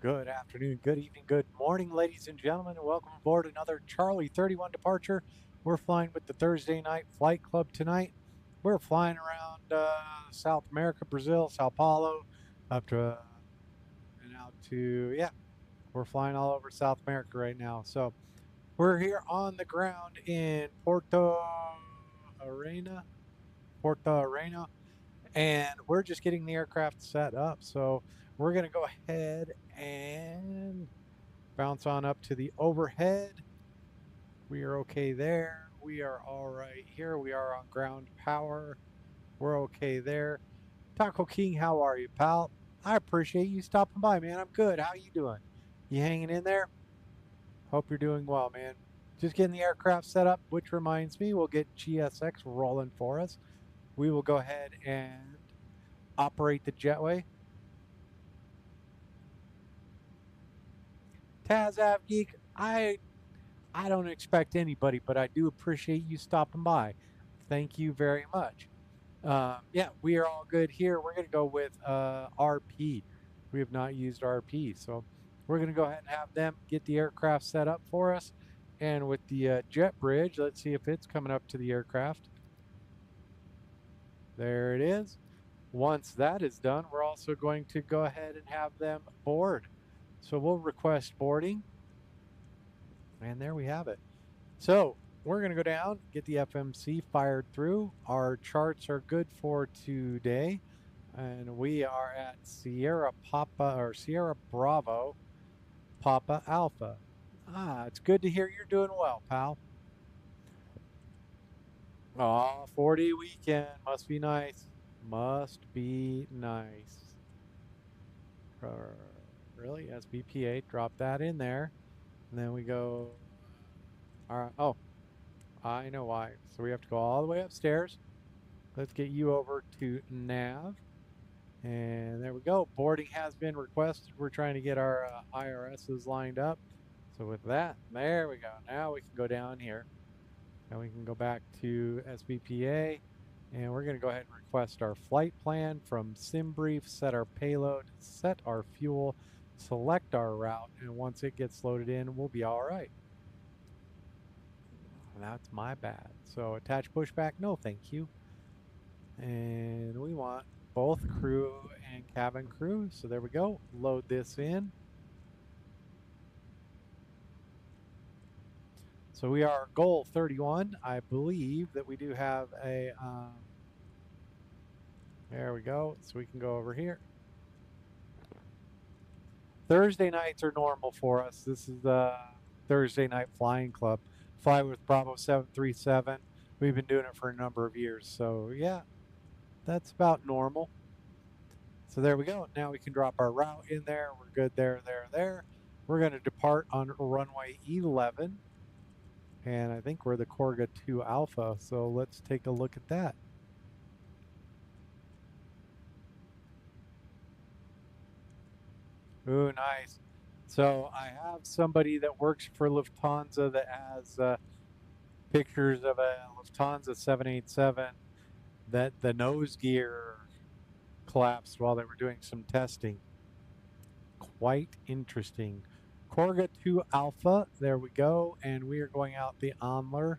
Good afternoon, good evening, good morning, ladies and gentlemen, and welcome aboard another Charlie 31 departure. We're flying with the Thursday Night Flight Club tonight. We're flying around South America, Brazil, Sao Paulo, up to and out to, we're flying all over South America right now. So we're here on the ground in Arena, Porto Arena, and we're just getting the aircraft set up. So we're going to go ahead and bounce on up to the overhead. We are okay there. We are all right here. We are on ground power. We're okay there. Taco King, how are you, pal? I appreciate you stopping by, man. I'm good. How you doing? You hanging in there? Hope you're doing well, man. Just getting the aircraft set up, which reminds me, we'll get GSX rolling for us. We will go ahead and operate the jetway. Taz Avgeek, I don't expect anybody, but I do appreciate you stopping by. Thank you very much. Yeah, we are all good here. We're going to go with RP. We have not used RP, so we're going to go ahead and have them get the aircraft set up for us. And with the jet bridge, let's see if it's coming up to the aircraft. There it is. Once that is done, we're also going to go ahead and have them board. So we'll request boarding. And there we have it. So we're going to go down, get the FMC fired through. Our charts are good for today. And we are at Sierra Bravo Papa Alpha. It's good to hear you're doing well, pal. Aw, 40 weekend. Must be nice. Must be nice. Really? SBPA, drop that in there. And then we go. All right. Oh, I know why. So we have to go all the way upstairs. Let's get you over to nav. And there we go. Boarding has been requested. We're trying to get our IRSs lined up. So with that, there we go. Now we can go down here. And we can go back to SBPA. And we're going to go ahead and request our flight plan from SimBrief, set our payload, set our fuel, select our route. And once it gets loaded in, we'll be all right. That's my bad. So attach pushback, no thank you. And we want both crew and cabin crew. So there we go. Load this in. So we are GOL31. I believe that we do have a, there we go. So we can go over here. Thursday nights are normal for us. This is the Thursday Night Flying Club. Fly with Bravo 737. We've been doing it for a number of years. So yeah, that's about normal. So there we go. Now we can drop our route in there. We're good there. We're going to depart on runway 11. And I think we're the Corga 2 Alpha. So let's take a look at that. Ooh, nice. So I have somebody that works for Lufthansa that has pictures of a Lufthansa 787 that the nose gear collapsed while they were doing some testing. Quite interesting. Corga 2 Alpha, there we go. And we are going out the Onler.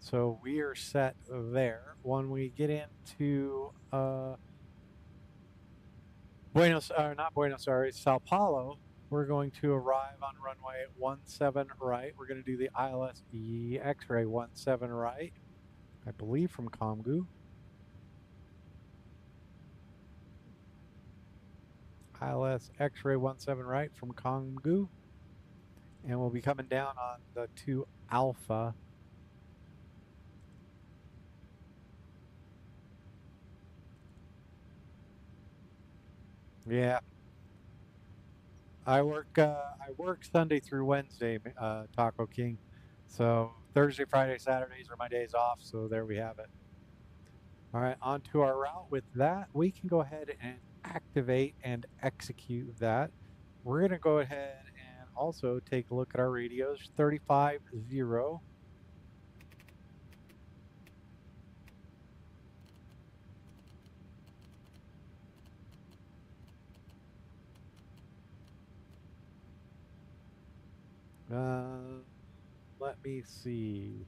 So we are set there. When we get into Sao Paulo, we're going to arrive on runway 17 right. We're going to do the ILS X-ray 17 right, I believe from Comgu. ILS X-ray 17 right from Comgu. And we'll be coming down on the 2 Alpha. Yeah. I work Sunday through Wednesday, Taco King. So Thursday, Friday, Saturdays are my days off. So there we have it. All right, on to our route. With that, we can go ahead and activate and execute that. We're going to go ahead and also take a look at our radios. 35-0. Let me see.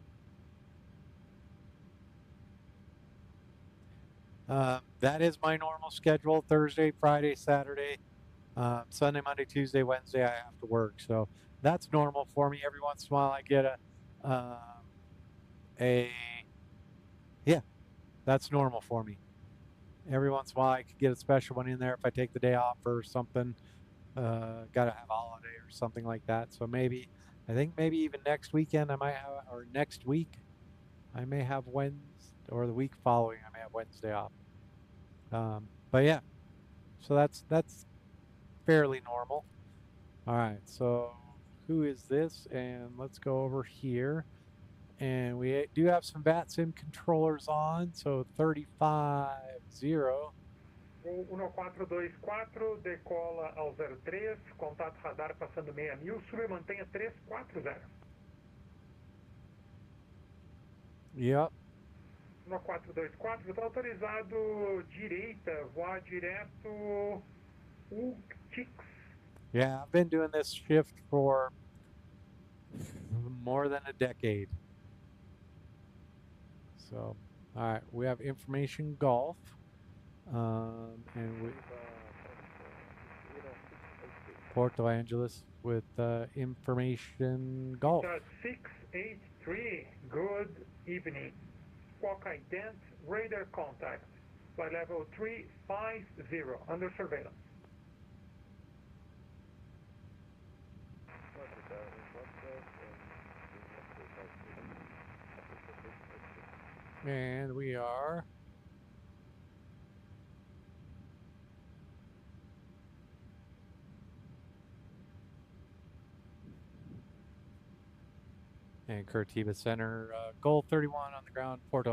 That is my normal schedule: Thursday, Friday, Saturday, Sunday, Monday, Tuesday, Wednesday. I have to work, so that's normal for me. Every once in a while, I get a yeah, that's normal for me. Every once in a while, I could get a special one in there if I take the day off or something. Gotta have a holiday or something like that. So maybe, I think maybe even next weekend I might have, or next week I may have Wednesday, or the week following I may have Wednesday off. But yeah, so that's fairly normal. All right, so who is this? And let's go over here. And we do have some VATSIM controllers on, so 35-0. Gol 1424, decola ao 03, contato radar passando 6.000, sube e mantenha 340. Yep. 1424, está autorizado direita, voar direto UTIX. Yeah, I've been doing this shift for more than a decade. So, all right, we have information golf. And we Porto Angeles with information golf. 683, good evening. Squawk ident, radar contact. Flight level 350, under surveillance. And we are and Curitiba Center, goal 31 on the ground, Porto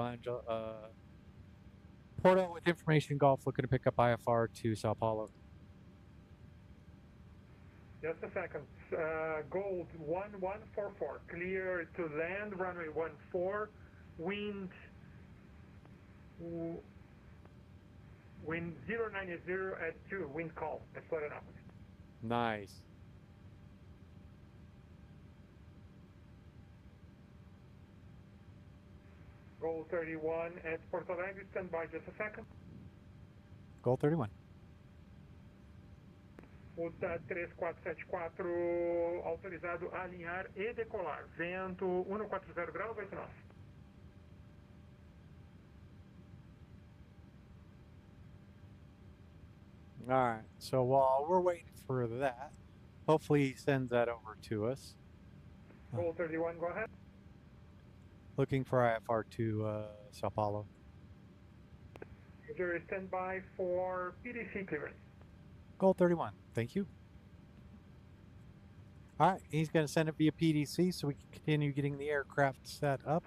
with information golf, looking to pick up IFR to Sao Paulo. Just a second. Gold 1144, clear to land, runway 14, wind 090 at 2, wind calm at Florianópolis. Nice. Goal 31 at Porto Alegre, stand by just a second. Goal 31. Uta 3474, autorizado a alinhar e decolar. Vento 140 graus, 8 nós. All right, so while we're waiting for that, hopefully he sends that over to us. Goal 31, go ahead. Looking for IFR to Sao Paulo. User stand by for PDC clearance. Goal 31, thank you. All right, he's going to send it via PDC so we can continue getting the aircraft set up.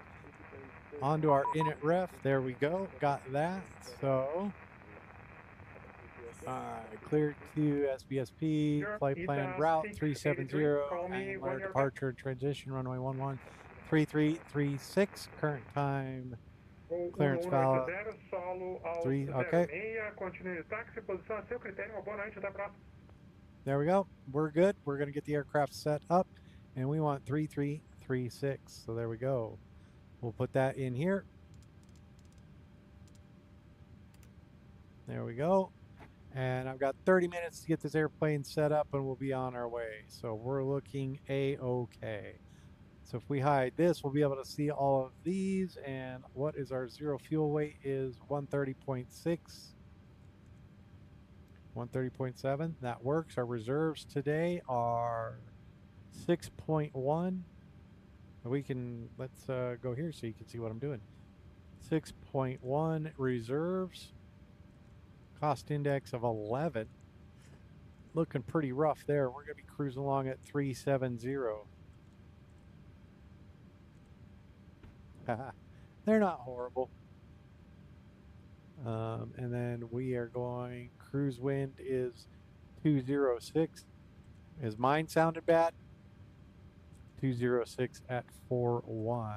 Onto our init ref, there we go, got that. So, clear to SBSP, flight plan route 370, angular departure and transition, runway 113336, current time, clearance valve 3, okay. There we go, we're good. We're going to get the aircraft set up, and we want 3336, so there we go. We'll put that in here. There we go. And I've got 30 minutes to get this airplane set up and we'll be on our way. So we're looking A-okay. So if we hide this, we'll be able to see all of these. And what is our zero fuel weight is 130.6. 130.7. That works. Our reserves today are 6.1. We can, let's go here so you can see what I'm doing. 6.1 reserves. Cost index of 11. Looking pretty rough there. We're going to be cruising along at 370. They're not horrible. And then we are going, cruise wind is 206. Is mine sounded bad? 206 at 41.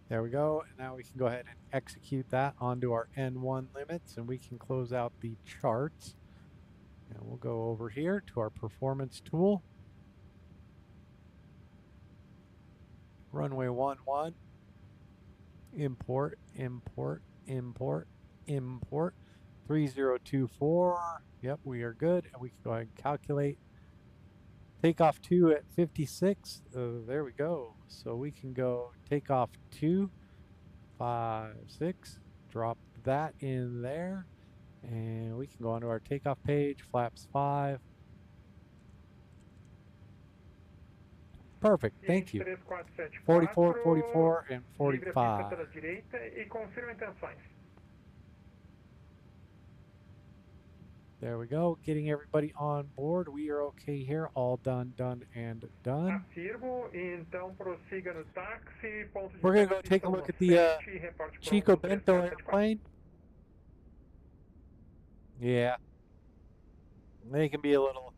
There we go. Now we can go ahead and execute that onto our N1 limits and we can close out the charts. And we'll go over here to our performance tool. Runway 11. Import, import, import, import. 3024. Yep, we are good. And we can go ahead and calculate. Takeoff 2 at 56. There we go. So we can go takeoff 2, 5, 6. Drop that in there. And we can go onto our takeoff page. Flaps 5. Perfect. Thank you. 44, 44, and 45. Pela direita e confirma intenções. There we go. Getting everybody on board. We are okay here. All done, done, and done. Afirmo, então prossiga no táxi. We're going to go take a look at the Chico Bento airplane. Yeah. They can be a little...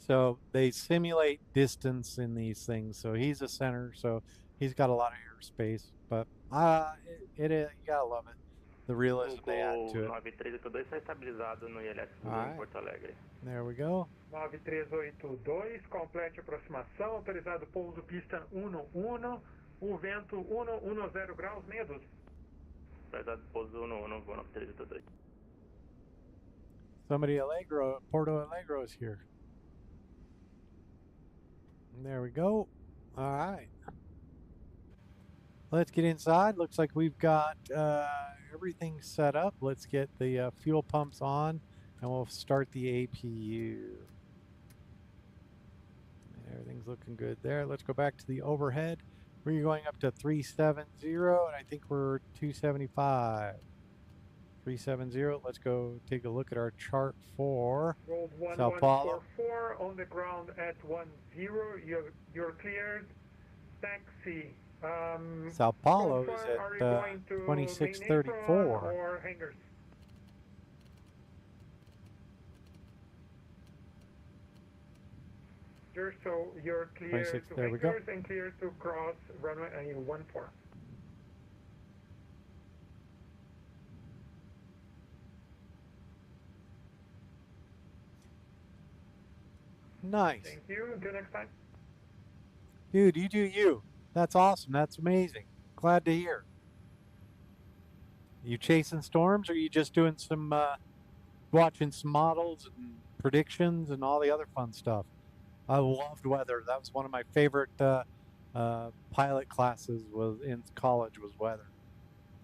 So they simulate distance in these things. So he's a center, so he's got a lot of airspace. But you gotta love it. The realism they add to it. 9382 está estabilizado no ILS em Porto Alegre. There we go. 9382, complete aproximação, autorizado pouso pista 11, o vento 110 graus, meia dúzia. Autorizado pouso 11, voo 9382. Somebody Porto Alegre is here. There we go. All right. Let's get inside. Looks like we've got everything set up. Let's get the fuel pumps on and we'll start the APU. Everything's looking good there. Let's go back to the overhead. We're going up to 370 and I think we're 275. 370. Let's go take a look at our chart for Sao Paulo. On the ground at 10. You're cleared. Taxi. Sao Paulo is at 2634. Or hangars? So you're clear to there we go. and clear to cross runway 14. Nice. Thank you. Until next time. Dude, you do you. That's awesome. That's amazing. Glad to hear. You chasing storms or are you just doing some watching some models and predictions and all the other fun stuff? I loved weather. That was one of my favorite pilot classes was in college was weather.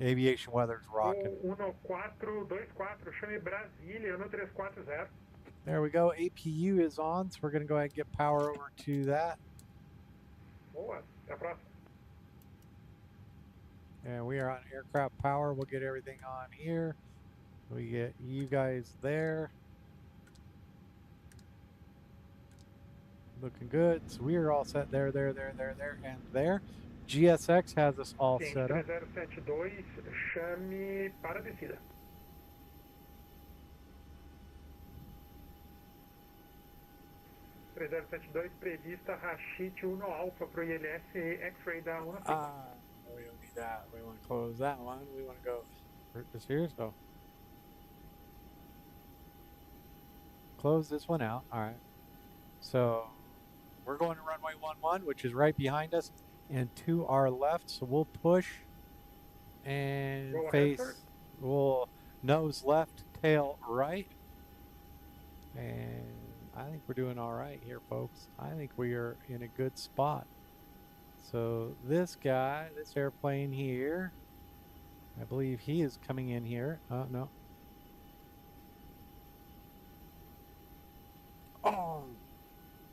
Aviation weather's rocking. 1424, chame Brasília, 1340. There we go. APU is on, so we're going to go ahead and get power over to that. Boa, até a próxima. And we are on aircraft power. We'll get everything on here. We get you guys there. Looking good. So we are all set there, and there. GSX has us all set up. 3072, chame para descida. Prevista Rashid 1 Alpha para o ILS X-Ray da 1. We don't need that. We want to close that one. We want to go this here, so close this one out. All right. So we're going to runway 11, which is right behind us and to our left. So we'll push and face. We'll nose left, tail right, and I think we're doing all right here, folks. I think we are in a good spot. So this guy, this airplane here, I believe he is coming in here. Oh, no. Oh,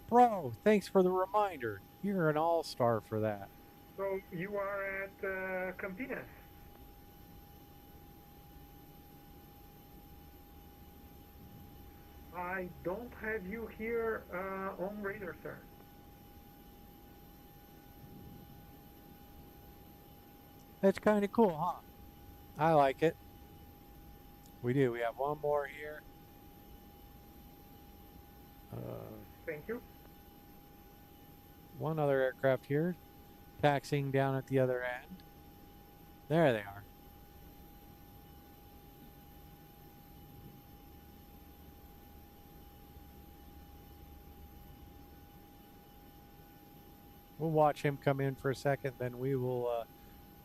bro, thanks for the reminder. You're an all-star for that. So you are at Campinas. I don't have you here on radar, sir. That's kind of cool, huh? I like it. We do. We have one more here. Thank you. One other aircraft here, taxiing down at the other end. There they are. we'll watch him come in for a second. Then we will,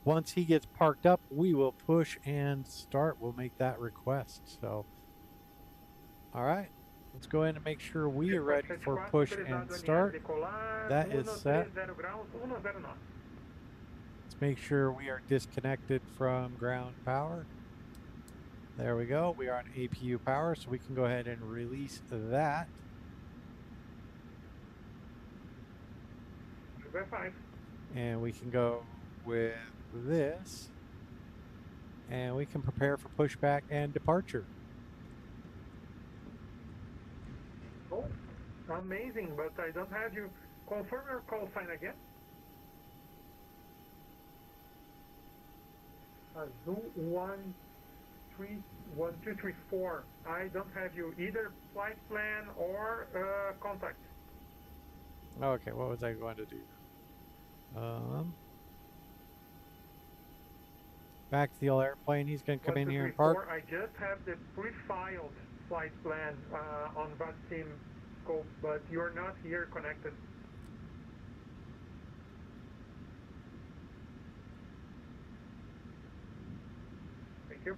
once he gets parked up, we will push and start. We'll make that request. So, all right. Let's go ahead and make sure we are ready for push and start. That is set. Let's make sure we are disconnected from ground power. There we go. We are on APU power, so we can go ahead and release that. And we can go with this. And we can prepare for pushback and departure. Oh, amazing, but I don't have you. Confirm your call sign again. Azul 1234. I don't have you either flight plan or contact. Okay, what was I going to do? Back to the old airplane. He's going to come in here and park. I just have the pre-filed flight plan on VATSIM scope, but you're not here connected. Thank you.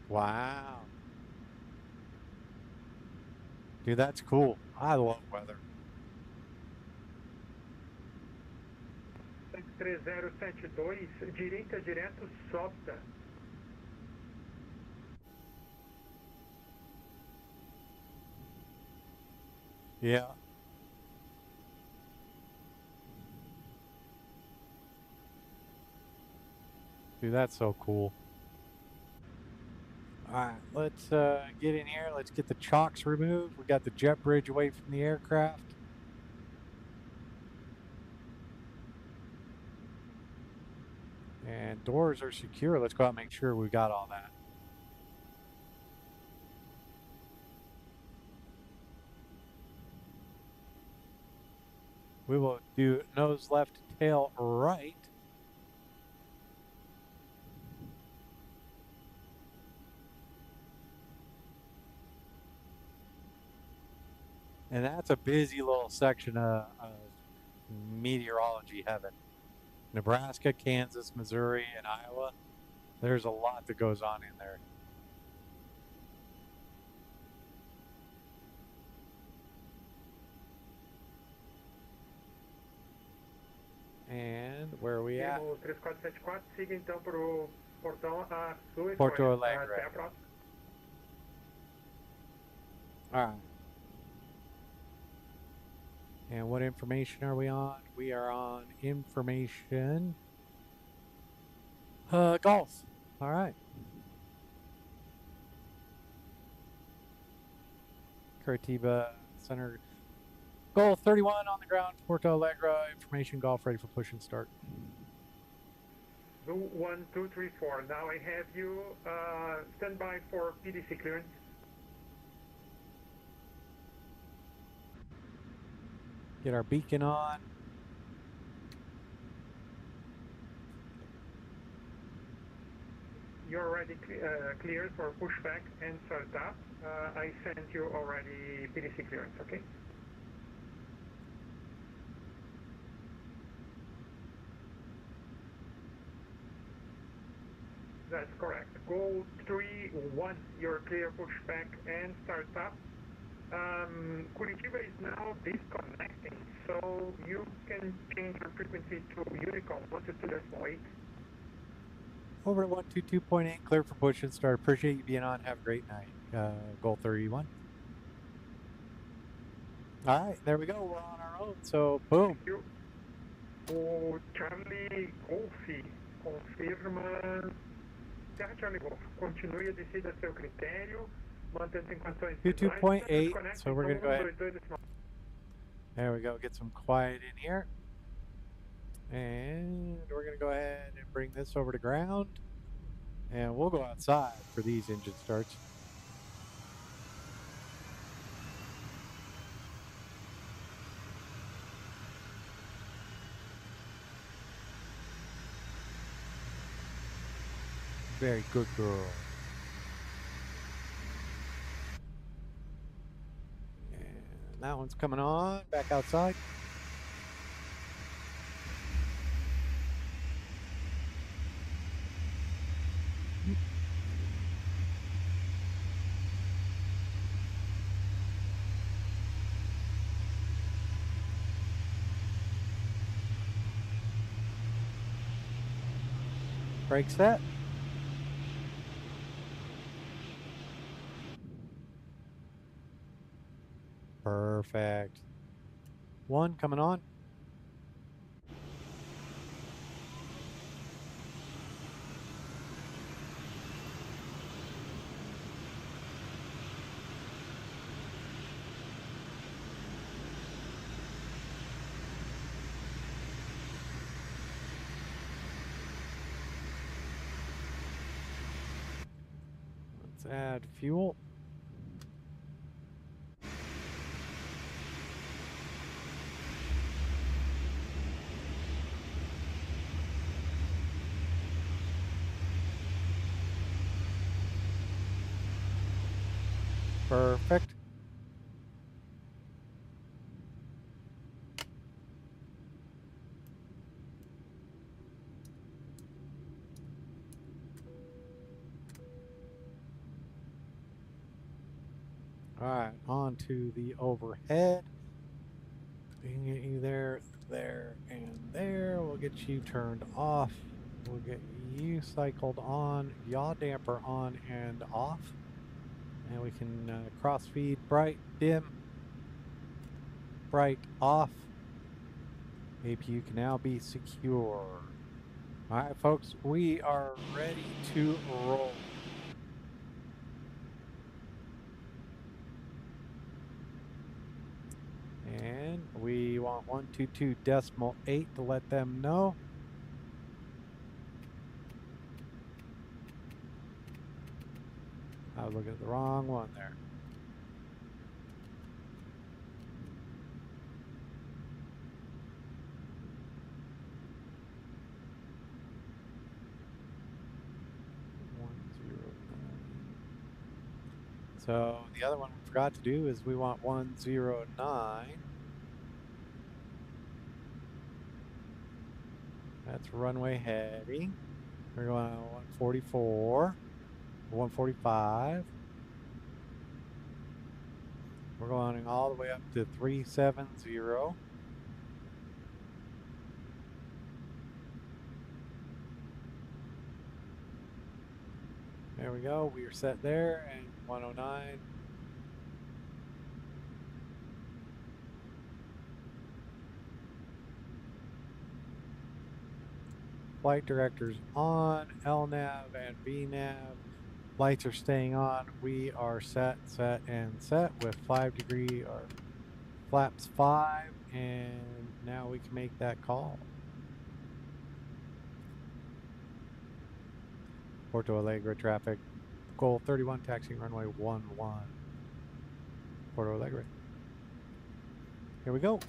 Wow. Dude, that's cool. I love weather. 3072, direita direto, sopta. Yeah. Dude, that's so cool. All right, let's get in here. Let's get the chocks removed. We got the jet bridge away from the aircraft. And doors are secure. Let's go out and make sure we got all that. We will do nose left, tail right. And that's a busy little section of meteorology heaven. Nebraska, Kansas, Missouri, and Iowa. There's a lot that goes on in there. And where are we at? 3474, siga então para o portão a sua Porto escolha. Alegre. Até a próxima. All right. And what information are we on? We are on information. Golf. All right. Curitiba Center. Goal 31 on the ground. Porto Alegre. Information golf ready for push and start. 1234. Now I have you stand by for PDC clearance. Get our beacon on. You're already cleared for pushback and startup. I sent you already PDC clearance, okay? That's correct. Goal 31, you're clear pushback and startup. Curitiba is now disconnecting, so you can change your frequency to Unicom 122.8. Over to 122.8, clear for push and start. Appreciate you being on. Have a great night. Goal 31. All right, there we go. We're on our own. So, boom. Thank you. O Charlie Golf confirma. Terra Charlie Golf, continue a descida a seu critério. 22.8, so we're going to go ahead. There we go, get some quiet in here. And we're going to go ahead and bring this over to ground. And we'll go outside for these engine starts. Very good girl. And That one's coming on, back outside. Brake set. Perfect. One coming on. Let's add fuel. Perfect. All right, on to the overhead. We can get you there, there, and there. We'll get you turned off. We'll get you cycled on, yaw damper on and off. And we can cross feed bright, dim, bright, off. APU can now be secure. All right, folks, we are ready to roll. And we want 122.8 to let them know. I was looking at the wrong one there. So the other one we forgot to do is we want 109. That's runway heading. We're going on 144, 145. We're going all the way up to 370. There we go. We are set there, and 109. Flight directors on, LNAV and VNAV. Lights are staying on. We are set, and set with 5 degree or flaps 5, and now we can make that call. Porto Alegre traffic, GOL31 taxiing runway 11. Porto Alegre. Here we go.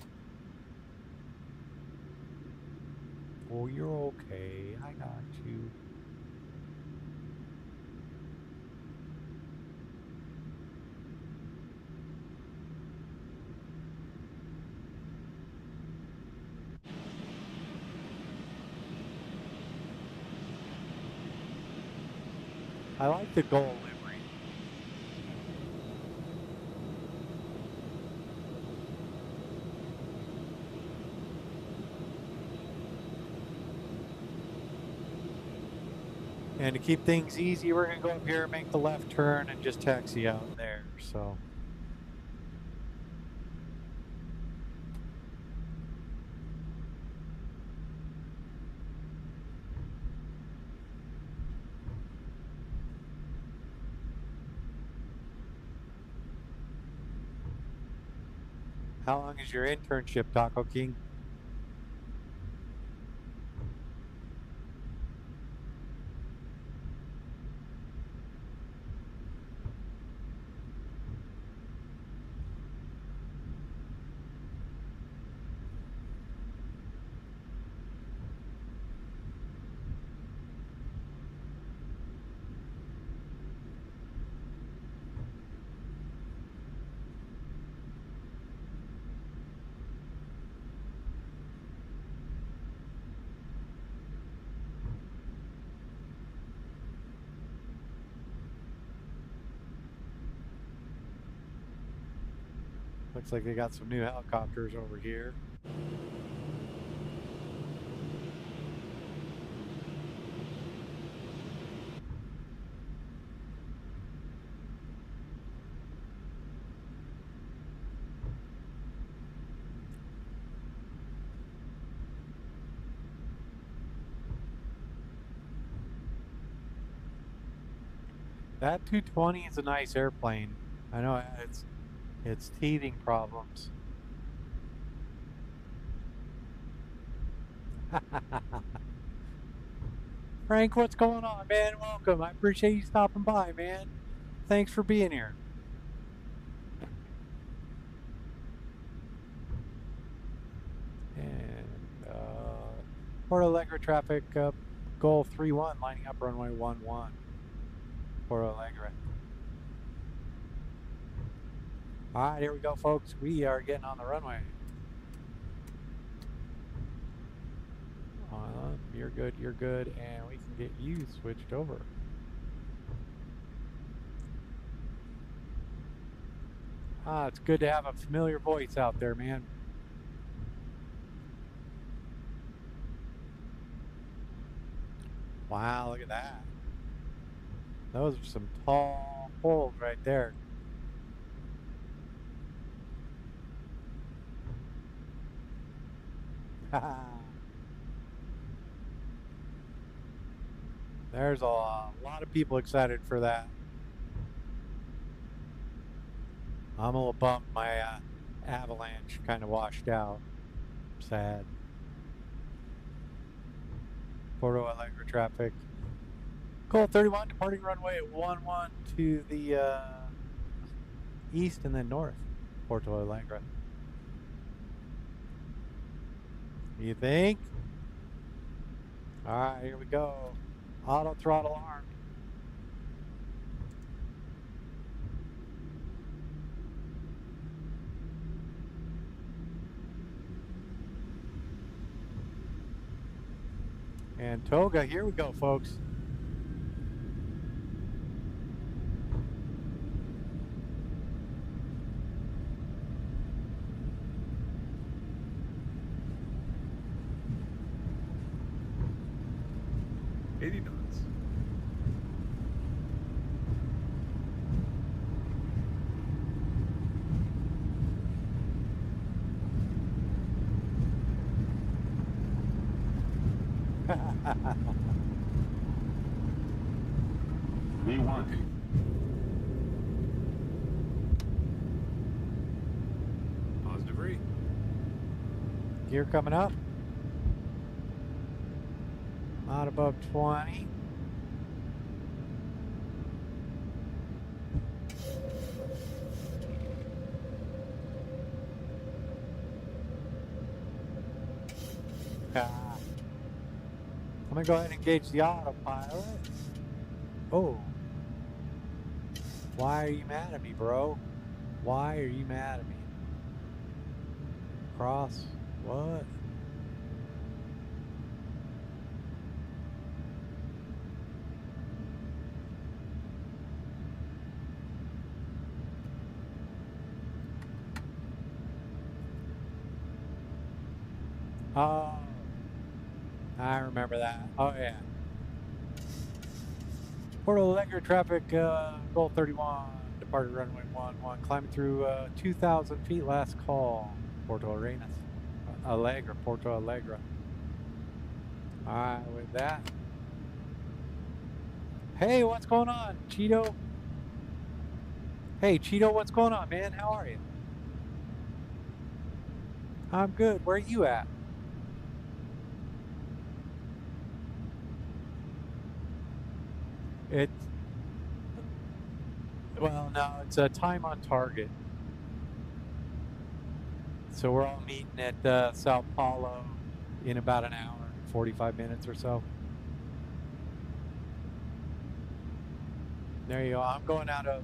Oh, you're okay. I got you. I like the GOL livery. And to keep things easy, we're going to go up here, make the left turn, and just taxi out there. So. How long is your internship, Taco King? Looks like they got some new helicopters over here. That 220 is a nice airplane. I know it's teething problems. Frank, what's going on, man? Welcome. I appreciate you stopping by, man. Thanks for being here. And Porto Alegre traffic, GOL31 lining up runway 11. Porto Alegre. All right, here we go, folks. We are getting on the runway. You're good, and we can get you switched over. It's good to have a familiar voice out there, man. Wow, look at that. Those are some tall poles right there. There's a lot of people excited for that. I'm a little bummed my avalanche kind of washed out. Sad. Porto Alegre traffic. GOL31 departing runway at 11 to the east and then north. Porto Alegre. You think? All right, here we go. Auto throttle armed. And Toga, here we go, folks. V1. Positive rate. Gear coming up. Not above 20. I'm gonna go ahead and engage the autopilot. Oh. Why are you mad at me, bro? Why are you mad at me? Cross. What? Oh. I remember that. Oh, yeah. Porto Alegre traffic, GOL31, departed runway 11, climbing through 2,000 feet, last call. Porto Alegre, Porto Alegre. All right, with that. Hey, what's going on, Cheeto? Hey, Cheeto, what's going on, man? How are you? I'm good. Where are you at? Well, no, it's a time on target. So we're all meeting at Sao Paulo in about an hour, 45 minutes or so. There you go. I'm going out of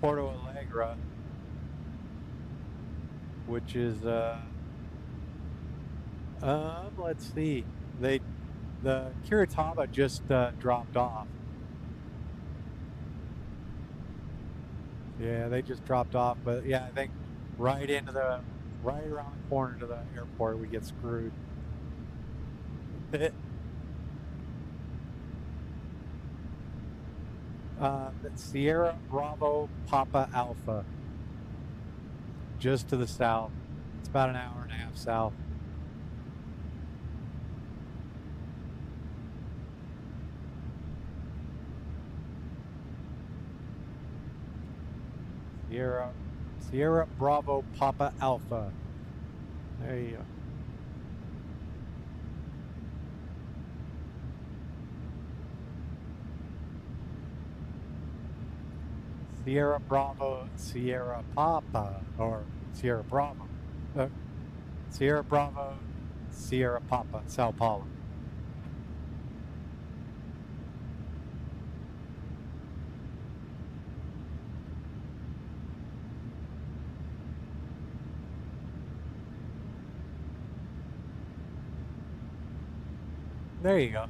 Porto Alegre, which is, let's see. The Kiritaba just dropped off. Yeah, they just dropped off, but yeah, I think right around the corner to the airport, we get screwed. Sierra Bravo Papa Alpha, just to the south. It's about an hour and a half south. Sierra Bravo Papa Alpha. There you go. Sierra Bravo, Sierra Papa, or Sierra Bravo. Sierra Bravo, Sierra Papa, Sao Paulo. There you go.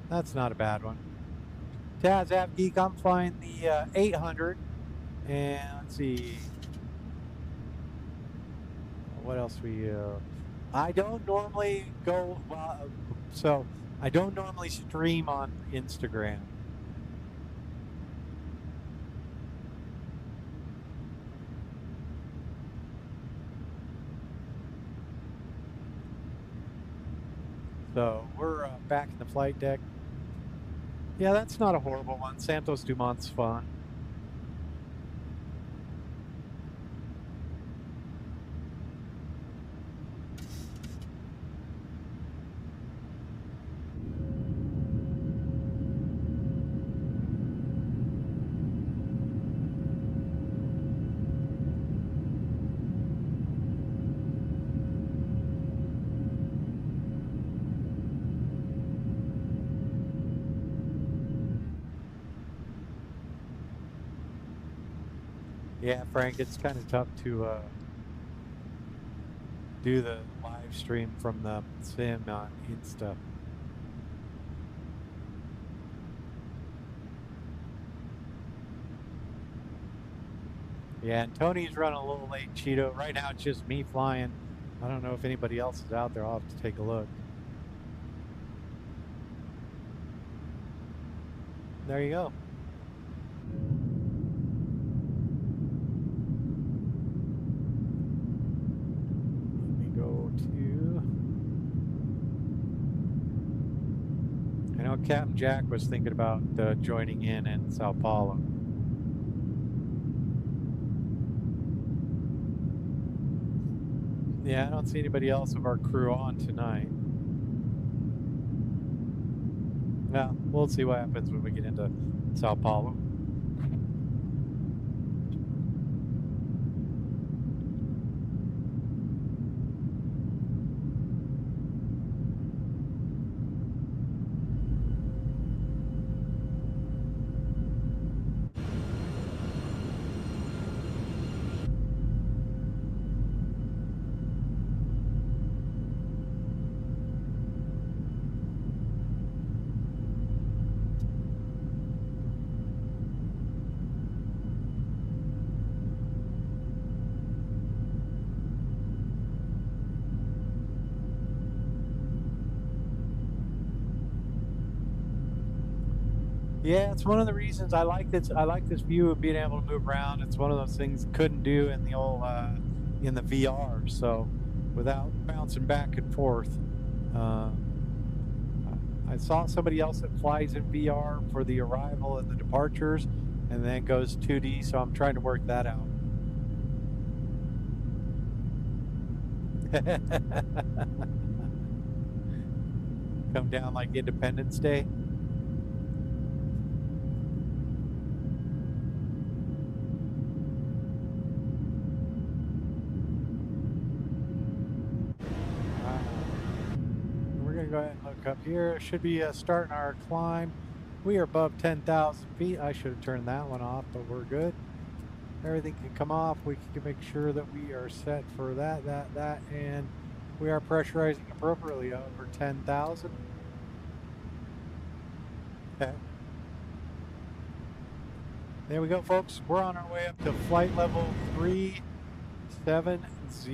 That's not a bad one. Taz Geek, I'm flying the 800. And let's see. What else I don't normally go, so I don't normally stream on Instagram. So we're back in the flight deck. Yeah, that's not a horrible one. Santos Dumont's fun. Yeah, Frank, it's kind of tough to do the live stream from the sim on Insta. Yeah, and Tony's running a little late, Cheeto. Right now, it's just me flying. I don't know if anybody else is out there. I'll have to take a look. There you go. I know Captain Jack was thinking about joining in Sao Paulo. Yeah, I don't see anybody else of our crew on tonight. Well, we'll see what happens when we get into Sao Paulo. Yeah, it's one of the reasons I like this. I like this view of being able to move around. It's one of those things couldn't do in the old in the VR. So, without bouncing back and forth, I saw somebody else that flies in VR for the arrival and the departures, and then goes 2D. So I'm trying to work that out. Come down like Independence Day. Go ahead and look up here. Should be starting our climb. We are above 10,000 feet. I should have turned that one off, but we're good. Everything can come off. We can make sure that we are set for that, and we are pressurizing appropriately over 10,000. Okay. There we go, folks. We're on our way up to flight level 370. Let's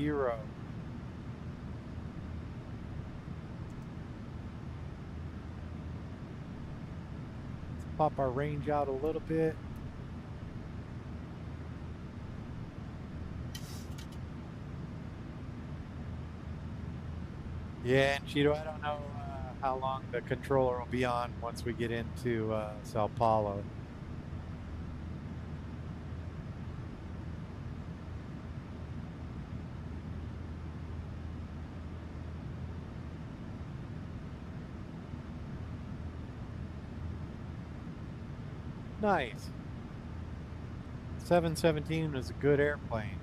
pop our range out a little bit. Yeah, and Cheeto, I don't know how long the controller will be on once we get into Sao Paulo. Nice. 717 is a good airplane.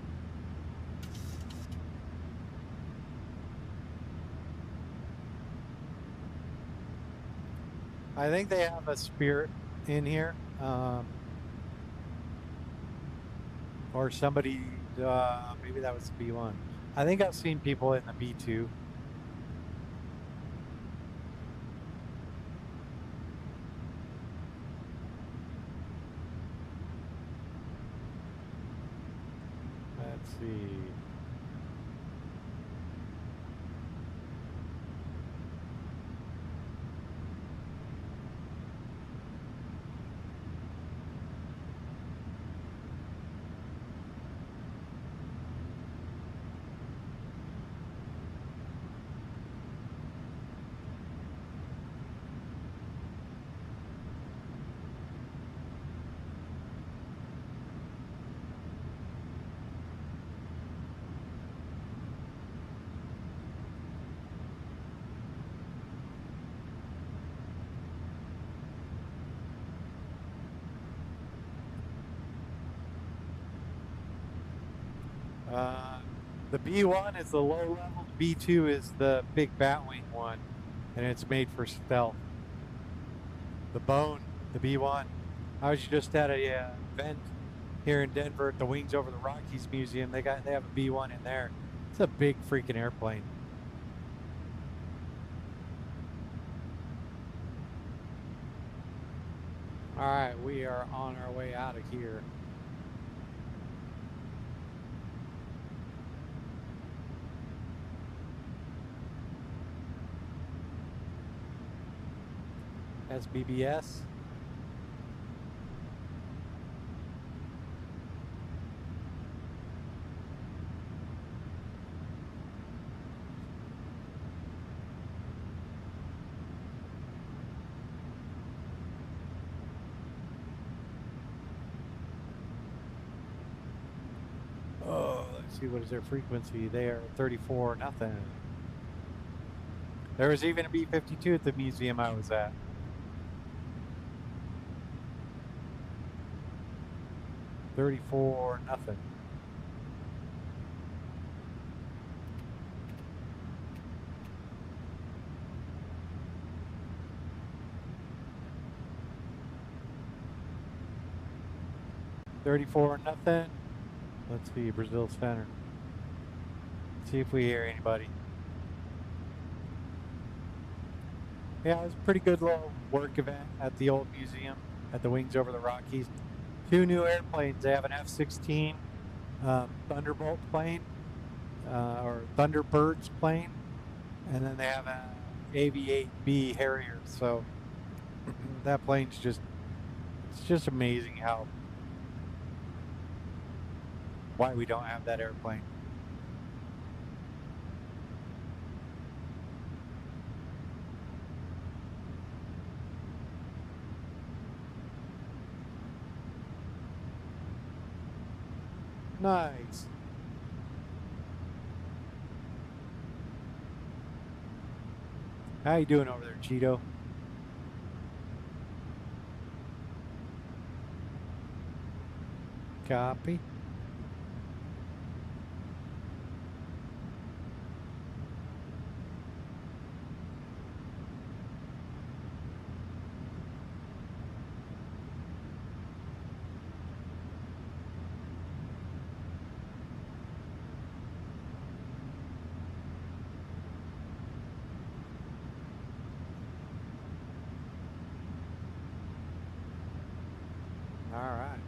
I think they have a Spirit in here. Or somebody, maybe that was the B1. I think I've seen people in the B2. Let's see. The B1 is the low level, the B2 is the big Batwing one, and it's made for stealth. The Bone, the B1. I was just at a event here in Denver at the Wings Over the Rockies Museum. They have a B1 in there. It's a big freaking airplane. All right, we are on our way out of here. SBBS. Oh, let's see, what is their frequency? They are 34 nothing. There was even a B-52 at the museum I was at. $34 nothing. $34 nothing. Let's see, Brazil Center. Let's see if we hear anybody. Yeah, it was a pretty good little work event at the old museum at the Wings Over the Rockies. 2 new airplanes. They have an F-16 Thunderbolt plane, or Thunderbirds plane, and then they have an AV-8B Harrier. So that plane's it's just amazing why we don't have that airplane. Nice. How you doing over there, Cheeto? Copy. All right.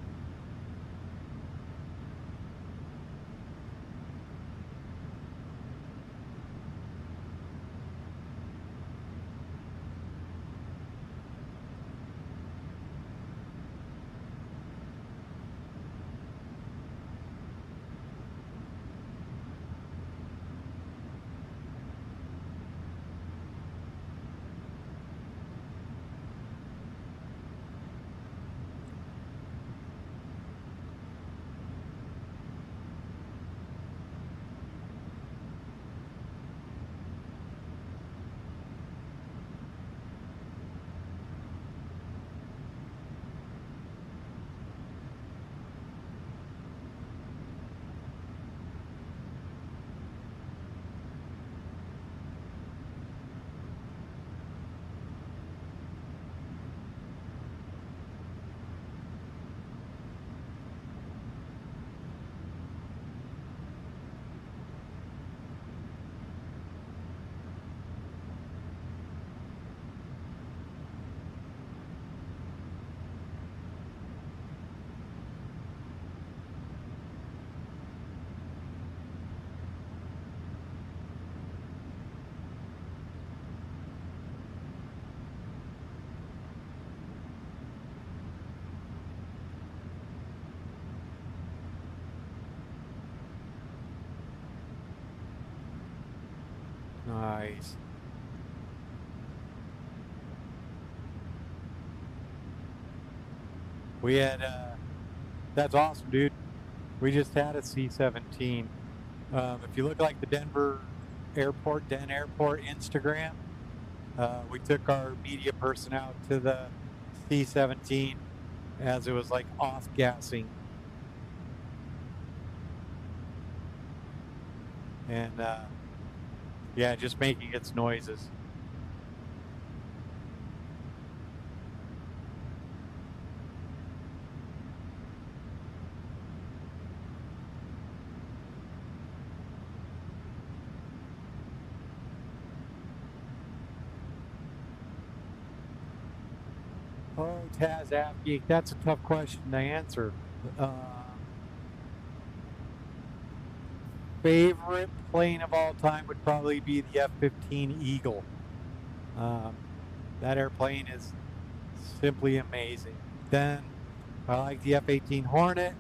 noise. We had, that's awesome, dude. We just had a C-17. If you look like the Denver Airport, Den Airport Instagram, we took our media person out to the C-17 as it was like off gassing. And yeah, just making its noises. Oh, Taz Afgeek, that's a tough question to answer. Favorite plane of all time would probably be the F-15 Eagle. That airplane is simply amazing. Then I like the F-18 Hornet.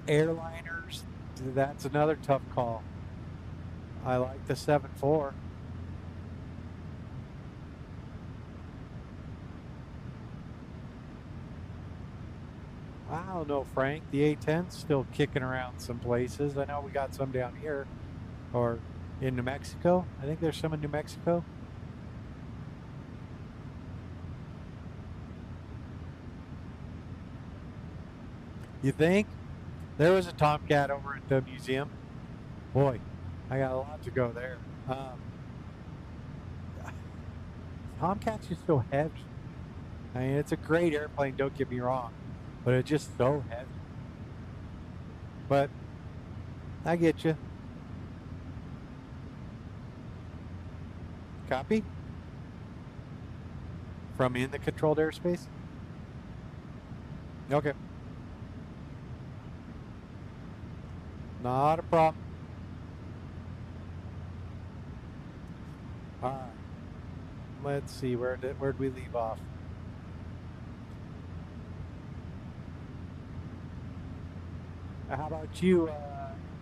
Airliners, that's another tough call. I like the 7.4. I don't know, Frank. The A-10's still kicking around some places. I know we got some down here or in New Mexico. I think there's some in New Mexico. You think? There was a Tomcat over at the museum. Boy, I got a lot to go there. Tomcat's just so heavy. I mean, it's a great airplane, don't get me wrong, but it's just so heavy. But I get you. Copy? From in the controlled airspace? Okay. Not a problem. All right. Let's see, where'd we leave off? How about you,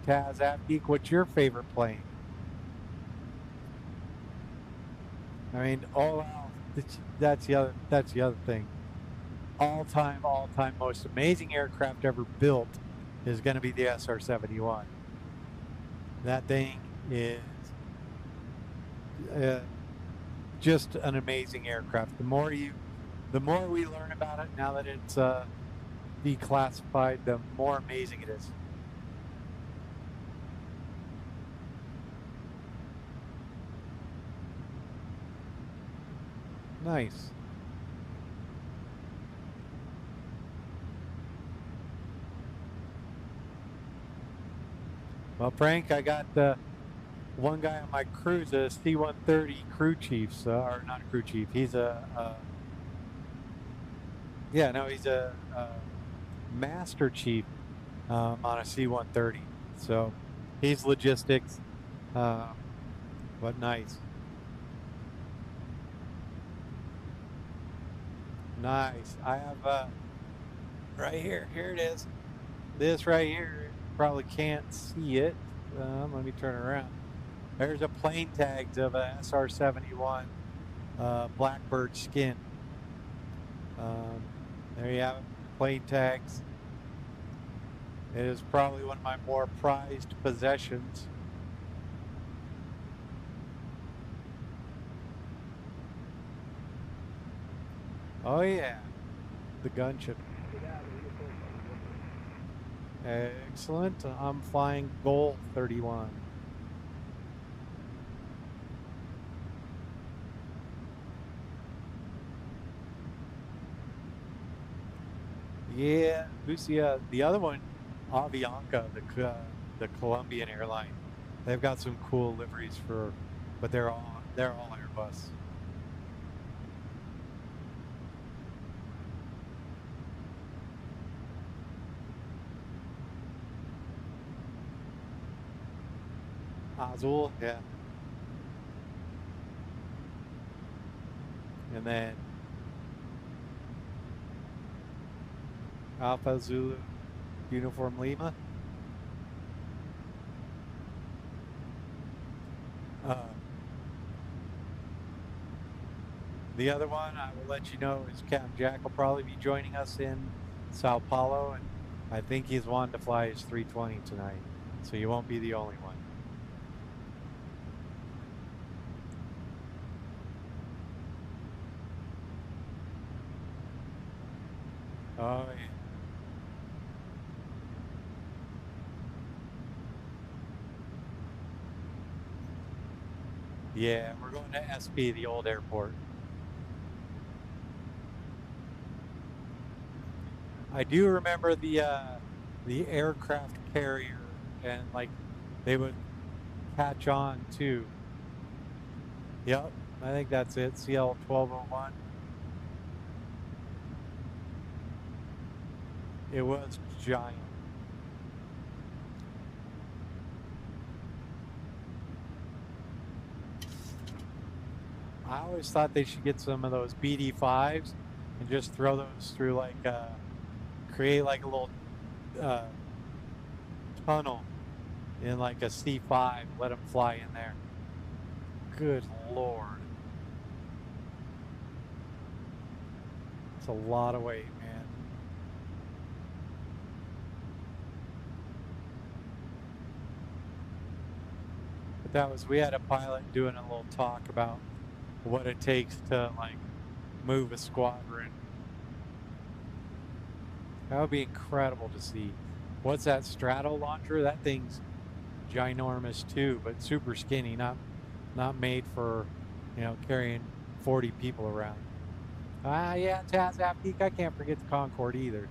Taz Afgeek? What's your favorite plane? I mean, that's the other thing. All time most amazing aircraft ever built is going to be the SR-71. That thing is just an amazing aircraft. The more we learn about it, now that it's declassified, the more amazing it is. Nice. Well, Frank, I got one guy on my cruise, a C-130 crew chief, or not a crew chief. He's he's a master chief on a C-130. So he's logistics, but nice. Nice. I have right here. Here it is. This right here. Probably can't see it. Let me turn around. There's a plane tags of a SR-71 Blackbird skin. There you have it. Plane tags. It is probably one of my more prized possessions. Oh yeah, the gunship. Excellent. I'm flying GOL31. Yeah, who's the other one? Avianca, the Colombian airline. They've got some cool liveries but they're all Airbus. Azul, yeah. And then Alpha Zulu Uniform Lima. The other one I will let you know is Captain Jack will probably be joining us in Sao Paulo, and I think he's wanting to fly his 320 tonight, so you won't be the only one. Oh, yeah. Yeah, we're going to SP, the old airport. I do remember the aircraft carrier, and like they would catch on too. Yep, I think that's it. CL 1201. It was giant. I always thought they should get some of those BD5s and just throw those through like create like a little tunnel in like a C5, let them fly in there. Good Lord. It's a lot of weight, man. But that was, we had a pilot doing a little talk about what it takes to like move a squadron. That would be incredible to see. What's that straddle launcher? That thing's ginormous too, but super skinny, not made for, carrying 40 people around. Yeah, Taz Geek, I can't forget the Concorde either.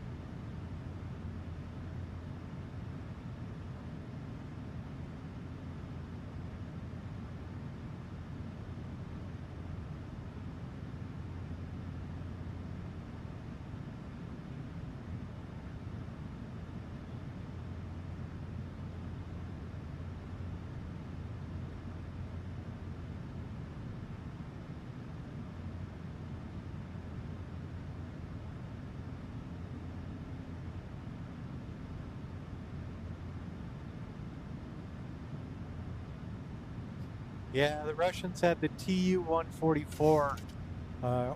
Yeah, the Russians had the Tu-144,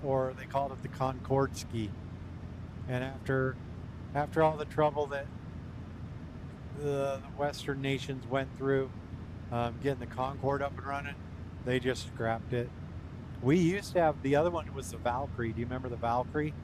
or they called it the Konkordsky. And after all the trouble that the Western nations went through, getting the Concorde up and running, they just scrapped it. We used to have the other one. It was the Valkyrie. Do you remember the Valkyrie?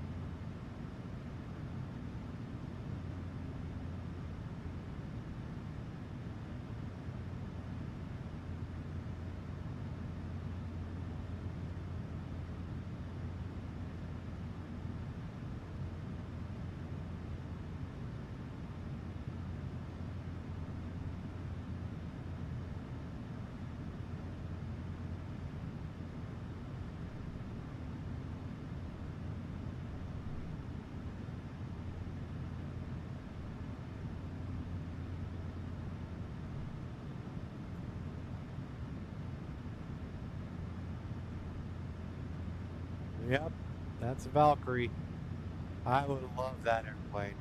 Yep, that's a Valkyrie. I would love that airplane.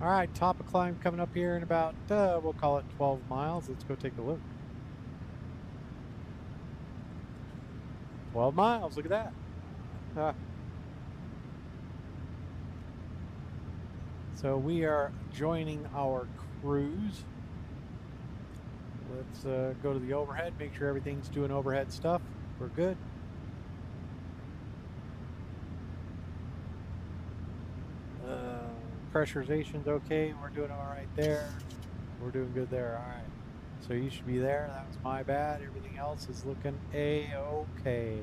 All right, top of climb coming up here in about, we'll call it 12 miles. Let's go take a look. 12 miles, look at that. So we are joining our cruise. Let's go to the overhead, make sure everything's doing overhead stuff. We're good. Pressurization's okay. We're doing all right there. We're doing good there. All right. So you should be there. That was my bad. Everything else is looking A-okay.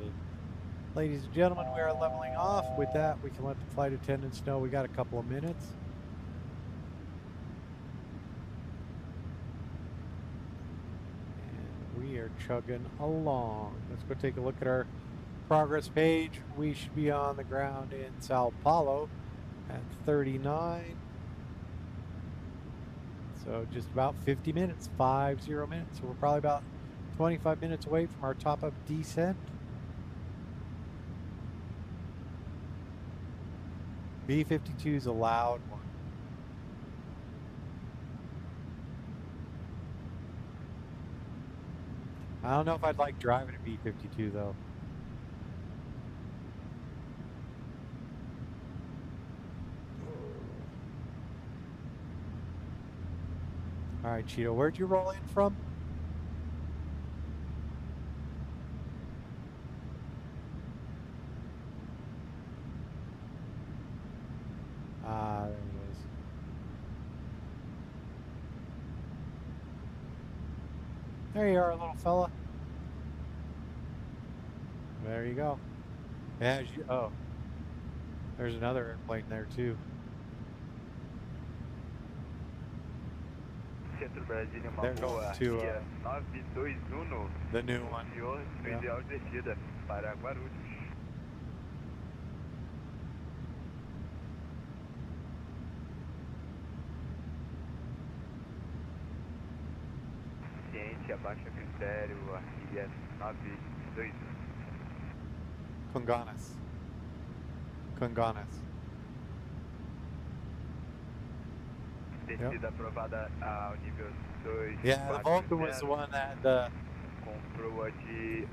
Ladies and gentlemen, we are leveling off. With that, we can let the flight attendants know we got a couple of minutes. And we are chugging along. Let's go take a look at our progress page. We should be on the ground in Sao Paulo at 39. So just about 50 minutes, 50 minutes. So we're probably about 25 minutes away from our top-up descent. B-52 is a loud one. I don't know if I'd like driving a B-52 though. All right, Cheeto, where'd you roll in from? Ah, there it is. There you are, little fella. There you go. Yeah, oh, there's another airplane there too. Centro Brasília, uma They're boa going to, Ria 921, the new one. senhor, no Yeah. ideal de descida para Guarulhos. Ciente, abaixa critério, Ria 921. Congonhas. Descida aprovada ao nível 2. Yeah, the Vulcan was the one that Comprou a de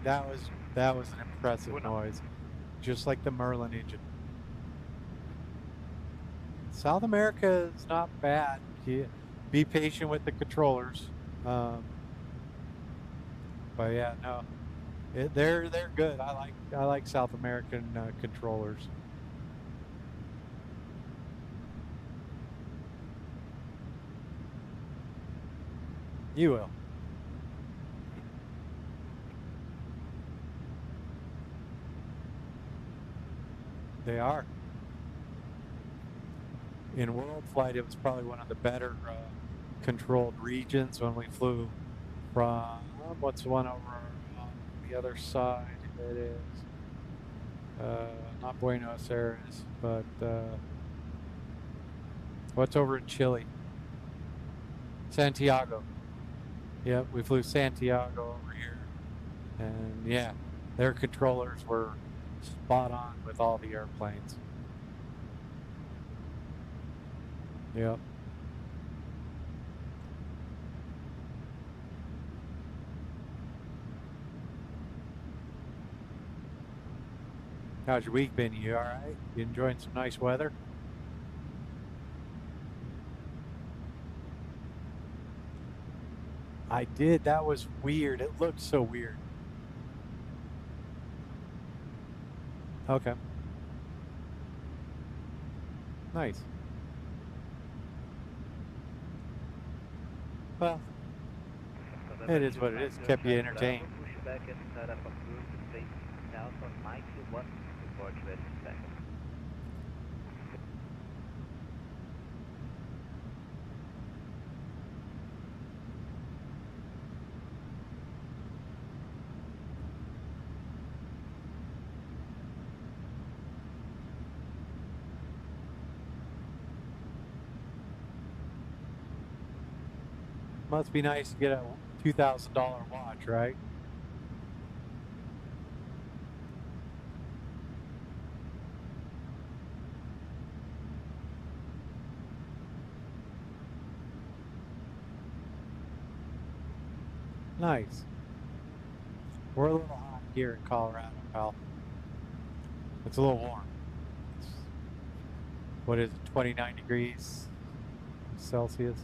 that was an impressive noise, just like the Merlin engine. South America is not bad. Be patient with the controllers, but yeah, no, they're good. I like South American controllers. You will. They are. In world flight, it was probably one of the better controlled regions when we flew from, what's the one over on the other side? It is not Buenos Aires, but what's over in Chile? Santiago. Yep, we flew Santiago over here. And yeah, their controllers were spot on with all the airplanes. Yep. How's your week been? You all right? You enjoying some nice weather? I did. That was weird. It looked so weird. Okay. Nice. Well, it is what it is. Kept you entertained. Must be nice to get a $2,000 watch, right? Nice. We're a little hot here in Colorado, pal. It's a little warm. What is it, 29 degrees Celsius?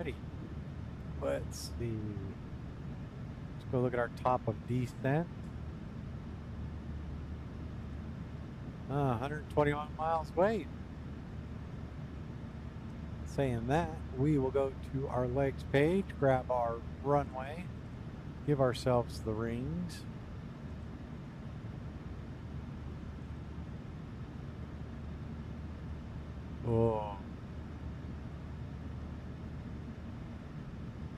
Alrighty. Let's see. Let's go look at our top of descent. 121 miles away. Saying that, we will go to our legs page, grab our runway, give ourselves the rings. Oh.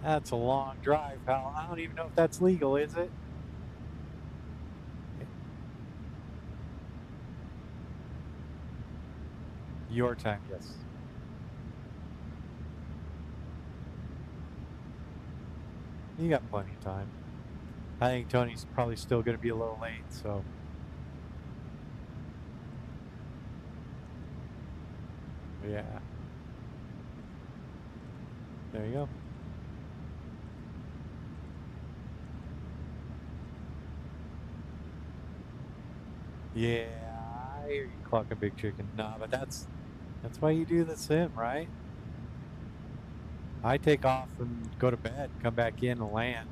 That's a long drive, pal. I don't even know if that's legal, is it? Your time, yes. You got plenty of time. I think Tony's probably still going to be a little late, so. Yeah. There you go. Yeah, I hear you clucking, big chicken. Nah, but that's why you do the sim, right? I take off and go to bed, come back in and land.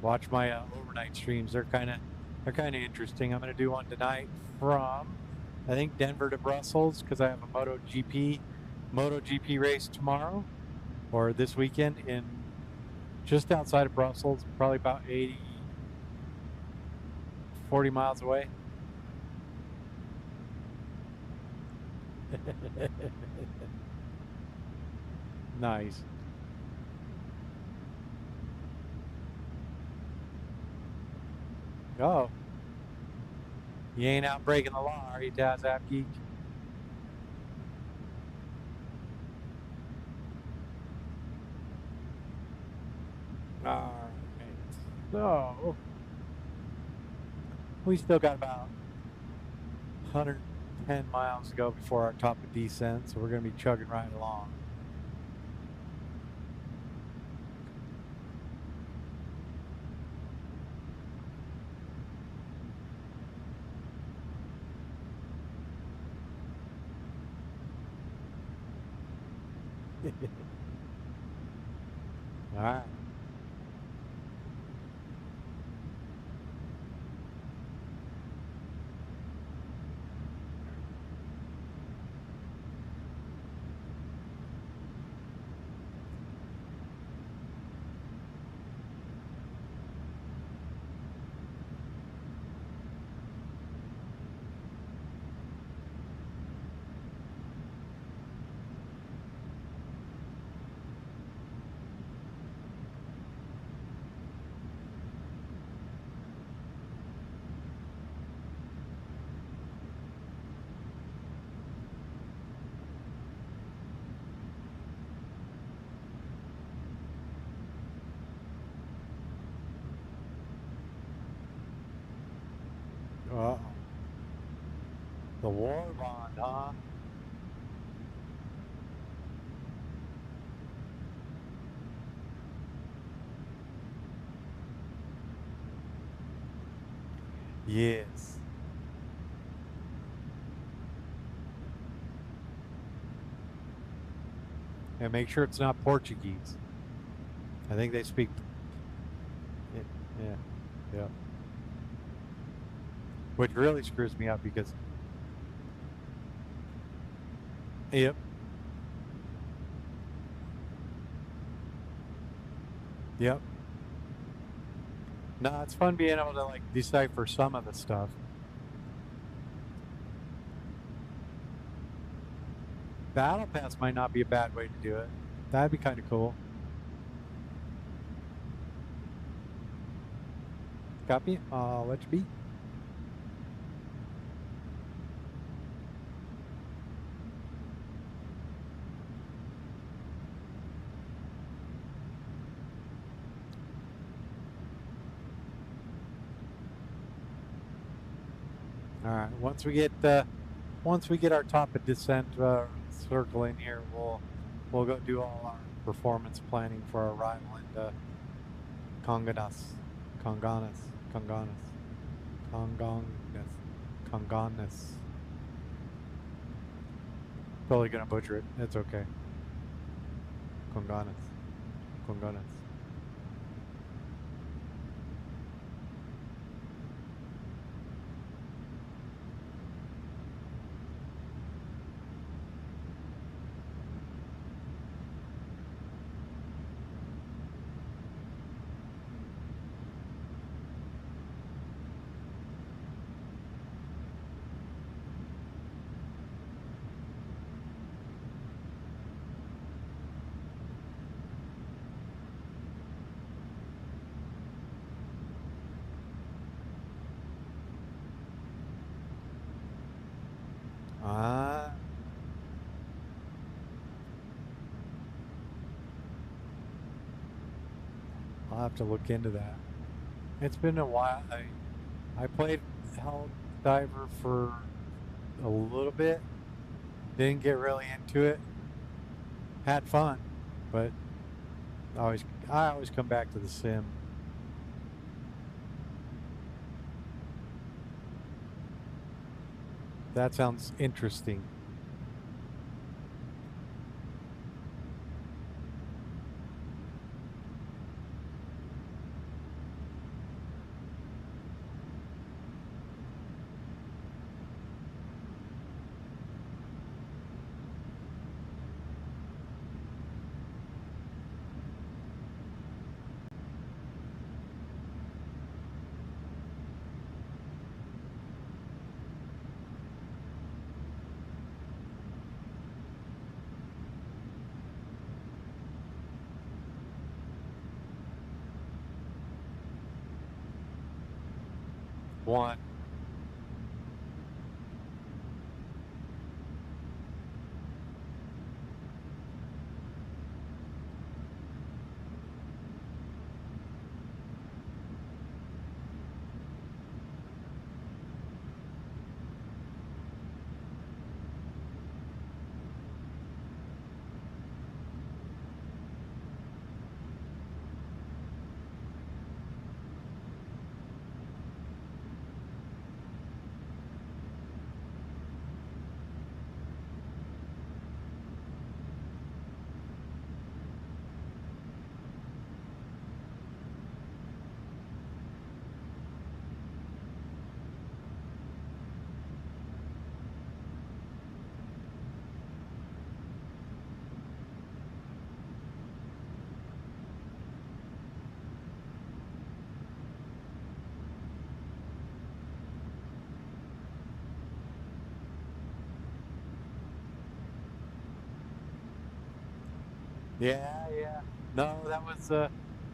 Watch my overnight streams. They're kind of interesting. I'm going to do one tonight from, I think, Denver to Brussels, because I have a MotoGP race tomorrow, or this weekend in just outside of Brussels, probably about 40 miles away. Nice. Oh. You ain't out breaking the law, are you, Tazap Geek? Alright. So, we still got about 110 miles to go before our top of descent, so we're going to be chugging right along. All right. Uh-oh. The war bond, huh? Yes. And make sure it's not Portuguese. I think they speak. Yeah. Which really screws me up because. Yep. Yep. No, it's fun being able to like decipher some of the stuff. Battle Pass might not be a bad way to do it. That'd be kind of cool. Copy? Let you be. All right. Once we get our top of descent circling here, we'll go do all our performance planning for our arrival into Congonhas. Probably gonna butcher it. It's okay. Congonhas. Congonhas. Ah. I'll have to look into that. It's been a while. I played Hell Diver for a little bit. Didn't get really into it. Had fun, but I always come back to the sim. That sounds interesting. One. Yeah. No, that was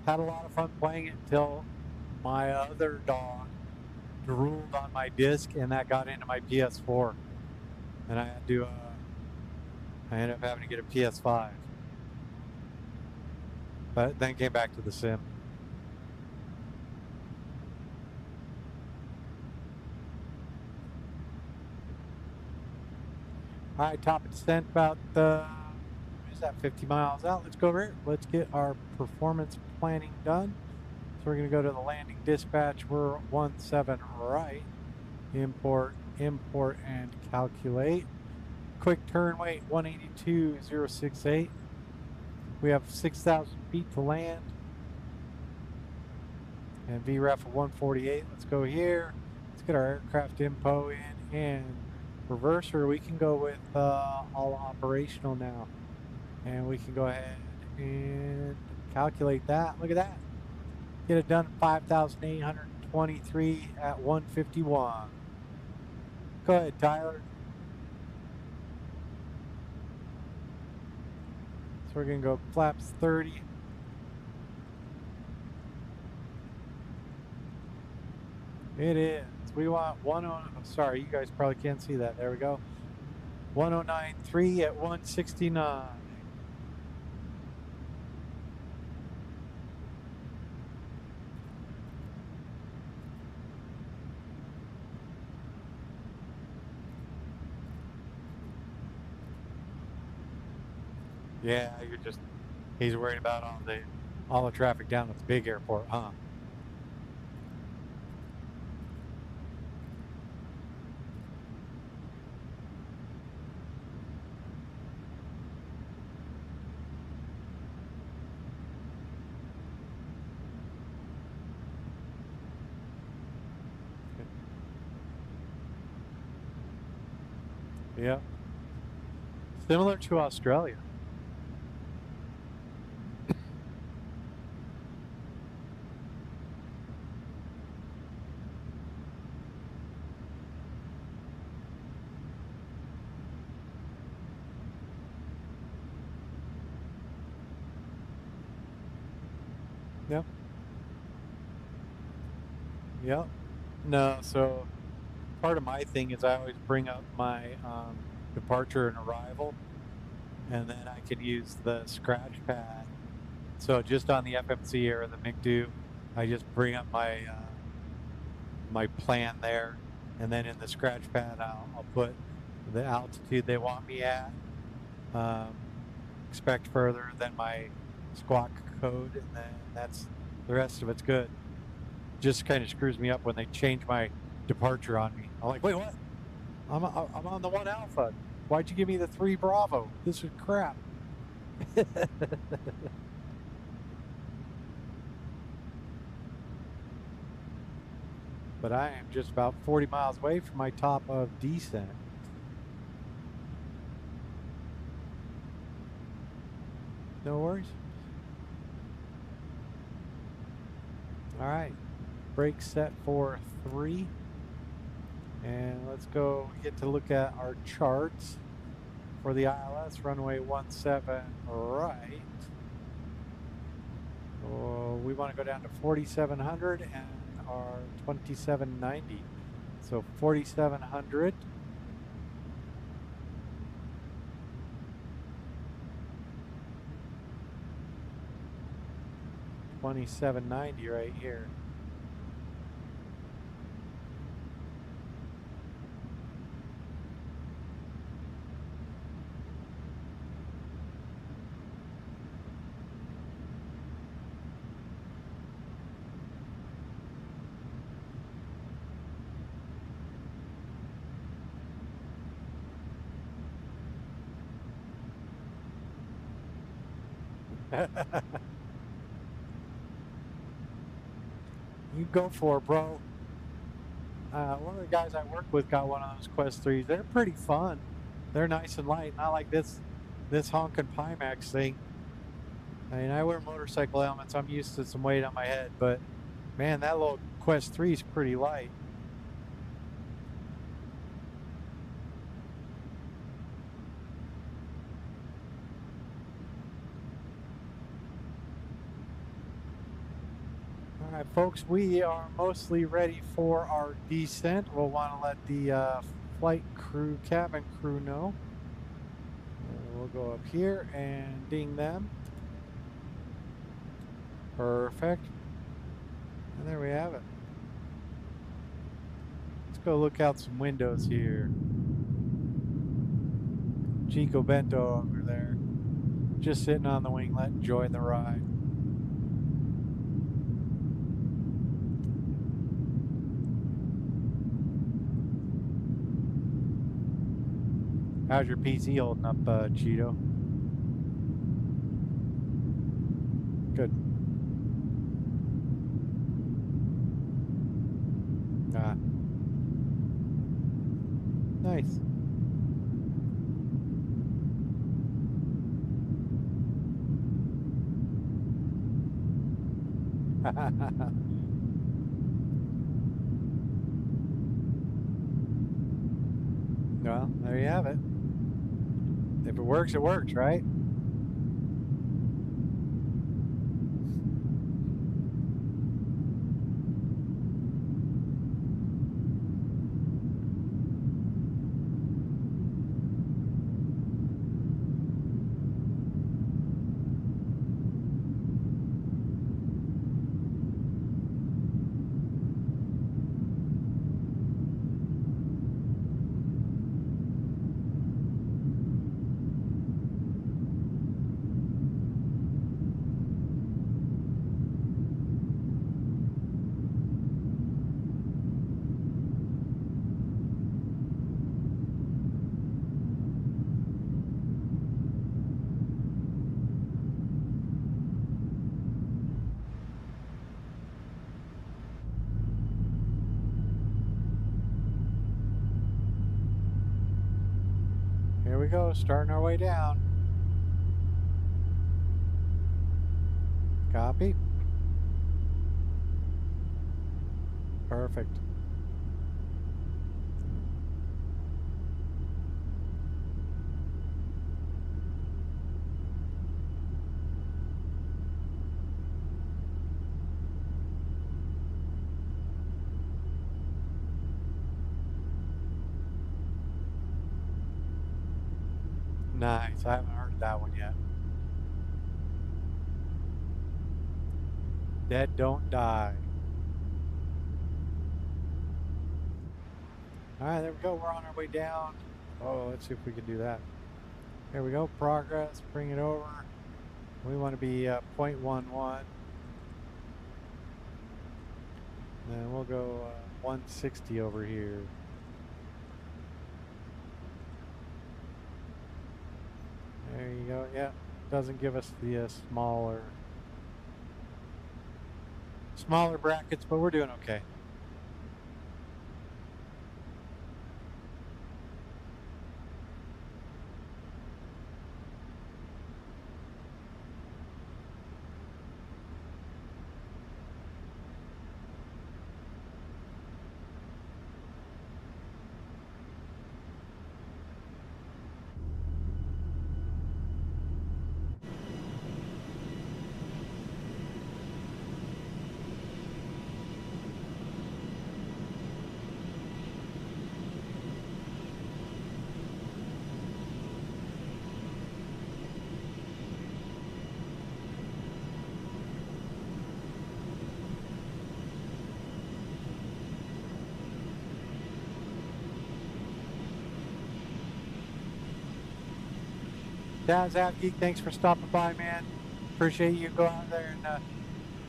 had a lot of fun playing it until my other dog drooled on my disc, and that got into my PS4, and I had to. I ended up having to get a PS5, but then came back to the sim. All right, top of descent about what is that, 50 miles out. Let's go over here. Let's get our performance planning done. So we're going to go to the landing dispatch. We're 17 right. Import, and calculate. Quick turn weight 182,068. We have 6,000 feet to land. And VREF of 148. Let's go here. Let's get our aircraft info in and reverse, or we can go with all operational now. And we can go ahead and calculate that. Look at that. Get it done 5,823 at 151. Go ahead, Tyler. So we're going to go flaps 30. It is. We want 10. Sorry, you guys probably can't see that. There we go. 109.3 at 169. Yeah, he's worried about all the traffic down at the big airport, huh? Yeah. Similar to Australia. Yep. Yep. No, so part of my thing is I always bring up my departure and arrival, and then I can use the scratch pad. So just on the FMC or the McDo, I just bring up my my plan there, and then in the scratch pad I'll put the altitude they want me at, expect further, then my squawk code, and then that's the rest of it's good. Just kind of screws me up when they change my departure on me. I'm like, wait, what? I'm on the 1 Alpha. Why'd you give me the 3 Bravo? This is crap. But I am just about 40 miles away from my top of descent. No worries. All right, brake set for 3. And let's go get to look at our charts for the ILS. Runway 17 right. Oh, we want to go down to 4,700 and our 2790. So 4,700. $27.90 right here. You go for it, bro. One of the guys I work with got one of those Quest 3s. They're pretty fun. They're nice and light, not like this honking Pimax thing. I mean, I wear motorcycle helmets. I'm used to some weight on my head, but man, that little Quest 3 is pretty light. All right, folks, we are mostly ready for our descent. We'll want to let the flight crew, cabin crew know. We'll go up here and ding them. Perfect. And there we have it. Let's go look out some windows here. Chico Bento over there, just sitting on the winglet, enjoying the ride. How's your PC holding up, Cheeto? Good. Ah. Nice. Well, there you have it. If it works, right? go, starting our way down. Copy. Perfect. Nice. I haven't heard that one yet. Dead don't die. All right, there we go. We're on our way down. Oh, let's see if we can do that. There we go. Progress. Bring it over. We want to be 0.11. Then we'll go 160 over here. There you go. Yeah, doesn't give us the smaller brackets, but we're doing okay. Daz Geek, thanks for stopping by, man. Appreciate you going out there and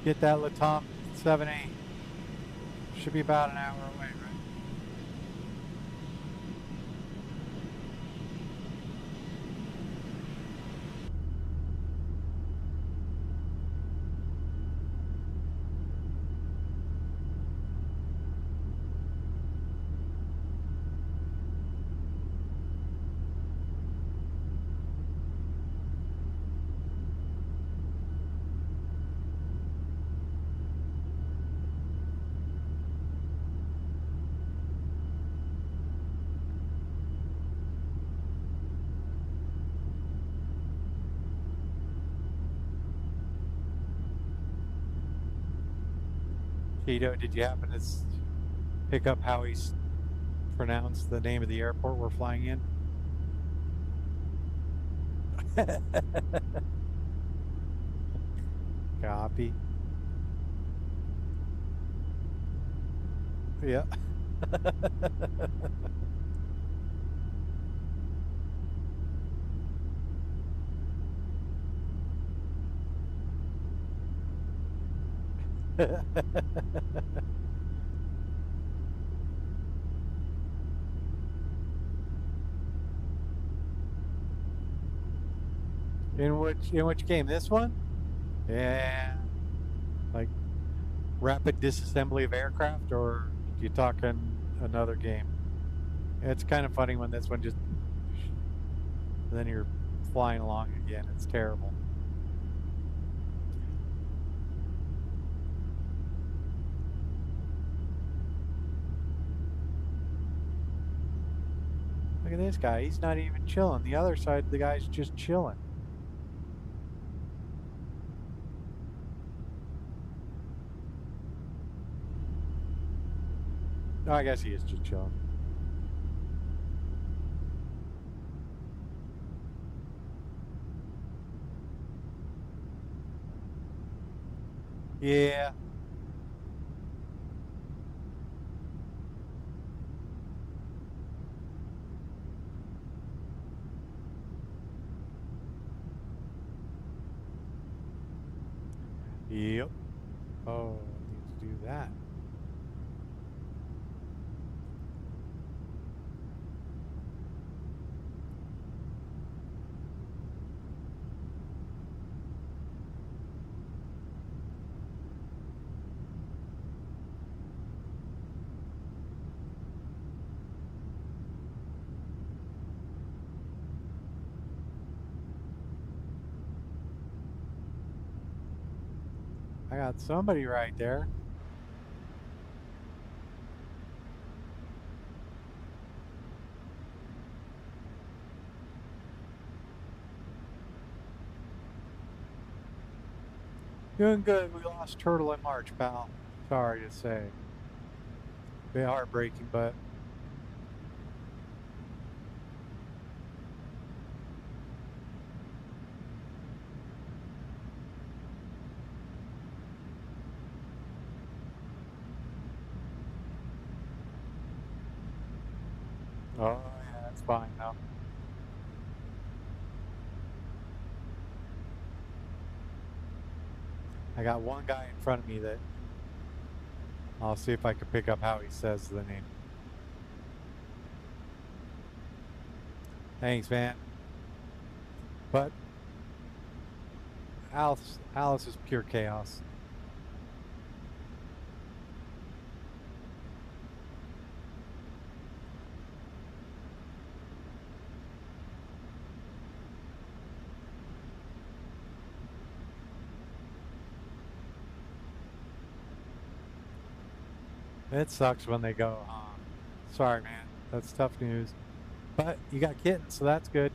get that Latam 7A. Should be about an hour away, right? Tito, did you happen to pick up how he's pronounced the name of the airport we're flying in? Copy. Yeah. In which game? This one? Yeah. Like rapid disassembly of aircraft, or you talking another game? It's kind of funny when this one just, then you're flying along again. It's terrible. Look at this guy. He's not even chilling. The other side, the guy's just chilling. No, I guess he is just chilling. Yeah. Yep. Oh, I need to do that. I got somebody right there. Doing good. We lost Turtle in March, pal. Sorry to say. Bit heartbreaking, but oh yeah, that's fine though. I got one guy in front of me that I'll see if I can pick up how he says the name. Thanks, man. But Alice is pure chaos. It sucks when they go, huh? Sorry, man. That's tough news. But you got kittens, so that's good.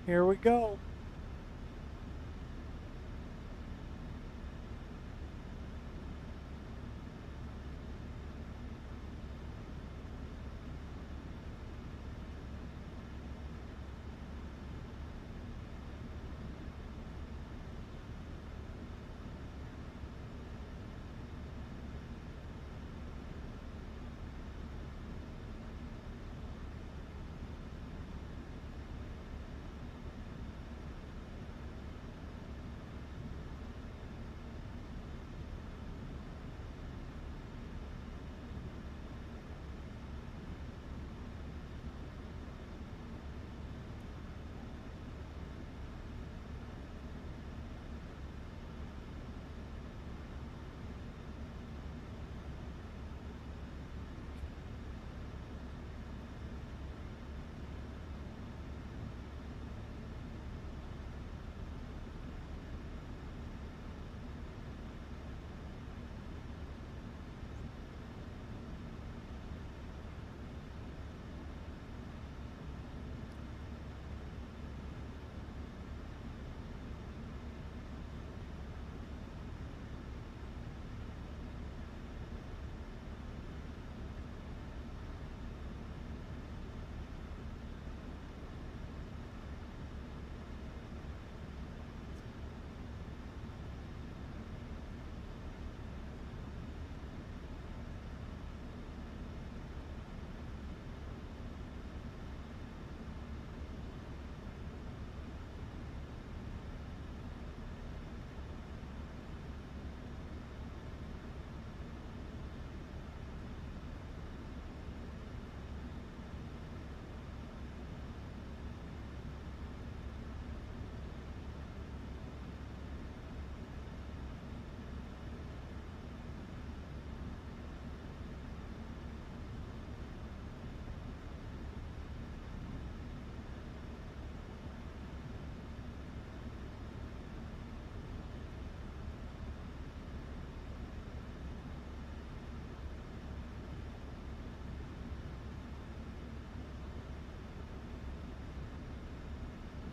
Here we go.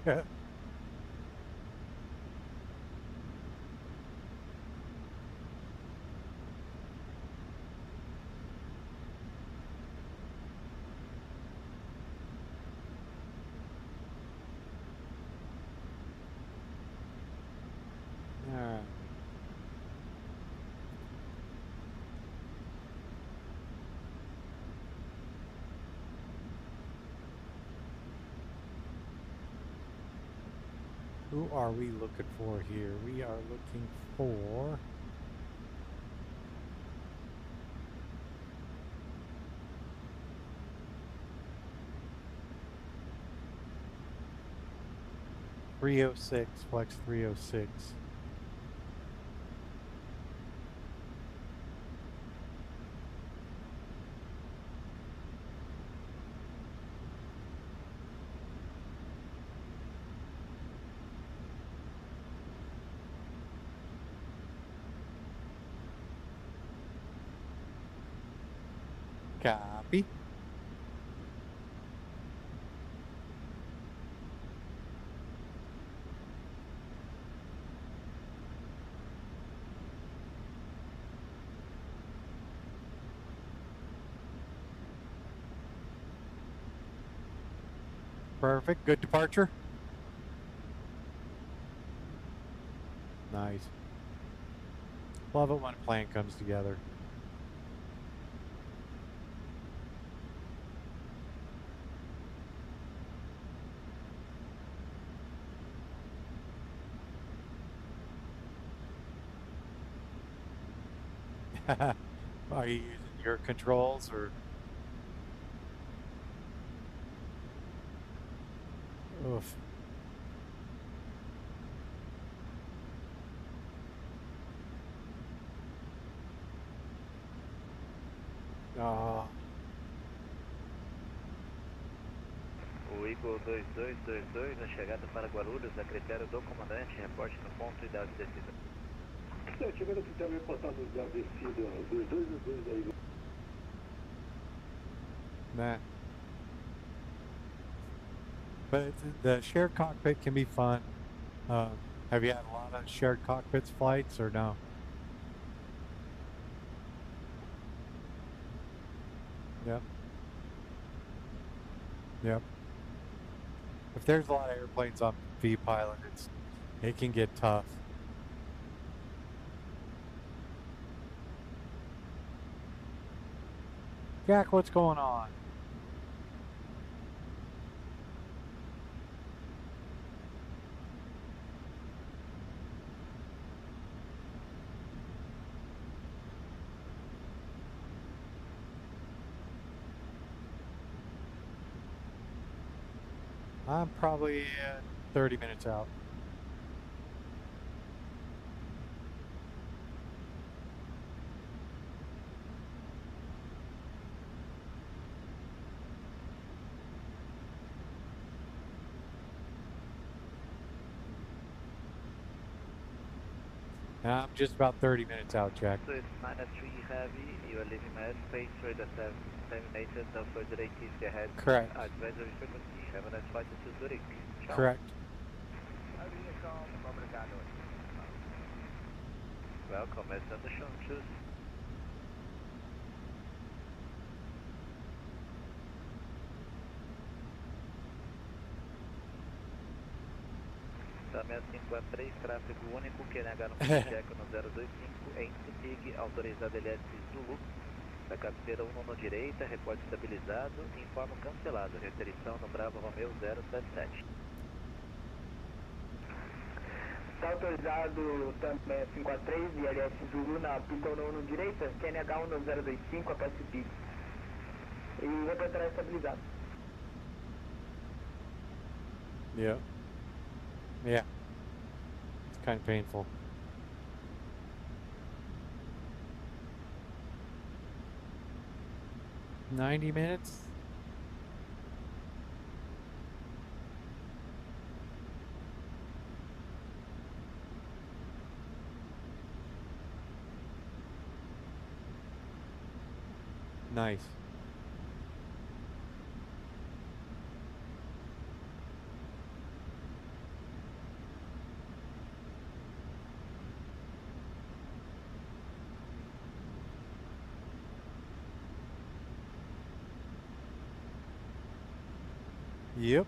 Yeah. All right. Who are we looking for here? We are looking for .306, Flex 306. Copy. Perfect. Good departure. Nice. Love it when a plan comes together. Are you using your controls or? Oof. Oh. O Iguaçu 2222 na chegada para Guarulhos, a critério do comandante, reporte no ponto ideal de descida. Chegando aqui também reportado da descida dos 222 aí. Nah. But the shared cockpit can be fun. Have you had a lot of shared cockpits flights or no? Yep. Yep. If there's a lot of airplanes on V-Pilot, it can get tough. Jack, what's going on? I'm probably 30 minutes out. I'm just about 30 minutes out, Jack. So it's -3 heavy, you are leaving my airspace, radar 7 no further activity ahead. Correct. Advisory frequency, have a nice flight to Zurich. Ciao. Correct. Welcome, it's on the show, choose. Da 65 tráfego único, QNH no check no 025, em Speak, autorizado LS Zulu, da cabeceira 1 no direita, reporte estabilizado, informo cancelado, restrição no Bravo Romeo 077. Está autorizado também 53 e LS Zulu na pista 1 direita, QNH 1025 após Speak. E reportará estabilizado. Yeah. Yeah. It's kind of painful. $90 minutes? Nice. Yep.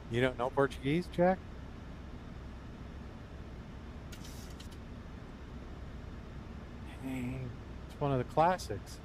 You don't know Portuguese, Jack? Dang. It's one of the classics.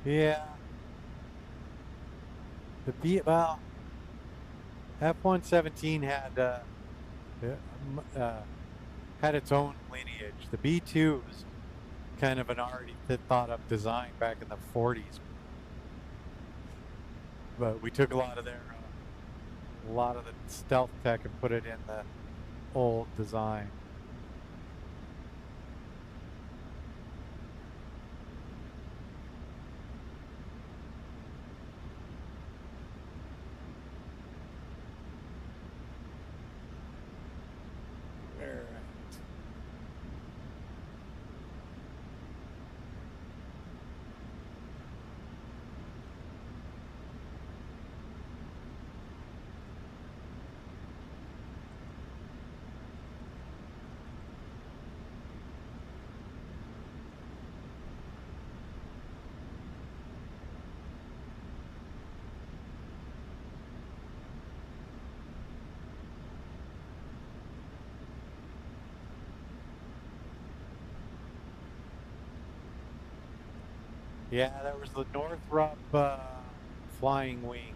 Yeah. Well, F-117 had its own lineage. The B-2 was kind of an already thought up design back in the 40s, but we took a lot of the stealth tech and put it in the old design. Yeah, there was the Northrop flying wing.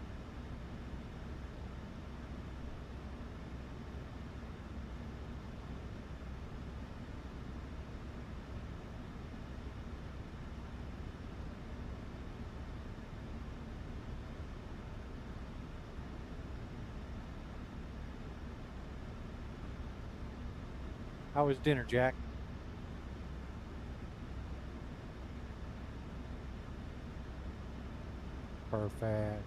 How was dinner, Jack? Perfect.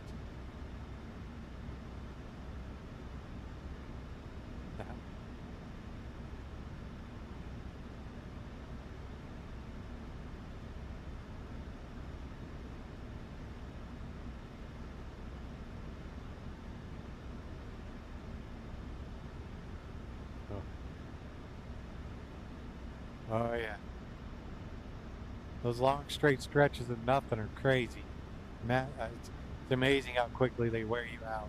Oh yeah. Those long straight stretches of nothing are crazy. It's amazing how quickly they wear you out.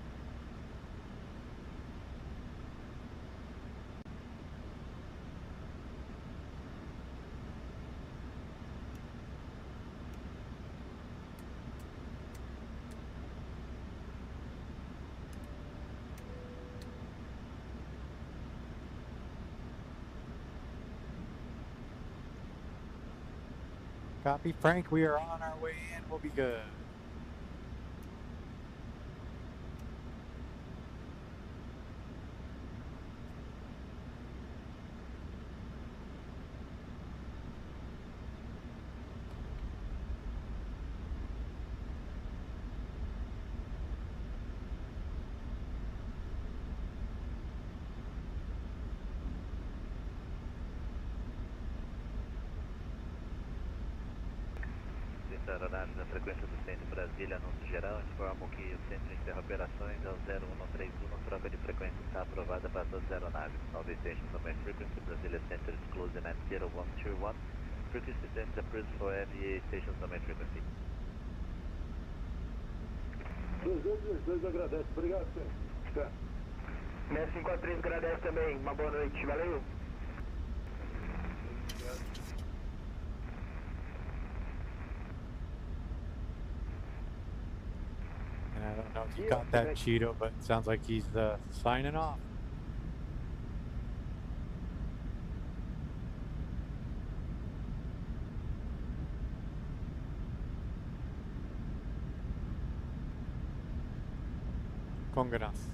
Copy, Frank. We are on our way in. We'll be good. Aeronaves na frequência do centro Brasília, anúncio geral, informo que o centro encerra operações ao 0131, troca de frequência está aprovada para todas as aeronaves. All stations on my frequency, Brasília Center is closing at 0121, frequency center approved for every stations on my frequency. 222 agradece, obrigado, senhor. Tá. 653 agradece também, uma boa noite, valeu. And I don't know if you got that, Cheeto, but it sounds like he's signing off. Congonhas.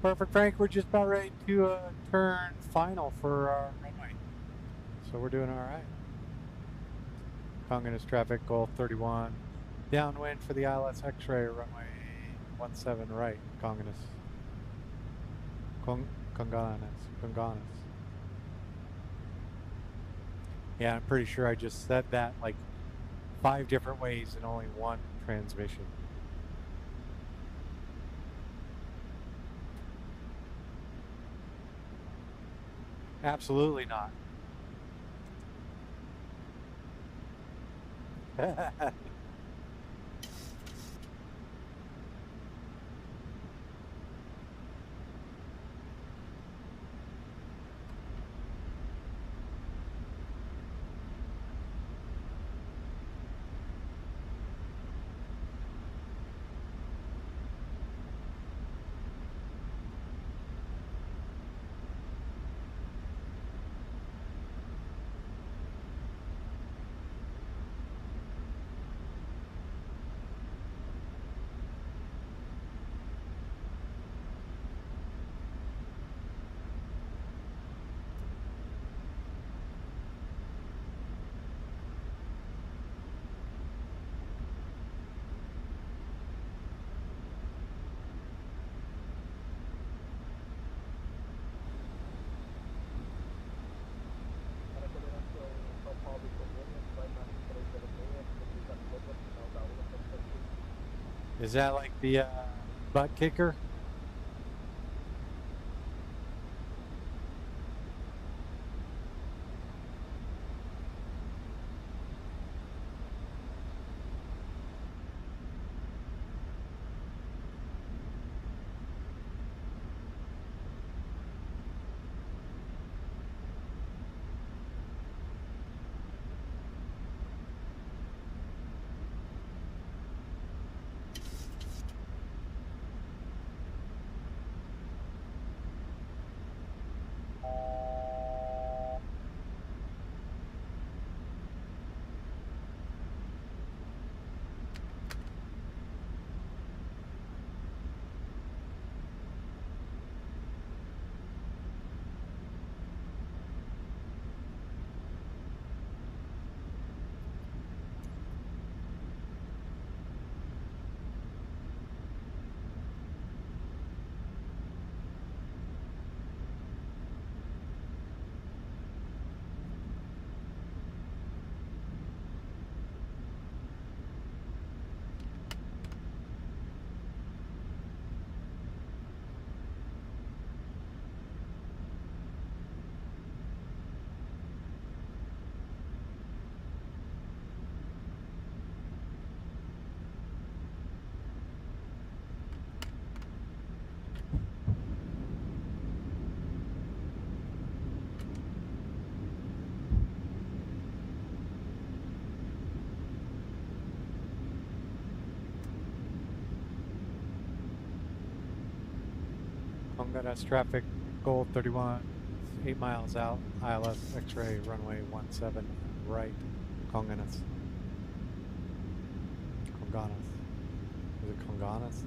Perfect, Frank. We're just about ready to turn final for our runway. So we're doing all right. Congonhas traffic, GOL31. Downwind for the ILS X-ray, runway 17 right, Congonhas. Congonhas. Yeah, I'm pretty sure I just said that like 5 different ways in only one transmission. Absolutely not. Para a coordenação São Paulo Congonhas, vai mais 306, deslizamento ao final da aula, Is that like the butt kicker? Congonhas traffic, GOL31, 8 miles out, ILS X-ray, runway 17, right, Congonhas. Congonhas. Is it Congonhas?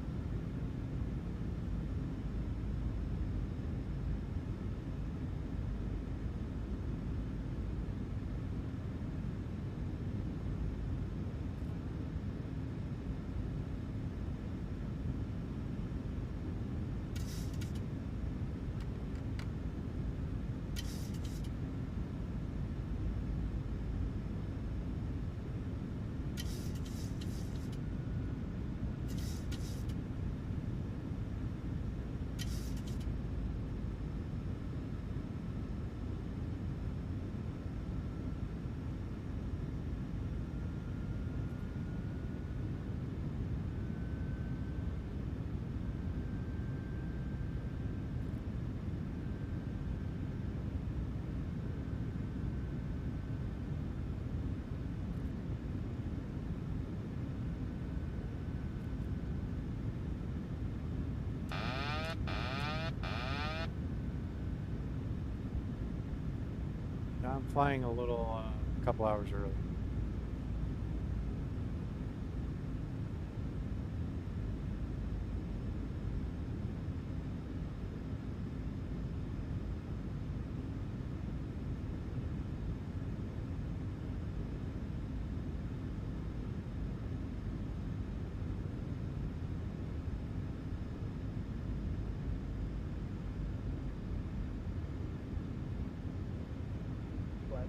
I'm flying a little, couple hours early.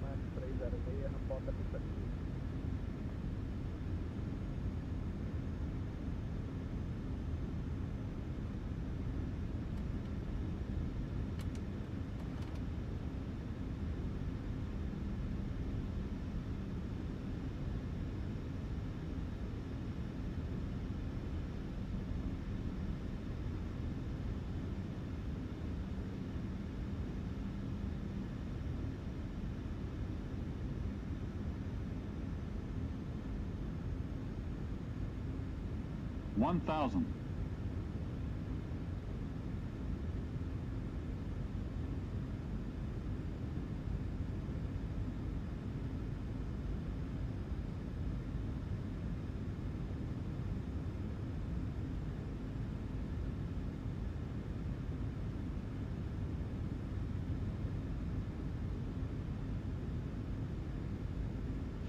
mais 306, reporta pista 15. 1,000.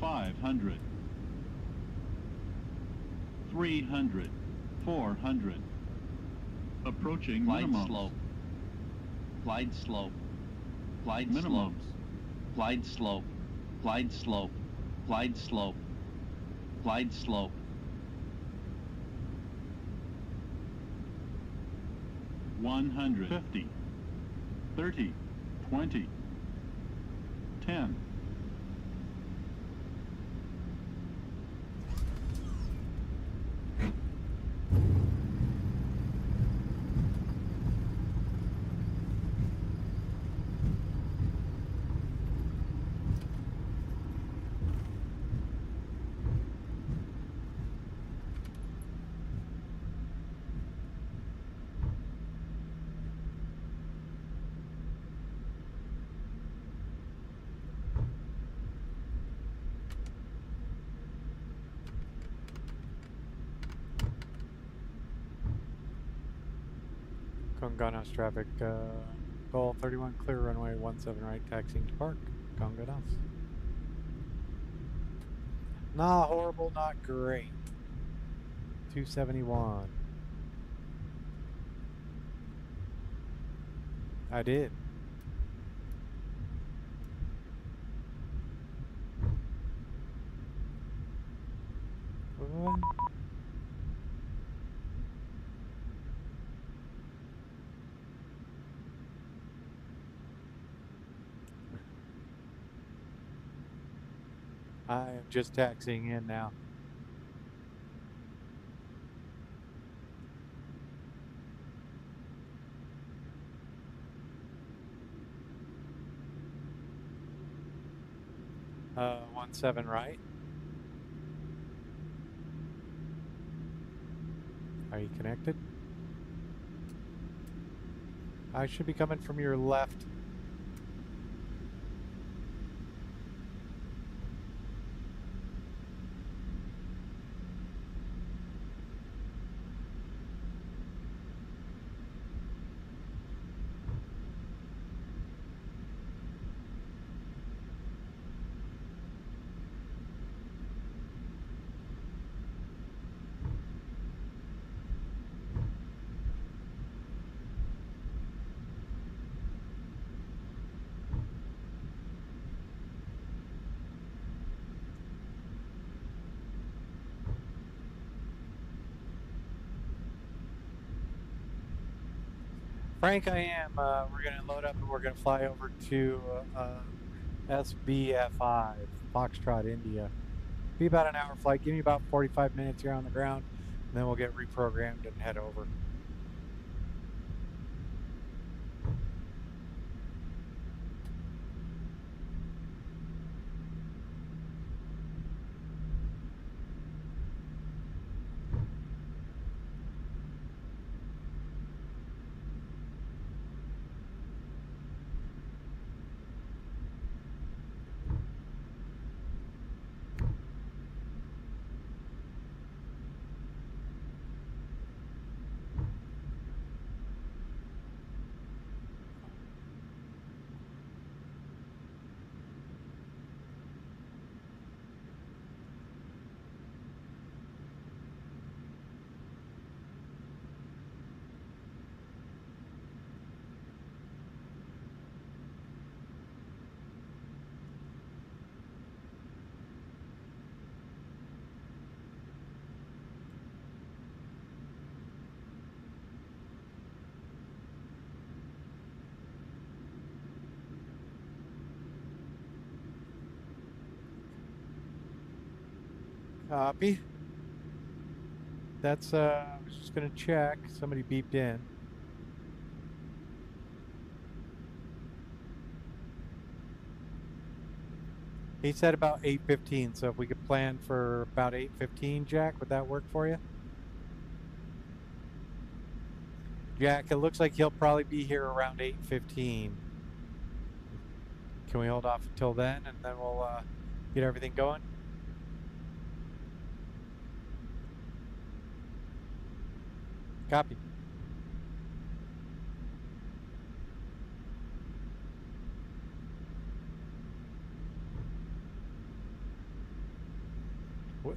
$500, $300, $400. Approaching Glide minimums. slope. Glide slope. Glide Minimums. slope. Glide slope. Glide slope. Glide slope. Glide slope. $150, $30, $20, $10. Congonhas traffic, GOL31 clear runway 17 right, taxiing to park. Congonhas. Not horrible, not great. 271. I did. What? I am just taxiing in now. Uh, 17 right. Are you connected? I should be coming from your left. Frank, I am. We're going to load up and we're going to fly over to SBFI, Foxtrot, India. Be about an hour flight. Give me about 45 minutes here on the ground, and then we'll get reprogrammed and head over. Copy. That's, I was just going to check. Somebody beeped in. He said about 8:15, so if we could plan for about 8:15, Jack, would that work for you? Jack, it looks like he'll probably be here around 8:15. Can we hold off until then, and then we'll get everything going? Copy.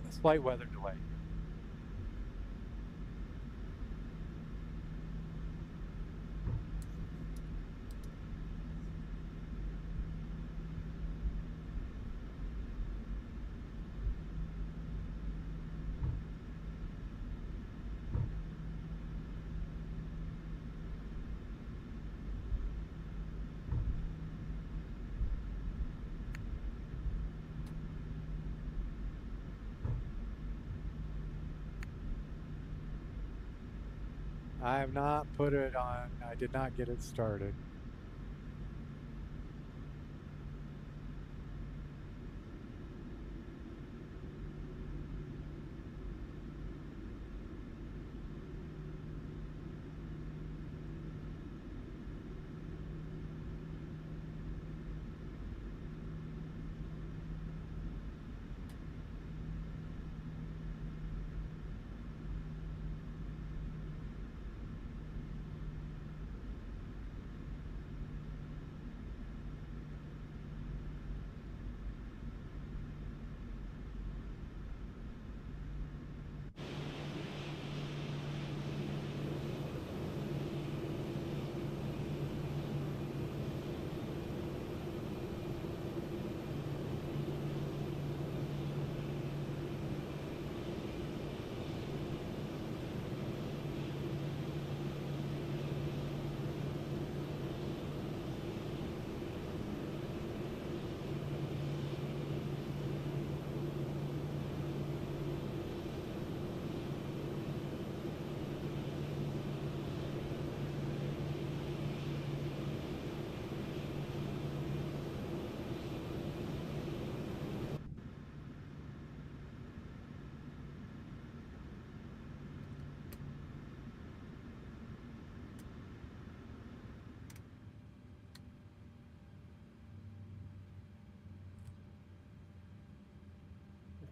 Slight weather delay. I have not put it on. I did not get it started.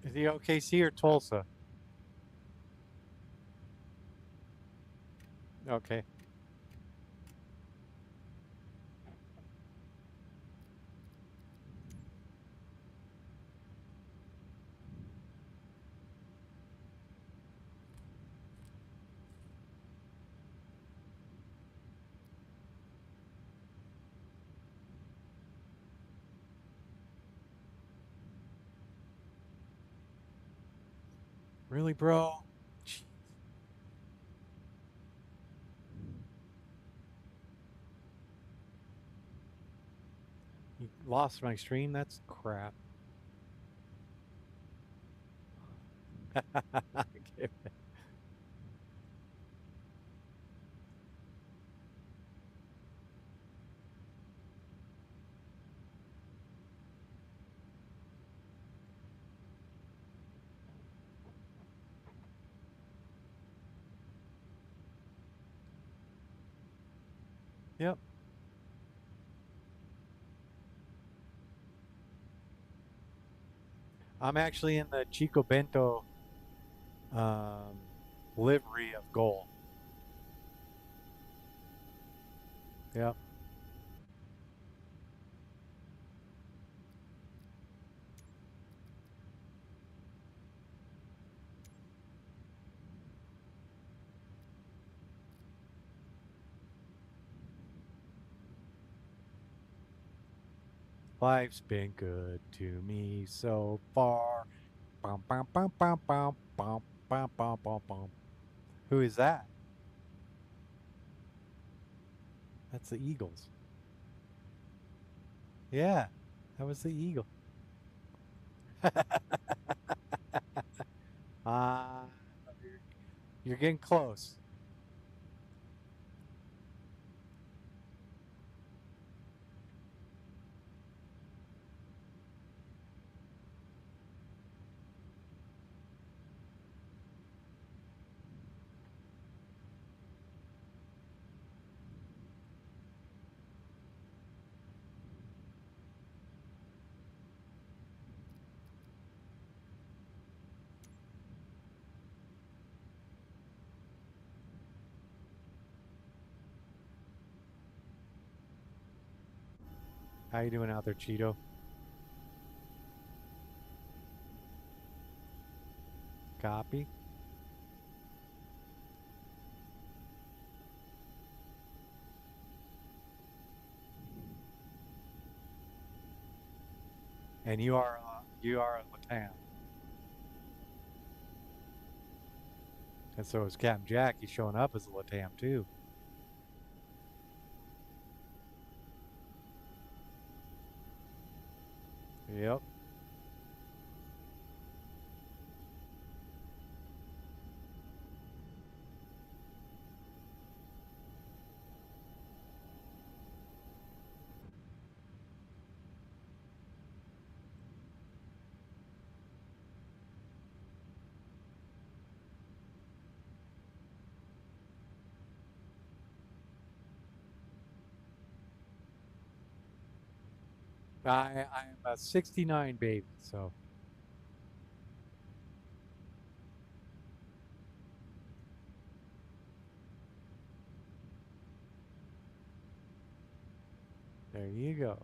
Is he OKC or Tulsa? Okay. Really, bro? Jeez. You lost my stream? That's crap. Okay. Yep. I'm actually in the Chico Bento livery of gold. Yep. Life's been good to me so far. Bum, bum, bum, bum, bum, bum, bum, bum, bum, bum. Who is that? That's the Eagles. Yeah, that was the Eagle. Ah, you're getting close. How you doing out there, Cheeto? Copy. And you are a Latam. And so is Captain Jack. He's showing up as a Latam too. Yep. I'm a 69 baby, so. There you go.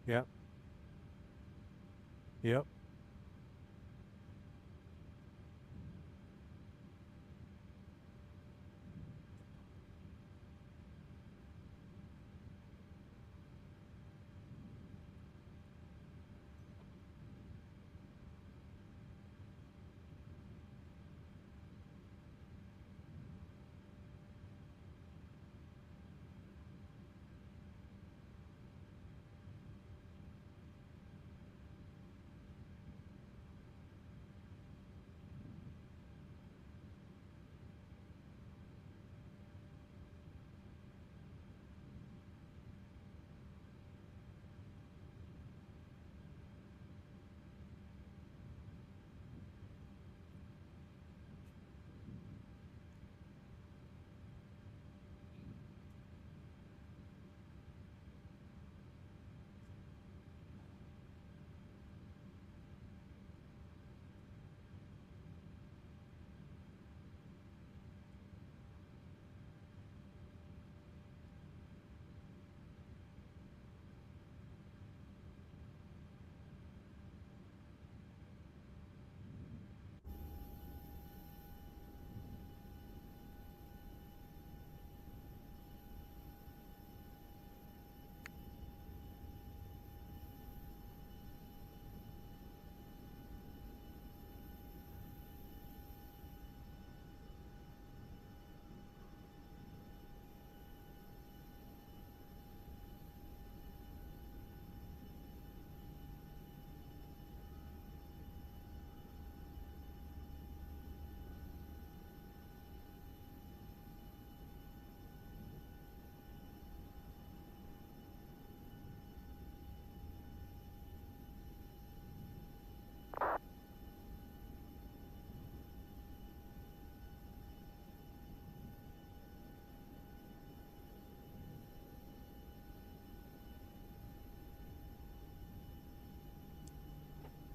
Yep. Yep.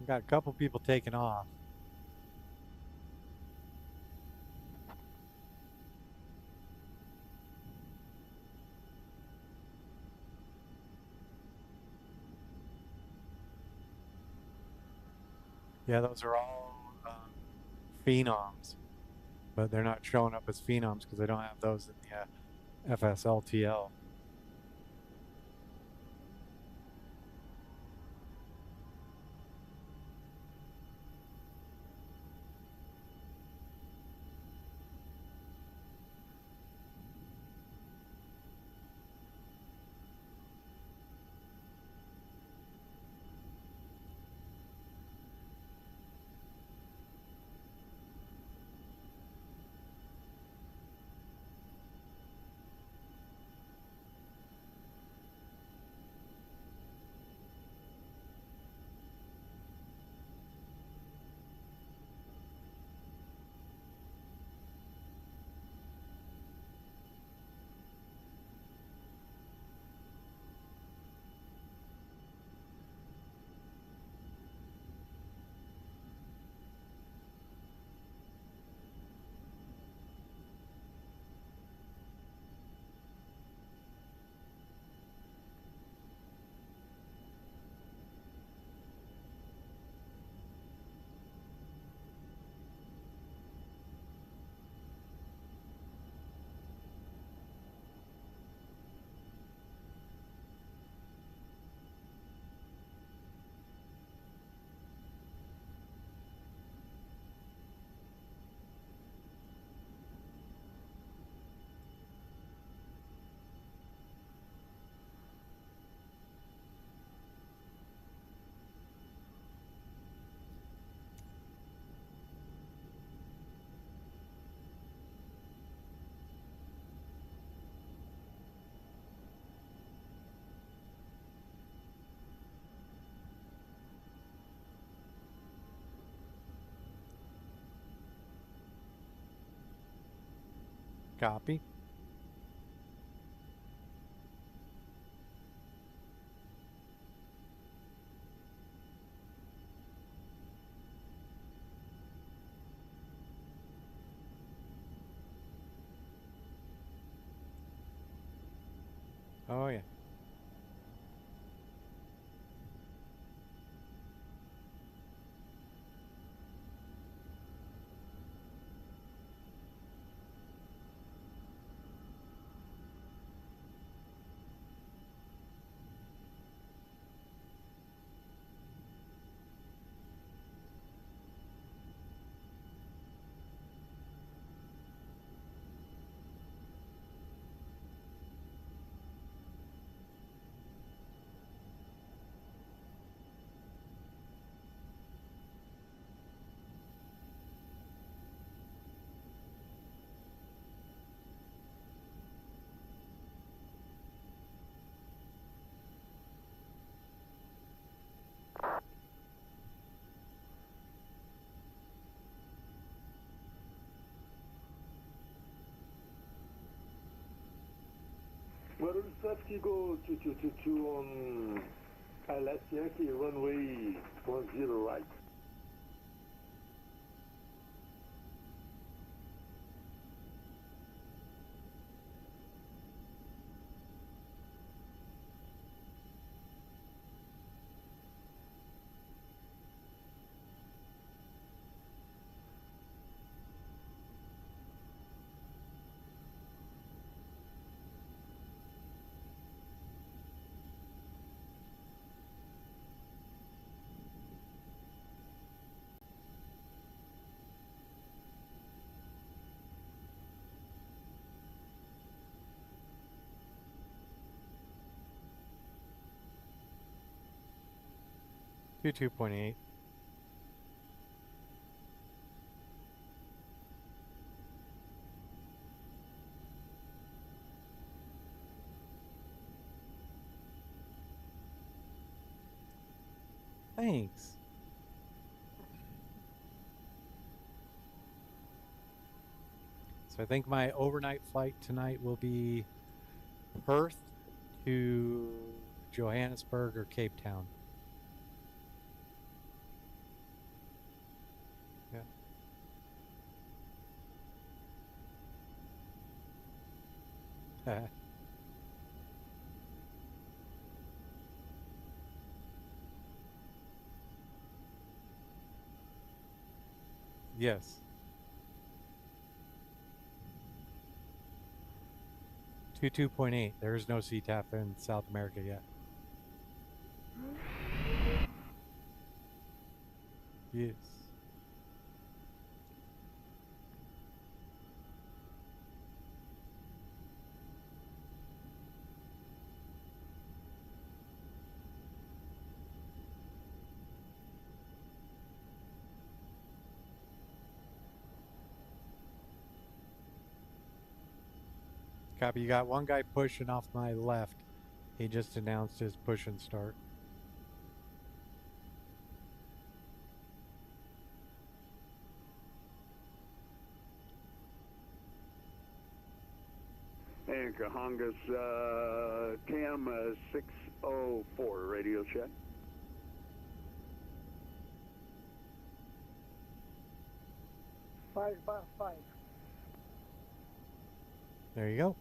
We've got a couple people taking off. Yeah, those are all phenoms, but they're not showing up as phenoms because they don't have those in the FSLTL. Copy. Oh, yeah. Guarulhos traffic go to on LS Yankee runway 10 right. Do 2.8. Thanks. So I think my overnight flight tonight will be Perth to Johannesburg or Cape Town. Yeah. Yes. 2.8. There is no CTAF in South America yet. Yes. Copy. You got one guy pushing off my left. He just announced his push and start. And Cajonga's TAM 604 radio check. Five. There you go.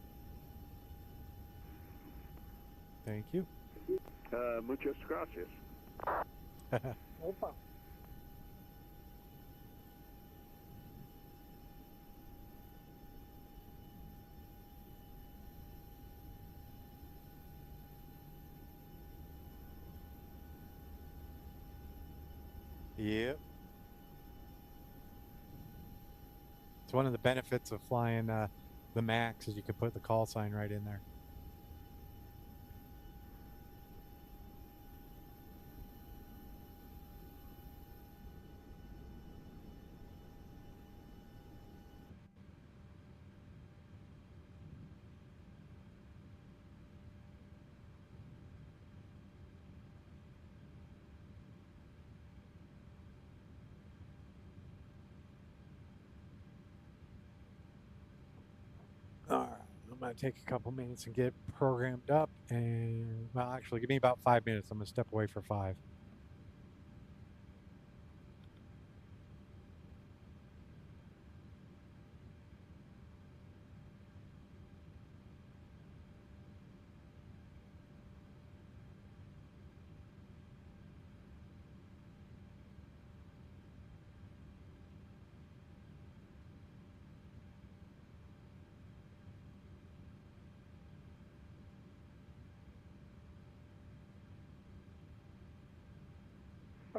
Thank you. Muchas gracias. Opa. Yep. It's one of the benefits of flying the MAX is you can put the call sign right in there. I'm going to take a couple minutes and get programmed up. And, well, actually, give me about 5 minutes. I'm going to step away for 5.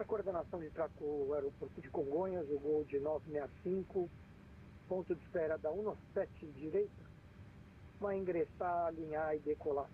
Para coordenação de tráfego o aeroporto de Congonhas, o gol de 965, ponto de espera da 17 direita, vai ingressar, alinhar e decolar.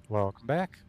Welcome back.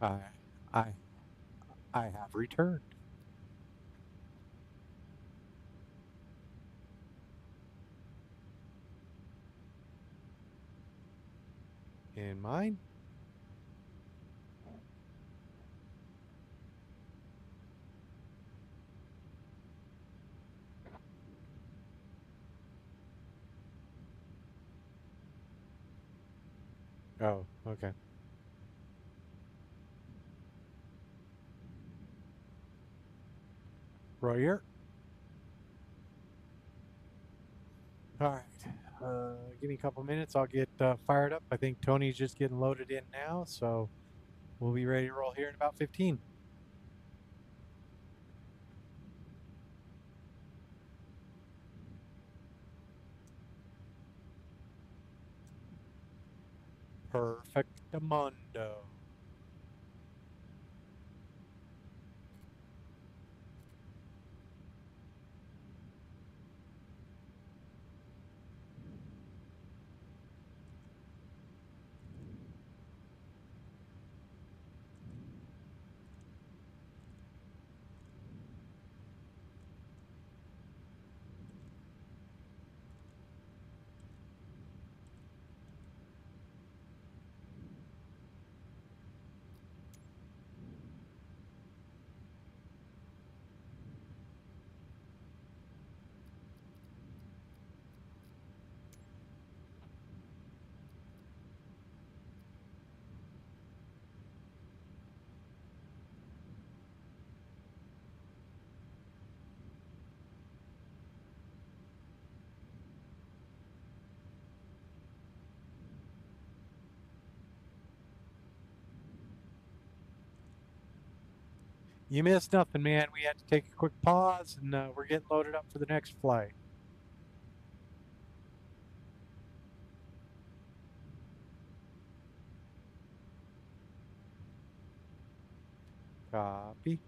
I, I, I have returned. In mine? Oh, okay. Royer. All right. Give me a couple minutes. I'll get fired up. I think Tony's just getting loaded in now, so we'll be ready to roll here in about 15. Perfectamundo. You missed nothing, man. We had to take a quick pause, and we're getting loaded up for the next flight. Copy.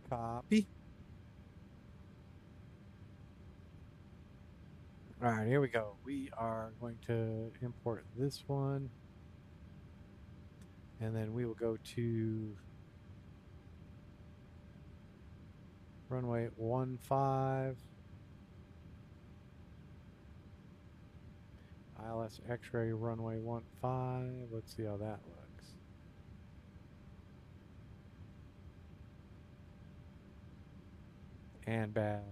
Copy. All right, here we go. We are going to import this one. And then we will go to runway 15. ILS X-ray runway 15. Let's see how that looks. And BAV.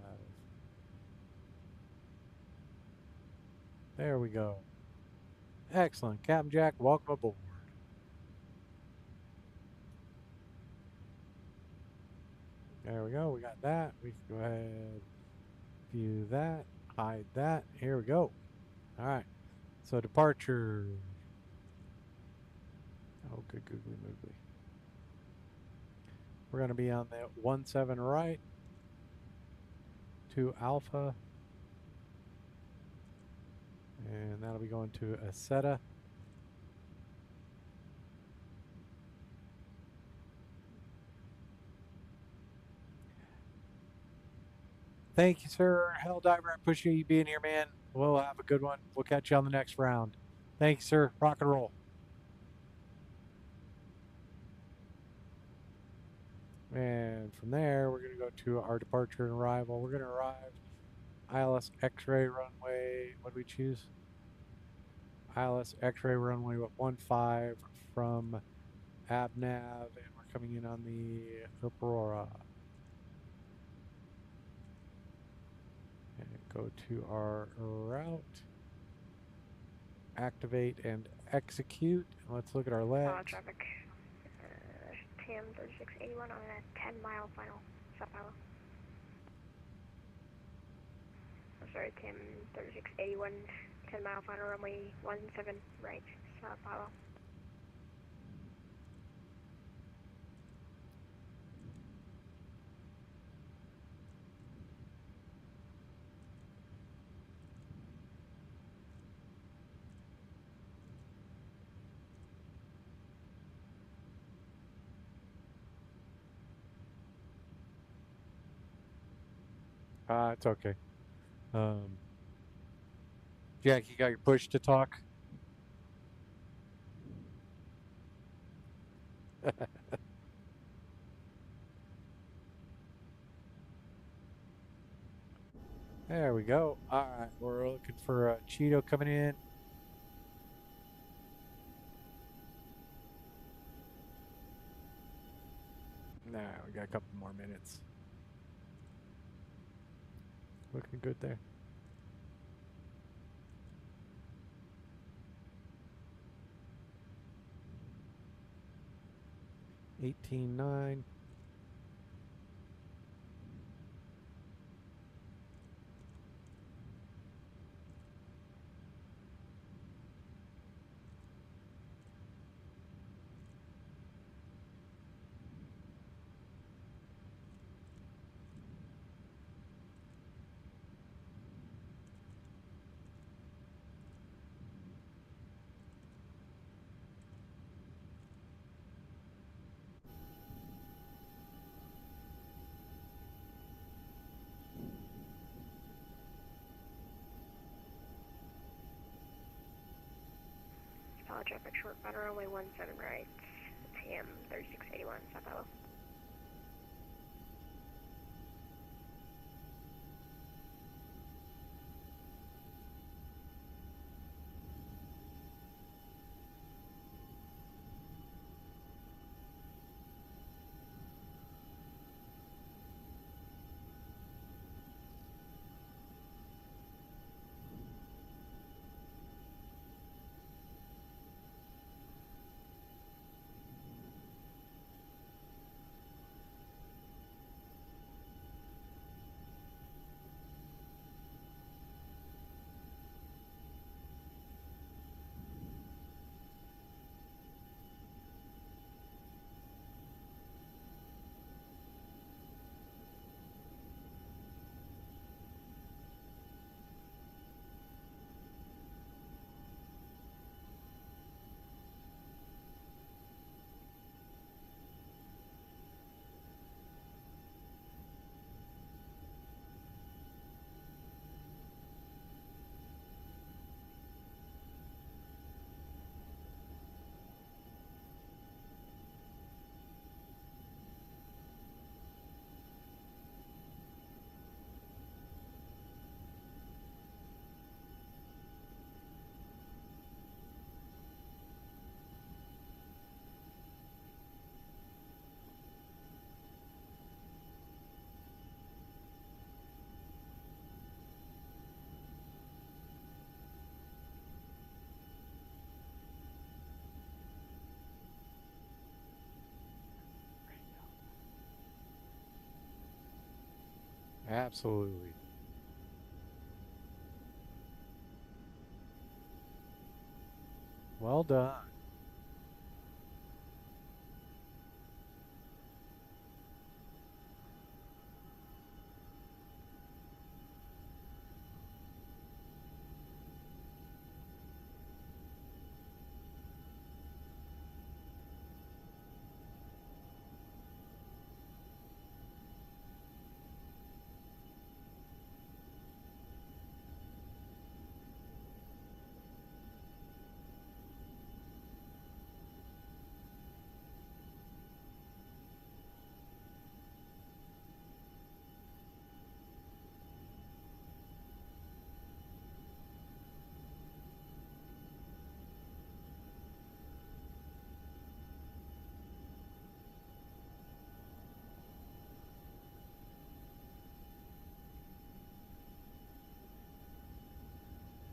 There we go. Excellent. Captain Jack, welcome aboard. There we go. We got that. We can go ahead, view that, hide that. Here we go. All right. So departure. Oh, good googly moogly. We're going to be on the 17 right to Alpha. And that'll be going to Aceta. Thank you, sir. Helldiver, I appreciate you being here, man. We'll have a good one. We'll catch you on the next round. Thank you, sir. Rock and roll. And from there, we're going to go to our departure and arrival. We're going to arrive ILS X-ray runway. What do we choose? ILS X-ray runway 15 from ABNAV, and we're coming in on the Aurora. And go to our route. Activate and execute. Let's look at our legs. Traffic. TM 3681 on a 10-mile final. Sao Paulo. I'm sorry, TM 3681, 10-mile final runway 17 right, Sao Paulo. It's okay. Jack, you got your push to talk? There we go. All right, we're looking for Cheeto coming in. Nah, we got a couple more minutes. Looking good there. $18.9. Follow traffic short bound runway 17 right, AM 3681, Sao Paulo. Absolutely. Well done.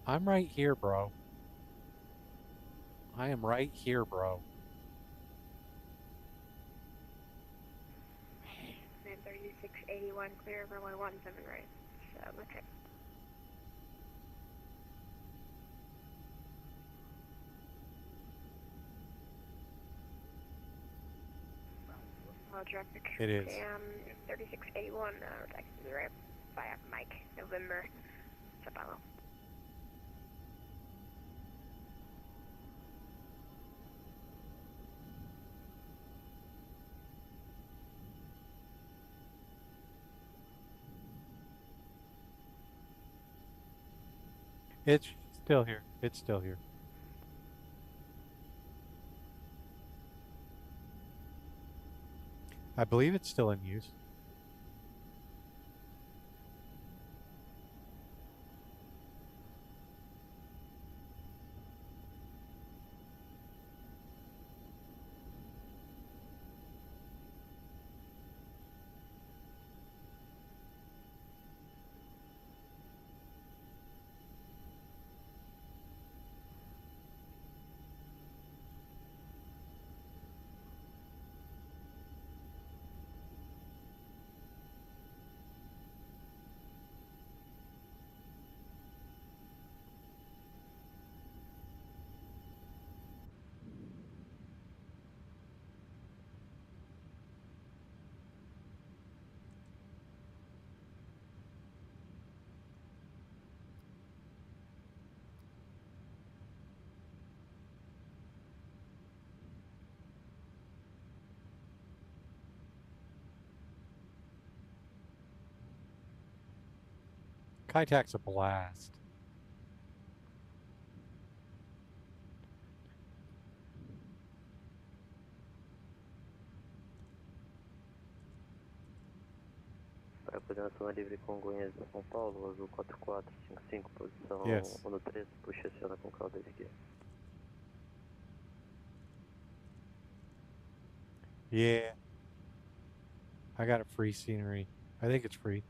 I'm right here, bro. I am right here, bro. Man 3681, clear runway 17 right. Okay. Follow traffic. It is. AM 3681, taxi to the right via Mike, November, Sao Paulo. It's still here. It's still here. I believe it's still in use. Kitac's a blast. Para coordenação livre Congonhas de São Paulo, azul 4455, posição Yes. 13, puxa aciona com calda de esquerda. Yeah. I got a free scenery. I think it's free.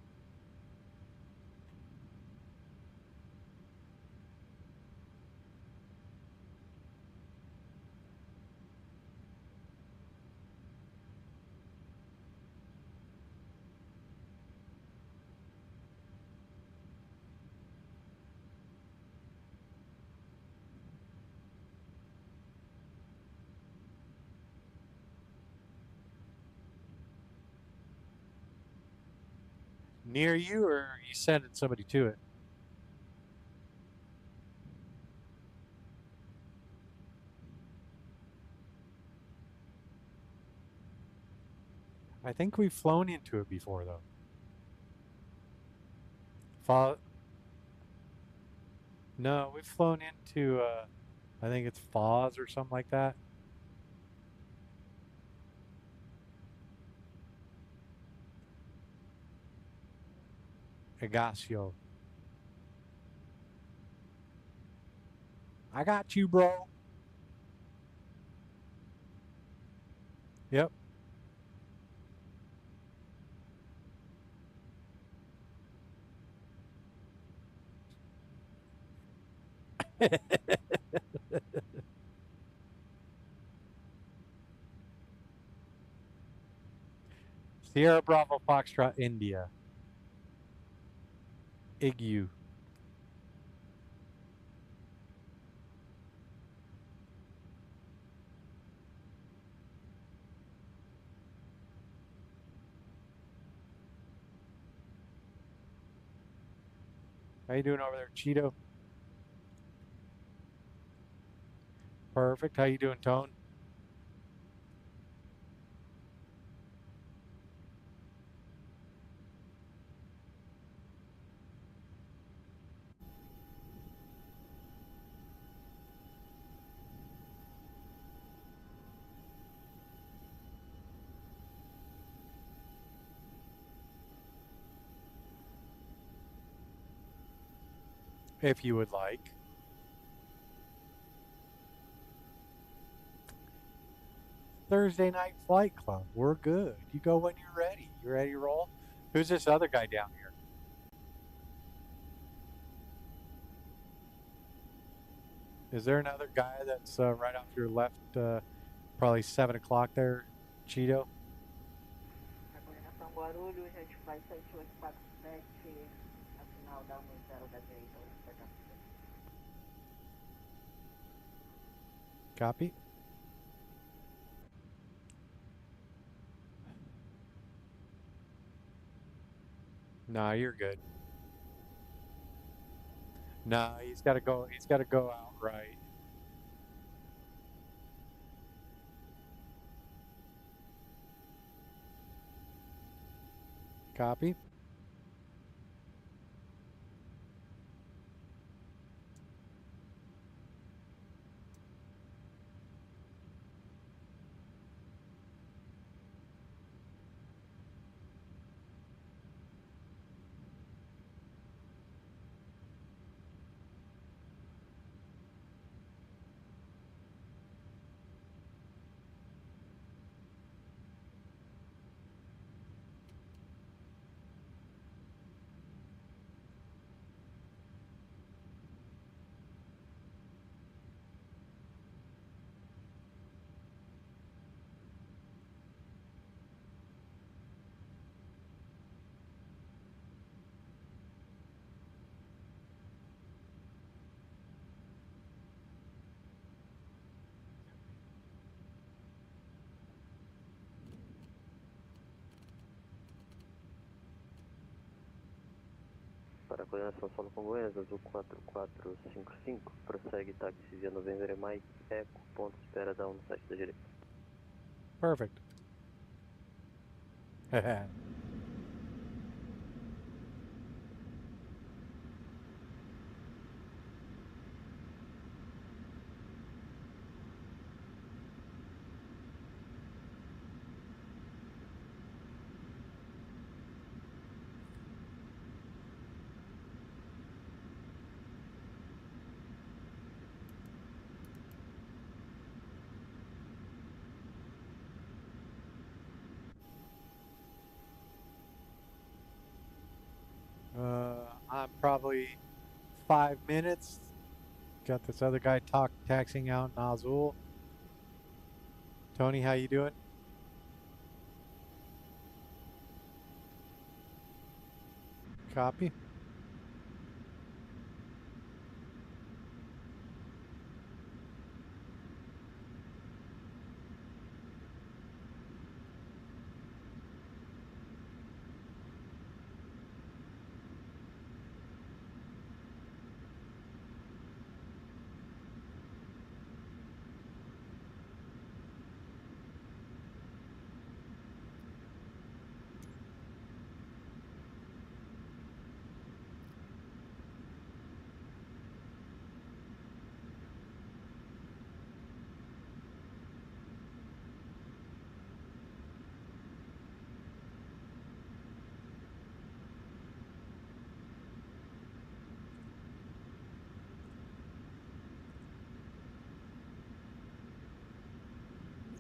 Near you, or are you sending somebody to it? I think we've flown into it before, though. No, we've flown into, I think it's Foz or something like that. Iguaçu. I got you, bro. Yep. Sierra Bravo Foxtrot India. Igu. How you doing over there, Cheeto? Perfect. How you doing, Tone? If you would like. Thursday Night Flight Club. We're good. You go when you're ready. You ready to roll? Who's this other guy down here? Is there another guy that's right off your left, probably 7 o'clock there, Cheeto? Coordenação Guarulhos, a gente faz 7847, a final da 10 da direita, Copy. Nah, you're good. Nah, he's got to go. He's got to go out right. Copy. coordenação São Paulo Congonhas, azul 4455, prossegue táxi via November Mike, Eco, ponto de espera da 17 da direita. Perfect. I'm probably 5 minutes. Got this other guy taxiing out in Azul. Tony, how you doing? Copy.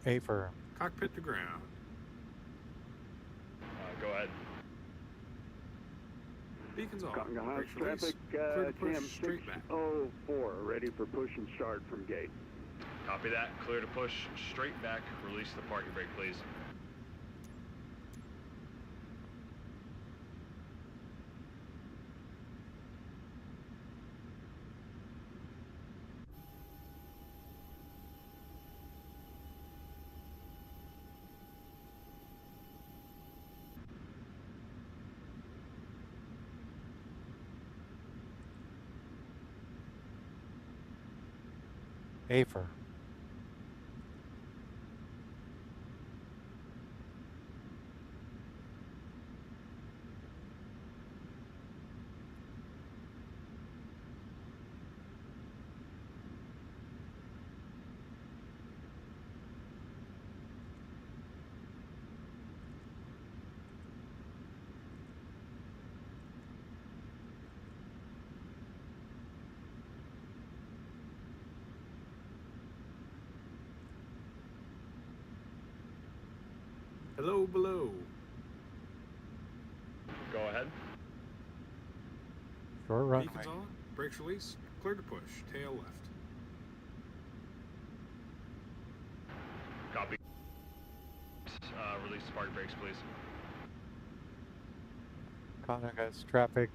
Affirm. Cockpit to ground. Go ahead. Beacons on. Congonhas Brakes release. traffic, Clear to push TM straight back. 604, ready for push and start from gate. Copy that. Clear to push straight back. Release the parking brake, please. Affirm. Hello, below. Go ahead. Short runway. Beacons on. Brakes release. Clear to push. Tail left. Copy. Release the parking brakes, please. Congonhas traffic,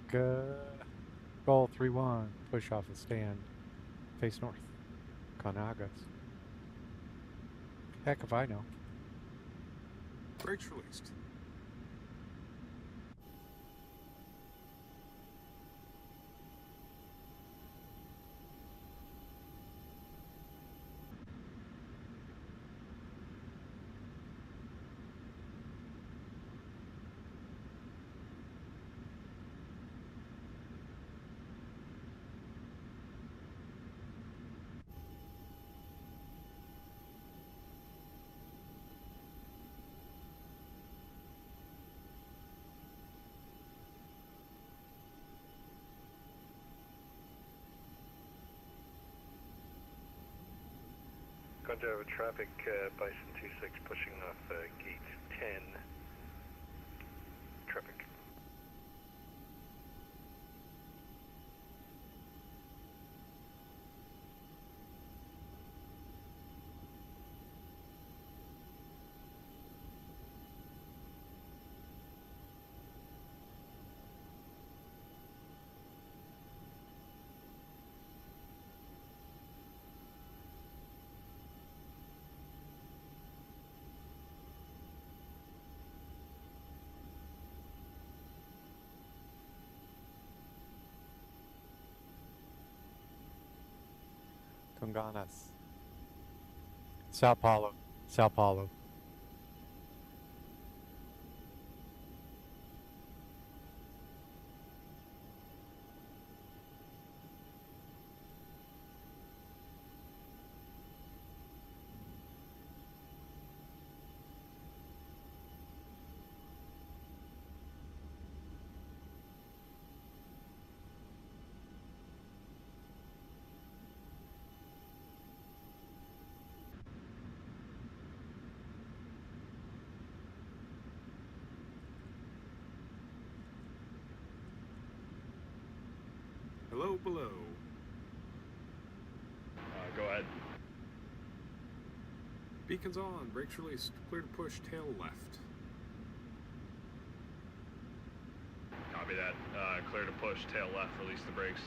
GOL31, push off the stand, face north. Congonhas. Heck if I know. Brakes released. Congo traffic, Bison 26 pushing off gate 10. Traffic. Congonhas. Sao Paulo. Sao Paulo. Hello, below. Go ahead. Beacons on, brakes released, clear to push, tail left. Copy that. Clear to push, tail left, release the brakes.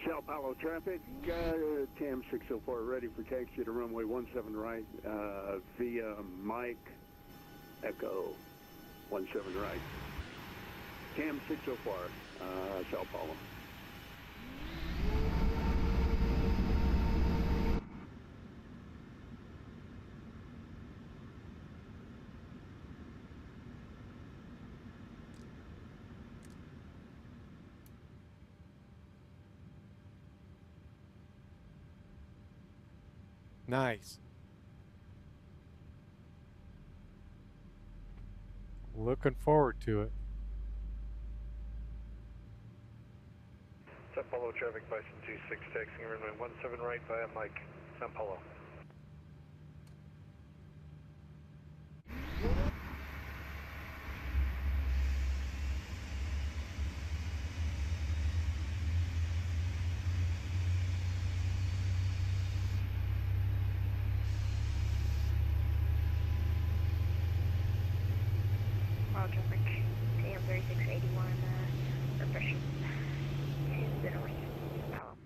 Sao Paulo traffic, TAM 604 ready for taxi to runway 17 right, via Mike Echo 17 right. TAM 604, Sao Paulo. Nice. Looking forward to it. Sao Paulo traffic, Bison 26, taxiing runway 17 right via Mike, Sao Paulo. Paulo traffic, TM 3681, refreshing to the north, Paulo.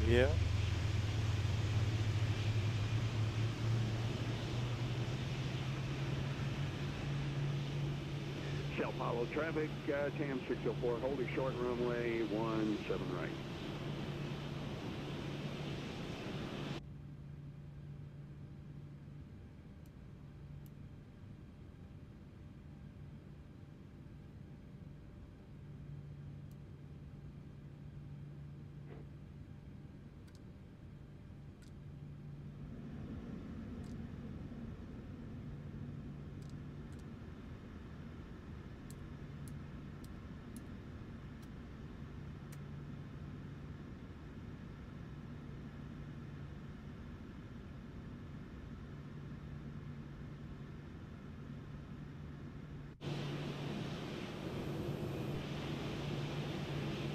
Yeah. Sao Paulo traffic, TAM 604 holding short runway 17 right.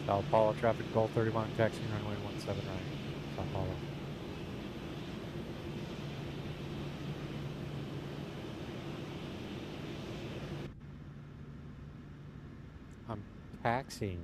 Sao Paulo traffic, GOL31, taxiing runway 17 right. Sao Paulo. I'm taxiing.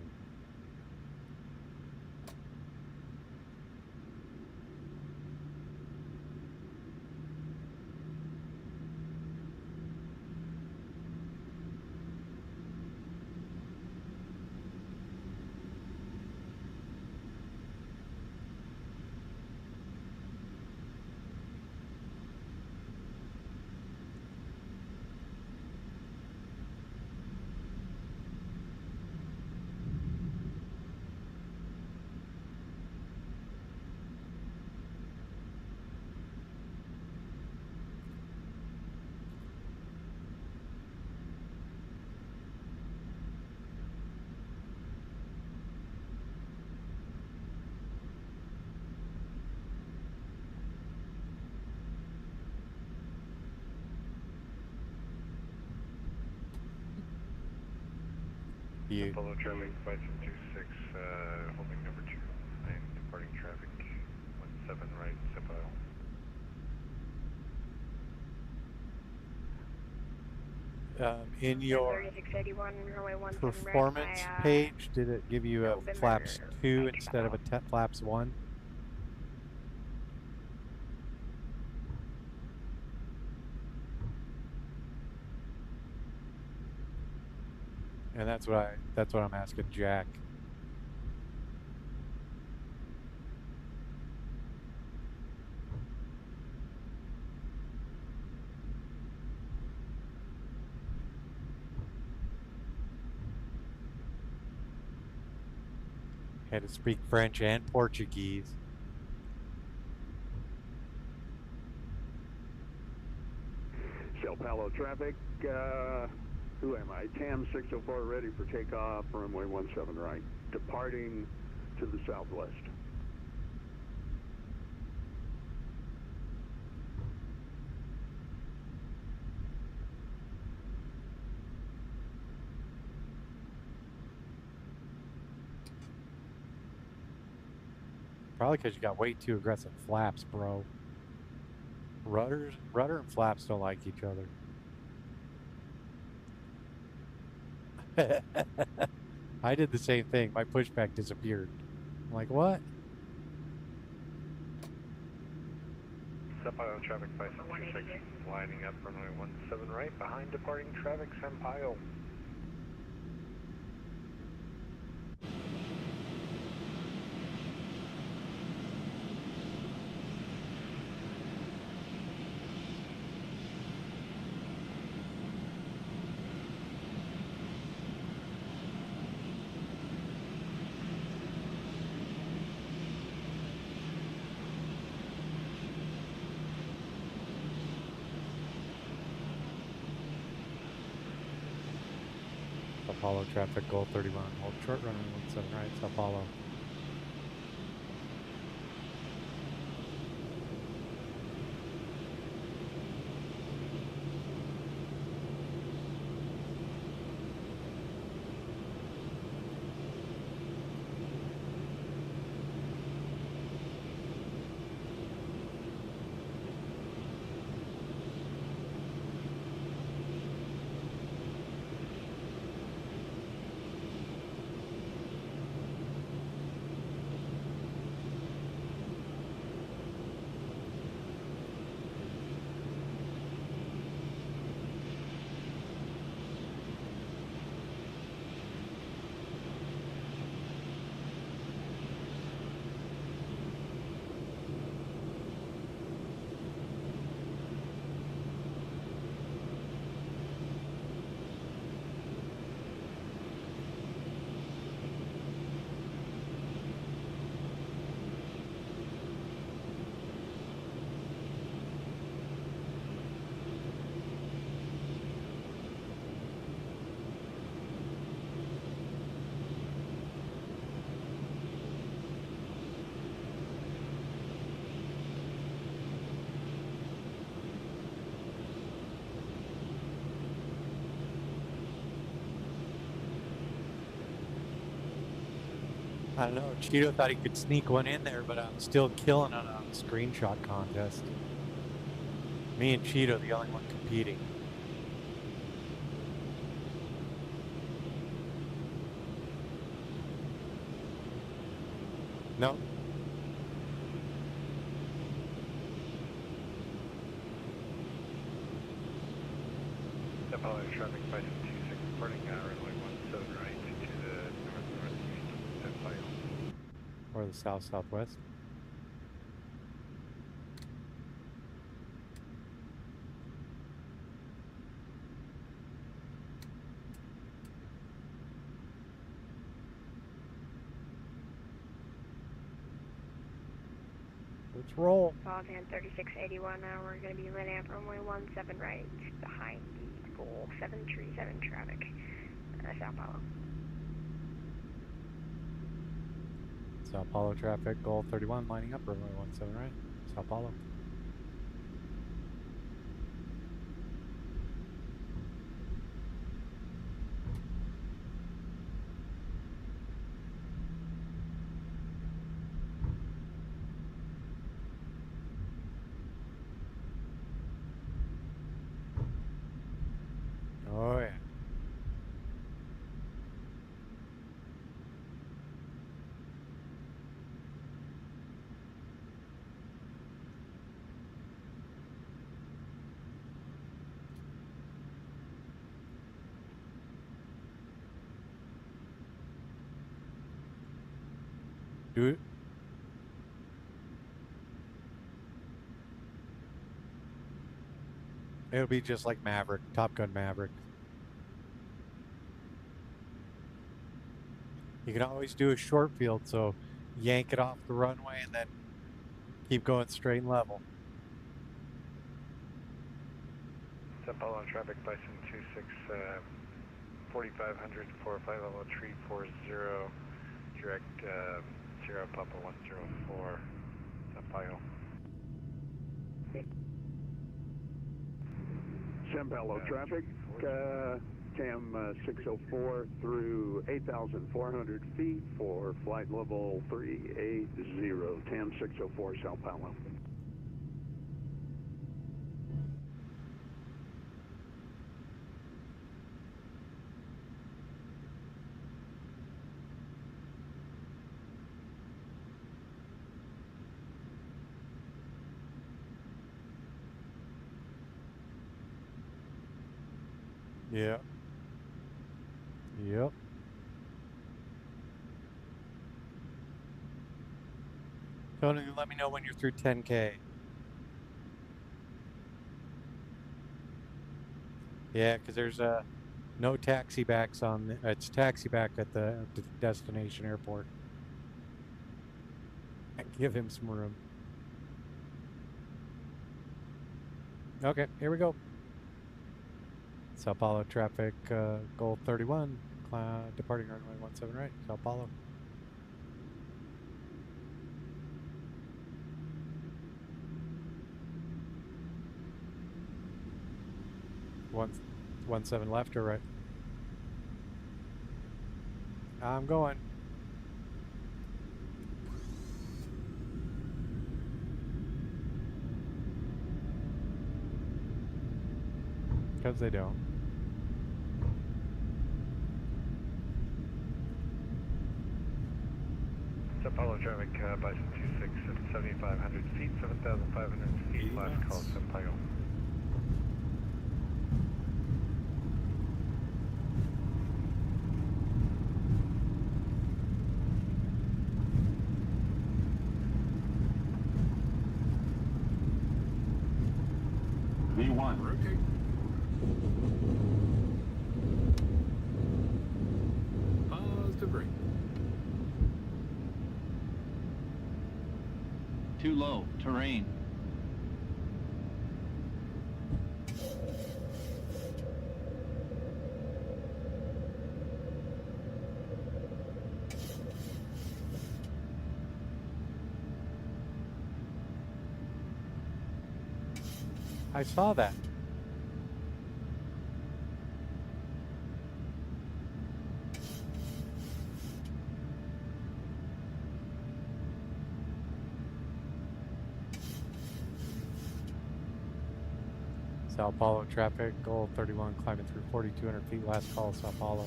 You. Follow traffic, Bison 26, holding number 2, and departing traffic, 17 right, São Paulo. In your 3681, runway 17 performance right by, page, did it give you a November flaps 2 right instead of a flaps 1? And that's what I'm asking Jack. Had to speak French and Portuguese. Sao Paulo traffic, who am I? TAM 604 ready for takeoff, runway 17 right, departing to the southwest. Probably because you got way too aggressive flaps, bro. Rudder and flaps don't like each other. I did the same thing. My pushback disappeared. I'm like, what? São Paulo traffic, Bison 26, lining up runway 17 right, behind departing traffic, São Paulo. Sao Paulo traffic, GOL31, hold short runway 17 right, Sao Paulo. I don't know. Cheeto thought he could sneak one in there, but I'm still killing it on the screenshot contest. Me and Cheeto, the only one competing. No. São Paulo traffic, Bison 26, departing runway 17 right to the north-northeast, São Paulo. Or the south-southwest. Let's roll. Volcan 3681, now we're going to be landing up runway 17 right, behind the GOL 737 traffic, Sao Paulo. Sao Paulo traffic, GOL31, lining up runway 17 right, Sao Paulo. Do it. It'll be just like Maverick, Top Gun Maverick. You can always do a short field, so yank it off the runway and then keep going straight and level. São Paulo traffic, Bison 26, 4500 for flight level 340, direct 0 Papa 104, São Paulo. São Paulo traffic, TAM 604 through 8,400 feet for flight level 380, TAM 604 São Paulo. Yeah. Yep. Tony, let me know when you're through 10K. Yeah, because there's no taxi backs on. It's taxi back at the destination airport. And give him some room. Okay, here we go. Sao Paulo traffic, GOL31, departing runway 17 right, Sao Paulo. One 17 left or right? I'm going. Because they don't. São Paulo traffic, Bison 26 at 7,500 feet, 7,500 feet, last call, São Paulo. V1. Rotate. Positive brake. Too low, terrain. I saw that. Sao Paulo traffic, GOL31 climbing through 4,200 feet, last call, Sao Paulo.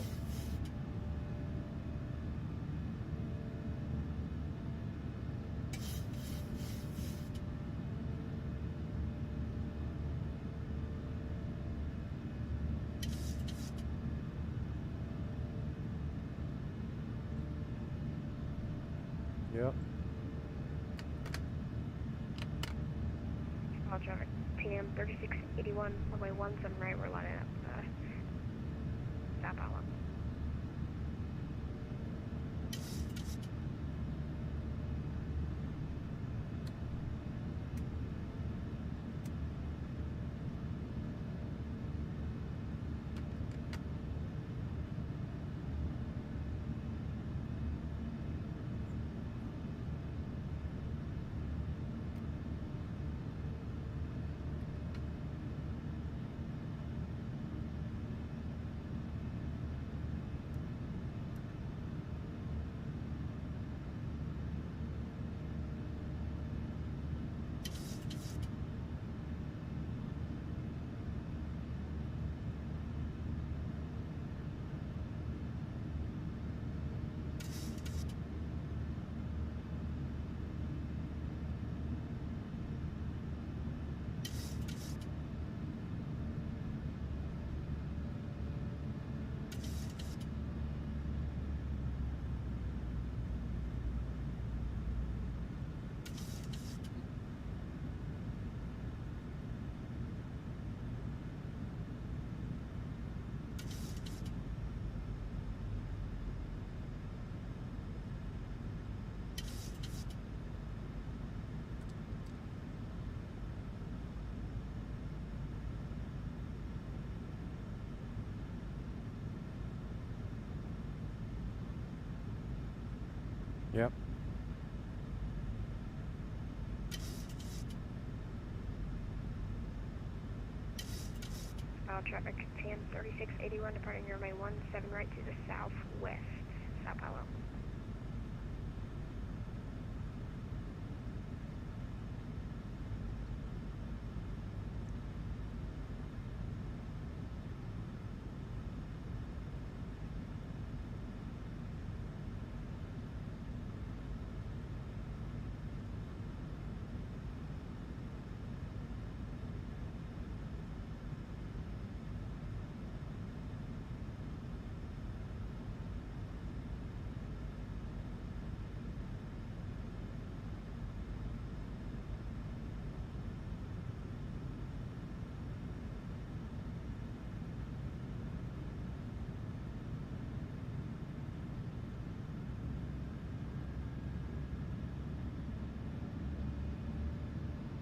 Yep. All traffic, TM 3681, runway 17 right, we're lining up, Sao Paulo. Yep. Traffic 103681 departing runway 17 right to the southwest, Sao Paulo.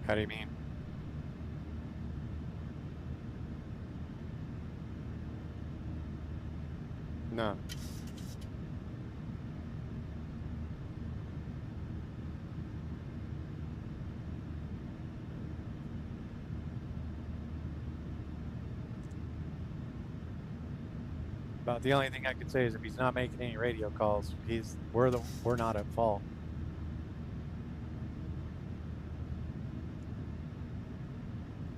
How do you mean? No. About the only thing I could say is if he's not making any radio calls, we're not at fault.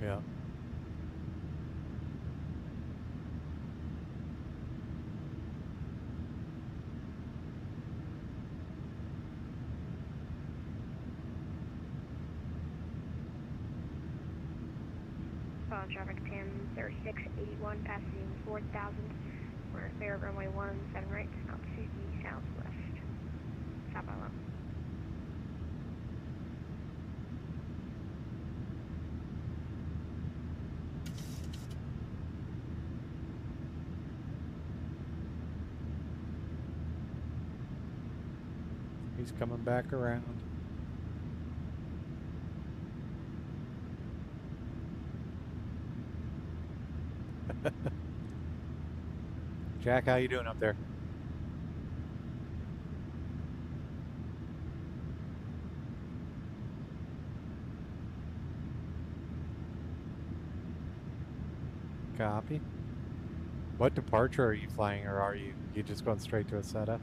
Yeah. Traffic 103681 passing 4000. We're clear of runway 17 right out to the southwest, Sao Paulo. He's coming back around. Jack, how you doing up there? Copy. What departure are you flying, or are you just going straight to a setup?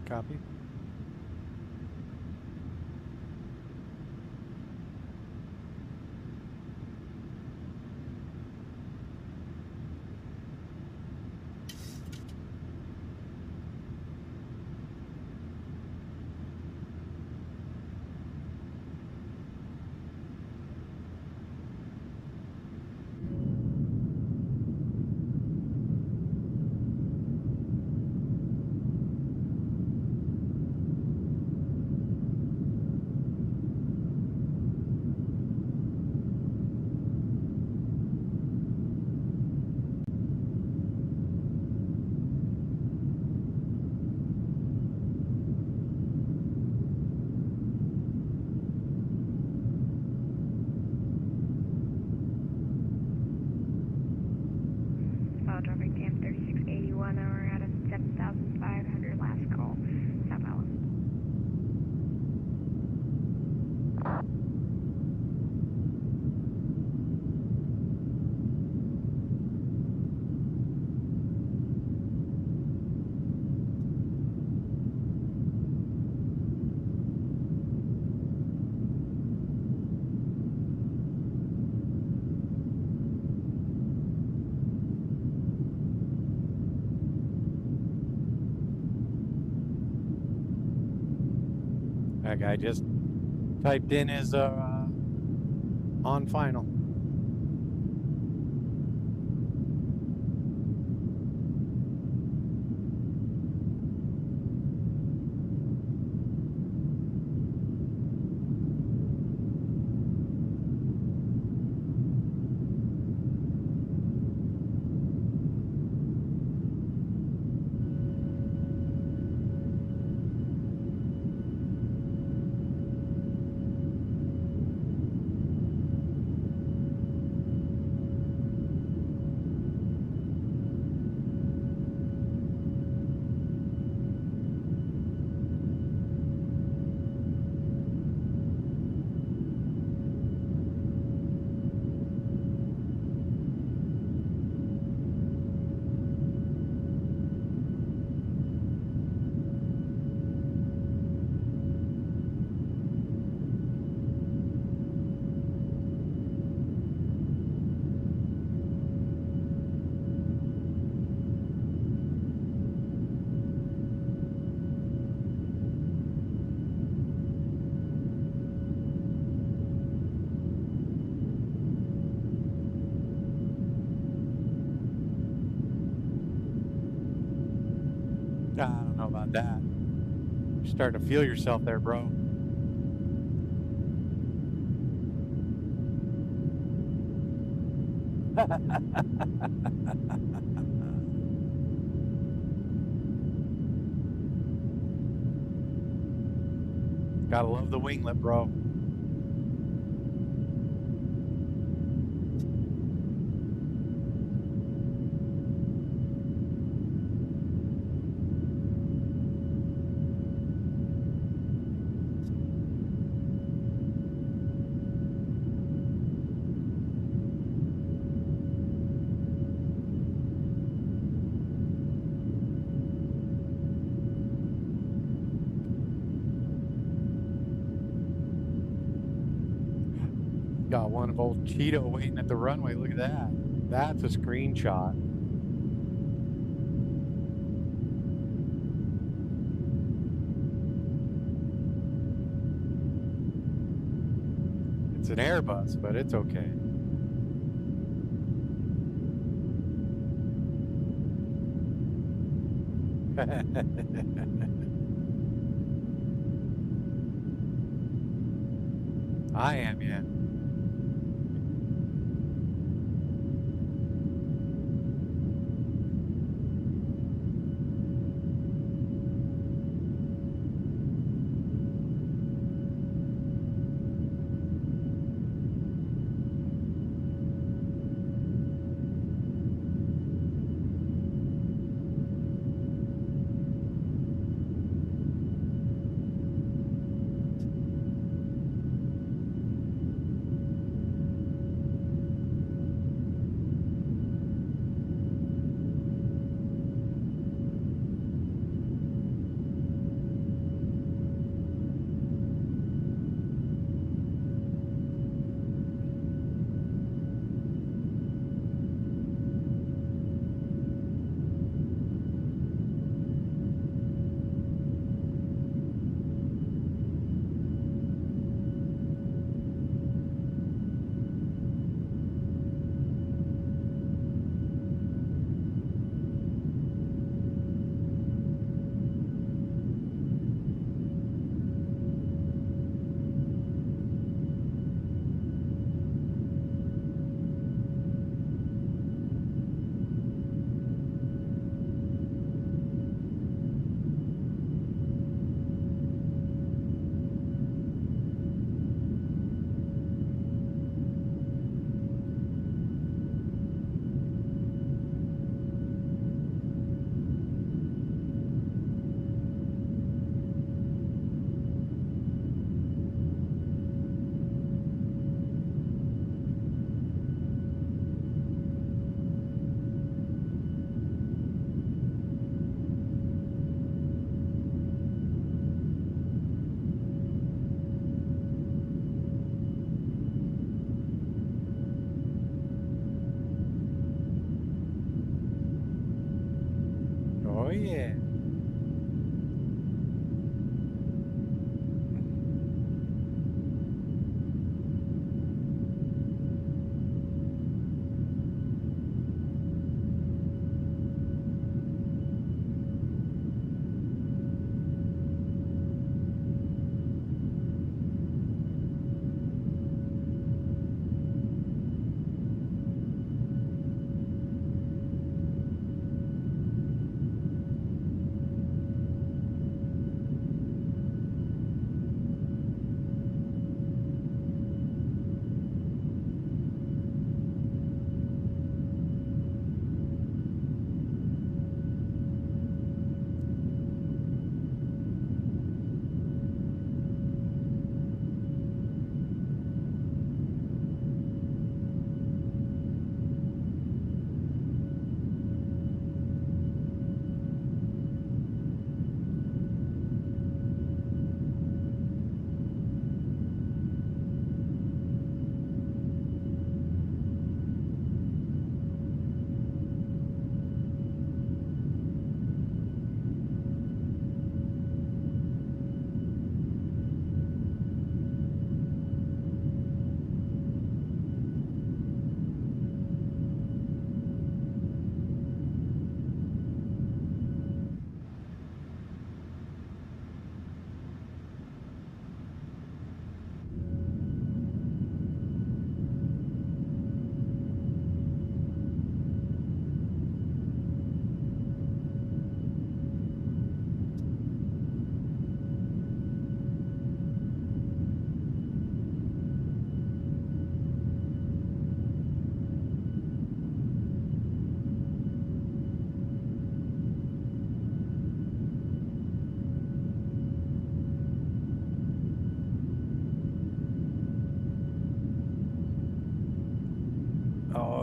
Copy. Traffic 103681, we're out of 7500, last call, Sao Paulo. That guy just typed in his on final. I don't know about that. You're starting to feel yourself there, bro. Gotta love the winglet, bro. Got one of old Cheeto waiting at the runway. Look at that. That's a screenshot. It's an Airbus, but it's okay. I am, yeah. Oh, yeah.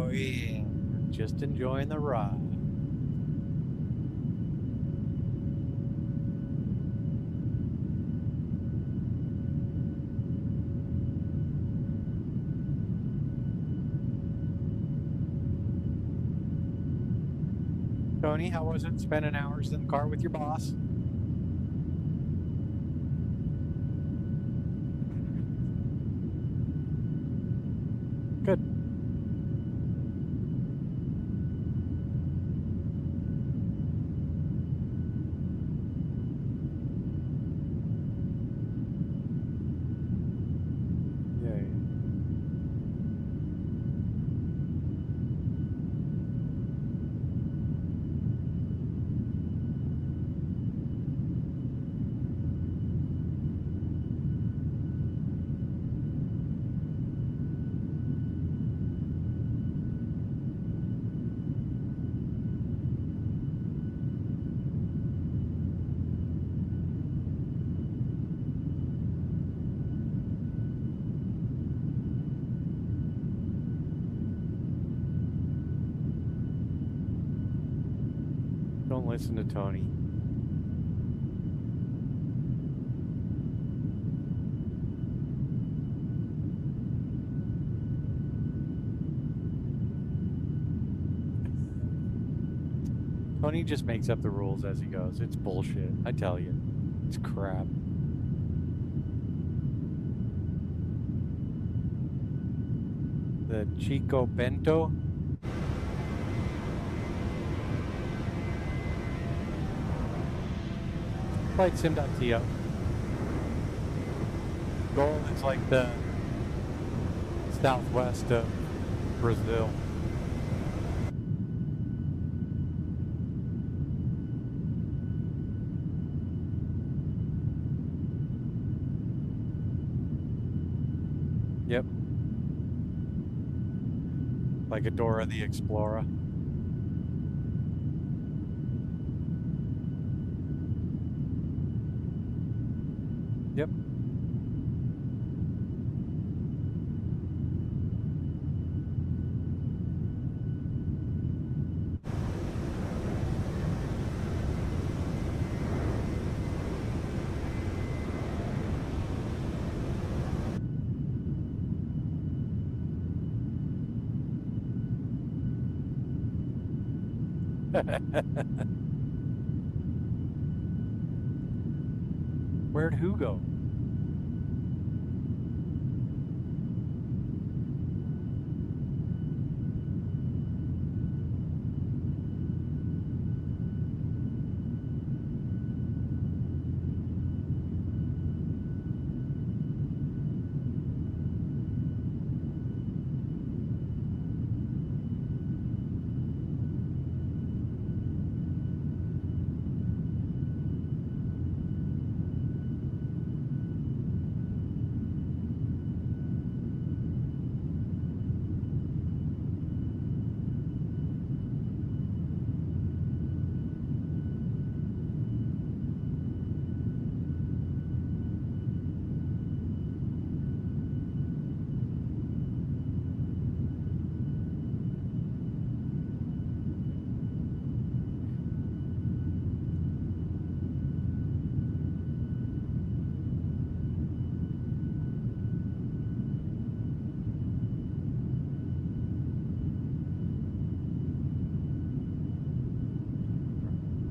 Oh yeah, just enjoying the ride. Tony, how was it spending hours in the car with your boss? Good. Yay. Don't listen to Tony. Tony just makes up the rules as he goes. It's bullshit. I tell you. It's crap. The Chico Bento. Flight sim.to. Goal is like the southwest of Brazil. Yep. Like a Dora the Explorer. Yep. Where'd who go?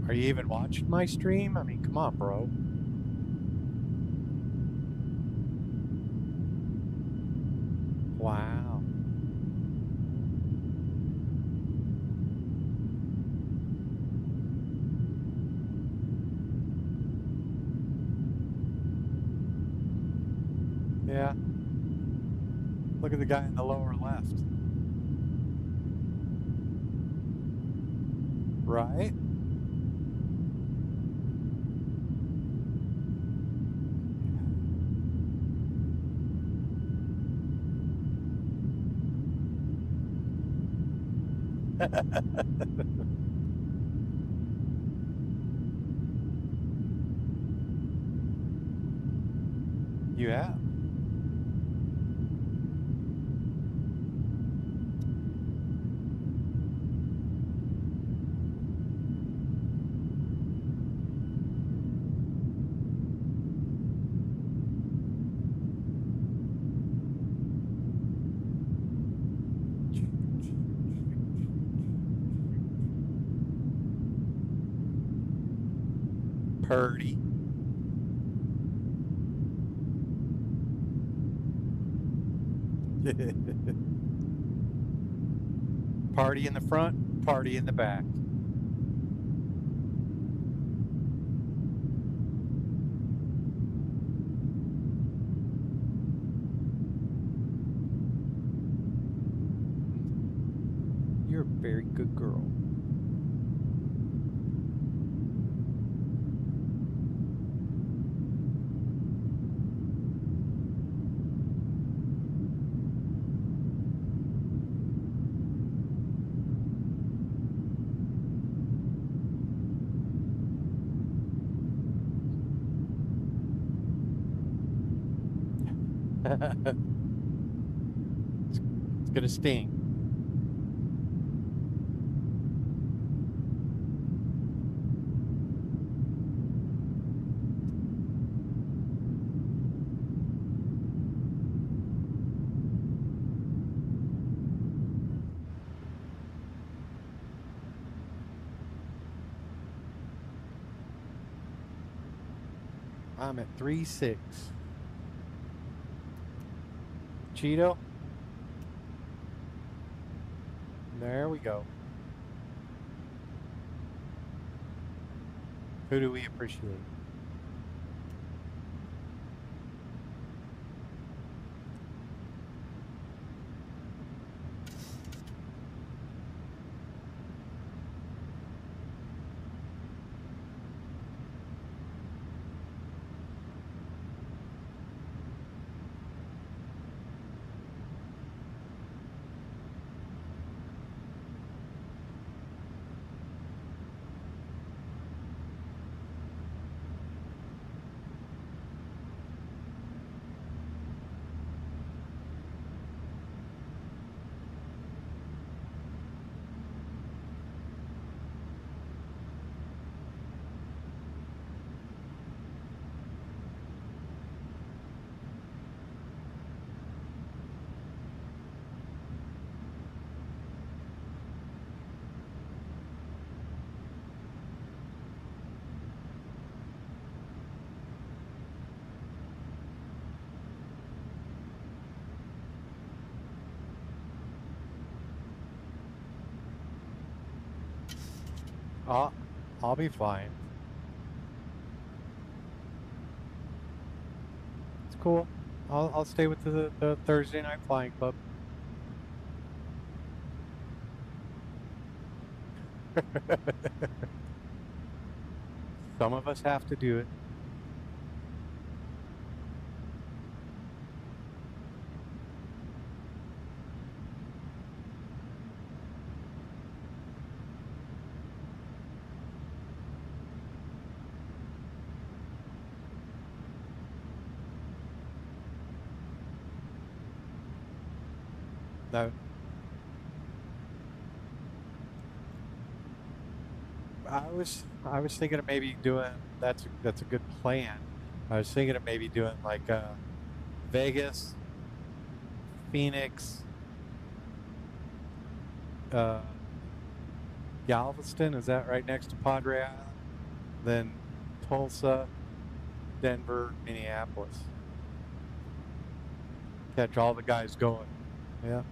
Are you even watching my stream? I mean, come on, bro. Wow. Yeah. Look at the guy in the lower left. Right? You have. Purdy. Party in the front, party in the back. You're a very good girl. It's gonna sting. I'm at 3.6. Cheeto. There we go. Who do we appreciate? I'll be fine. It's cool. I'll stay with the Thursday Night Flying Club. Some of us have to do it. No. I was thinking of maybe doing that's a good plan. I was thinking of maybe doing like Vegas, Phoenix, Galveston, is that right next to Padre Island? Then Tulsa, Denver, Minneapolis. Catch all the guys going. Yeah.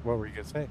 What were you gonna say?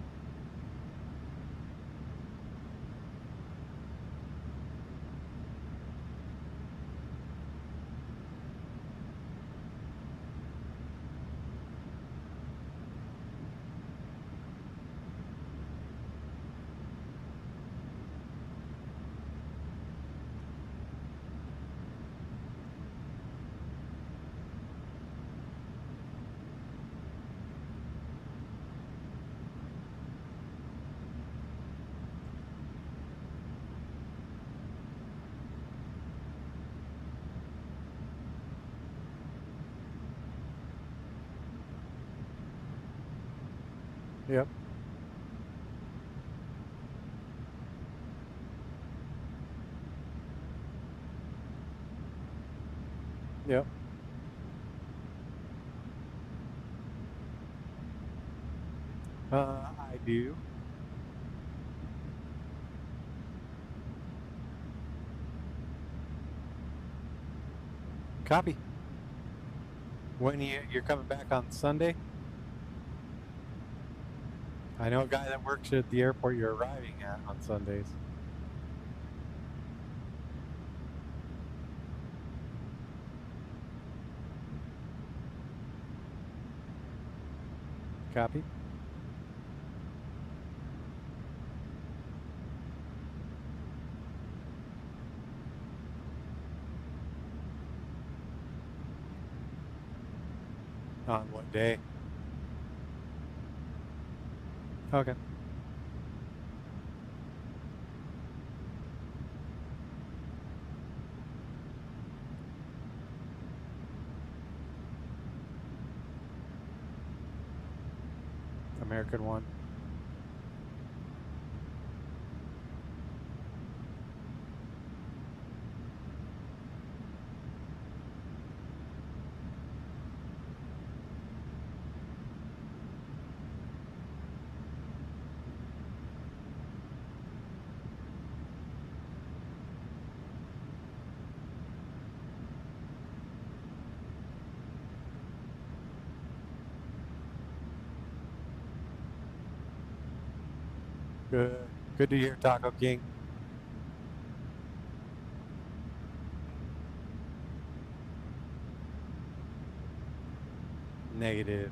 Yep. Yep. I do. Copy. When you're coming back on Sunday? I know a guy that works at the airport you're arriving at on Sundays. Copy. On what day? Okay. American one. Good. Good to hear, Taco King. Negative.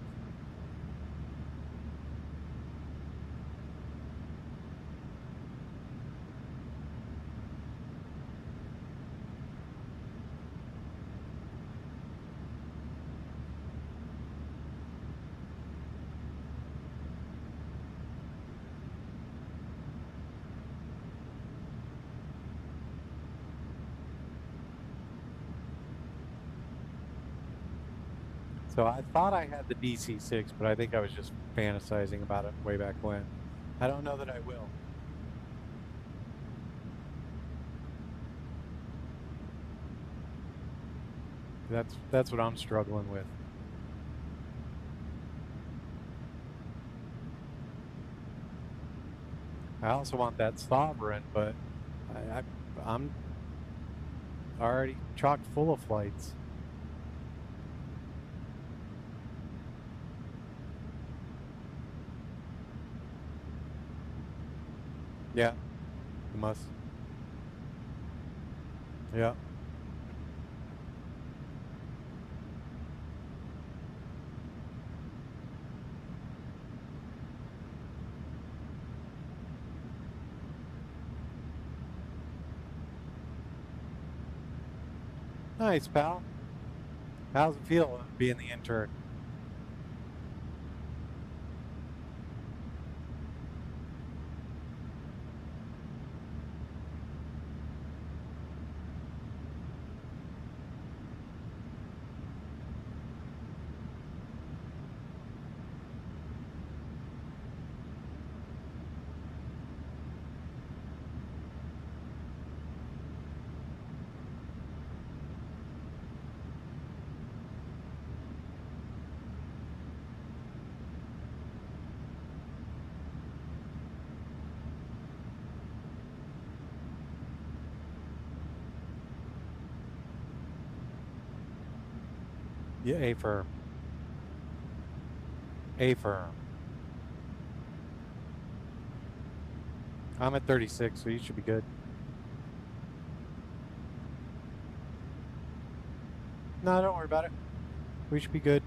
So I thought I had the DC-6, but I think I was just fantasizing about it way back when. I don't know that I will. That's what I'm struggling with. I also want that Sovereign, but I'm already chock full of flights. Yeah, you must. Yeah. Nice, pal. How's it feel being the intern? Yeah, A-firm. A-firm. I'm at 36, so you should be good. No, don't worry about it. We should be good.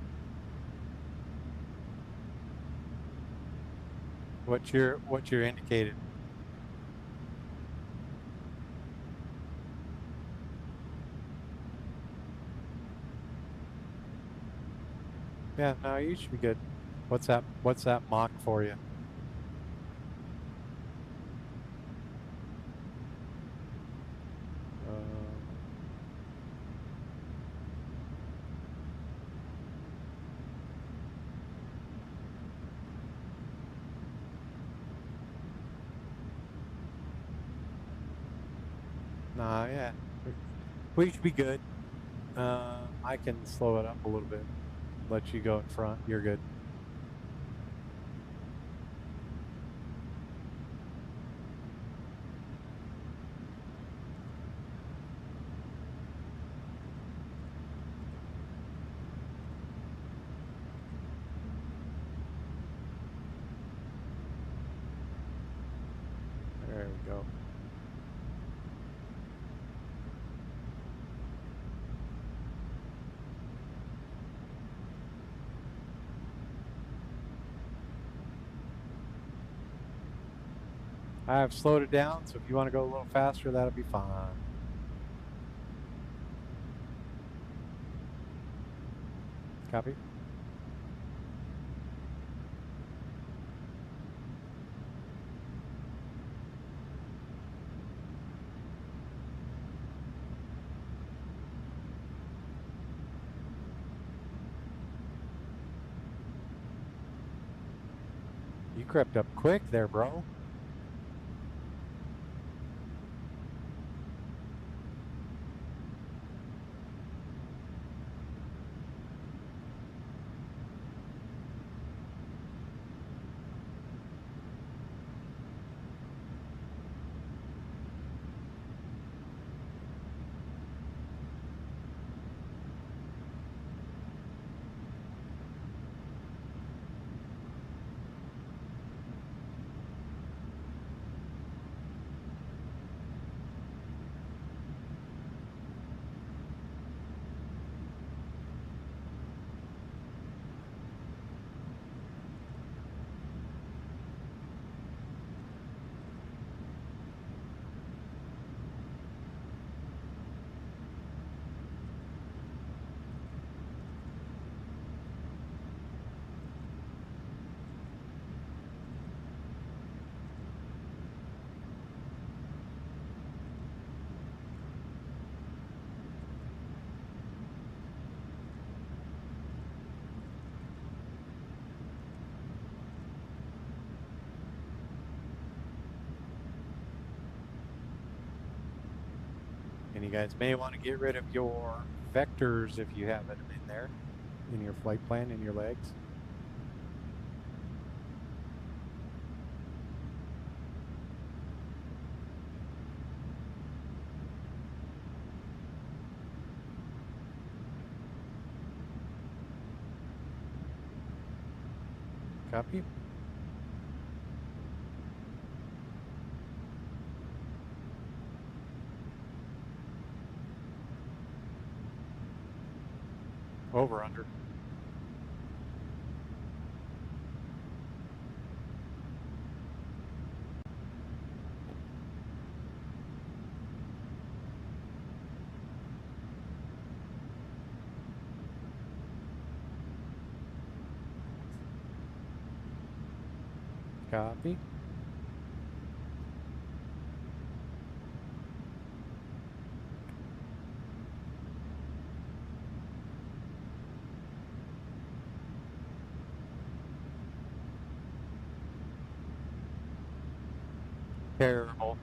What's your indicated? Yeah, no, you should be good. What's that mock for you? Nah, yeah. We should be good. I can slow it up a little bit. Let you go in front. You're good. There we go. I've slowed it down, so if you want to go a little faster, that'll be fine. Copy. You crept up quick there, bro. And you guys may want to get rid of your vectors if you have them in there, in your flight plan, in your legs. Copy. Over, under. Copy. Terrible.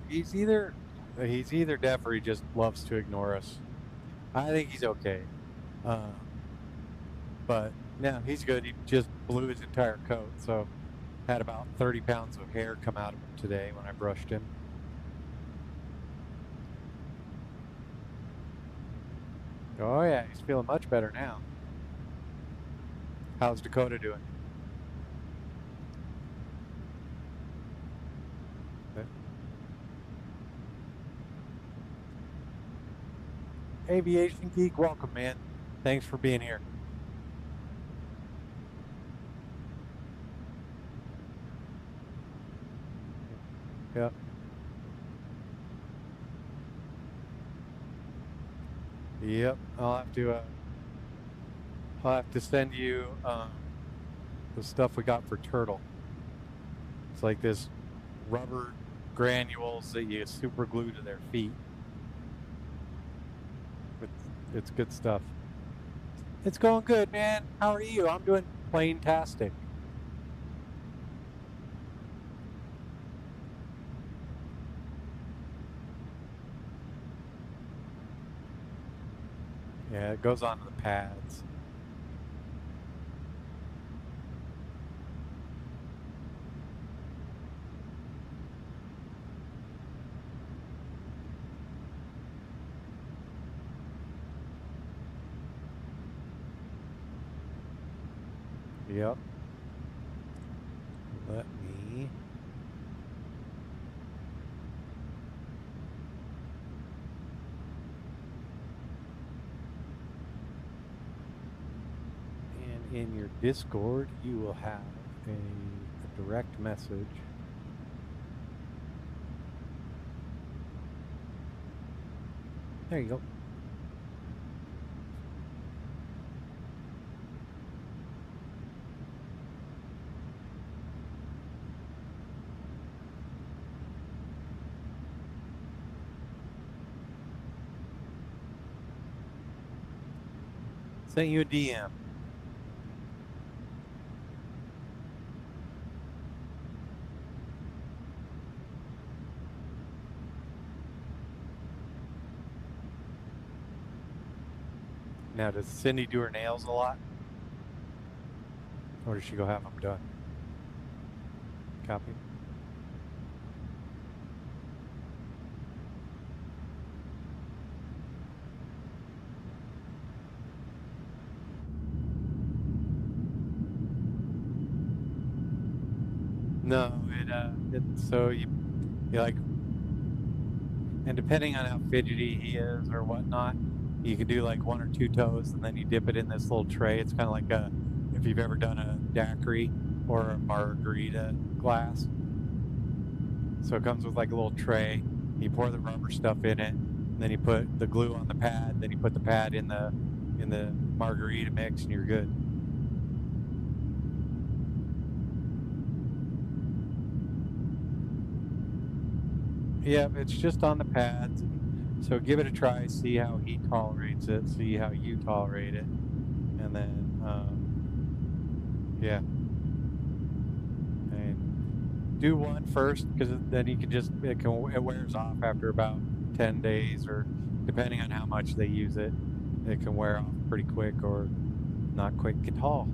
He's either deaf or he just loves to ignore us. I think he's okay. But no, he's good. He just blew his entire coat, so had about 30 pounds of hair come out of him today when I brushed him. Oh yeah, he's feeling much better now. How's Dakota doing? Aviation Geek, welcome, man. Thanks for being here. Yep. Yep. I'll have to send you the stuff we got for turtle. It's like this rubber granules that you super glue to their feet. It's good stuff. It's going good, man. How are you? I'm doing plain-tastic. Yeah, it goes onto the pads. Yep. Let me... And in your Discord, you will have a direct message. There you go. Sent you a DM. Now, does Cindy do her nails a lot? Or does she go have them done? Copy. No, so you like, and depending on how fidgety he is or whatnot, you can do like 1 or 2 toes, and then you dip it in this little tray. It's kind of like if you've ever done a daiquiri or a margarita glass. So it comes with like a little tray. You pour the rubber stuff in it, and then you put the glue on the pad. Then you put the pad in the margarita mix, and you're good. Yeah, it's just on the pads. So give it a try, see how he tolerates it, see how you tolerate it, and then, yeah. And do one first, because then you can it wears off after about 10 days, or depending on how much they use it, it can wear off pretty quick or not quick at all.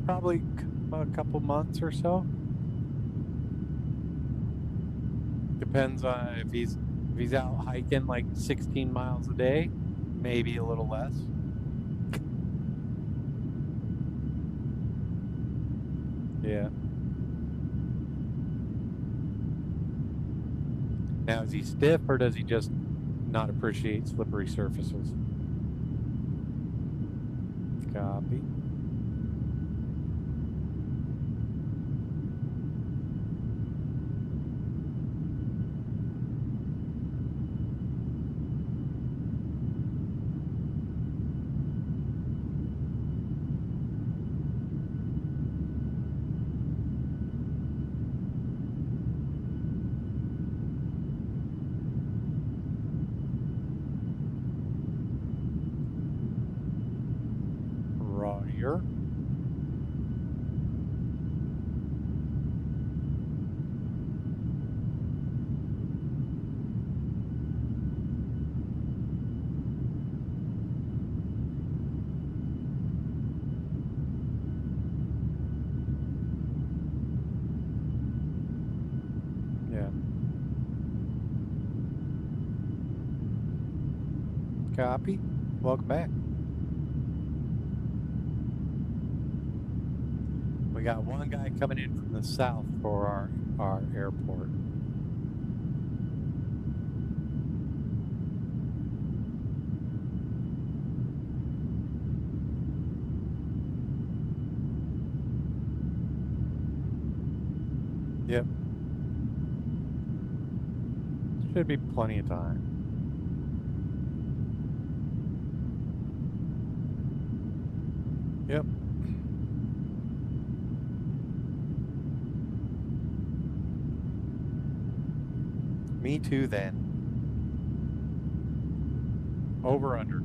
Probably a couple months or so. Depends on if he's out hiking like 16 miles a day, maybe a little less. Yeah. Now, is he stiff, or does he just not appreciate slippery surfaces? Copy. Roger. Yeah. Copy. Welcome back. We got one guy coming in from the south for our airport. Yep. Should be plenty of time. Yep. Me too then. Over under.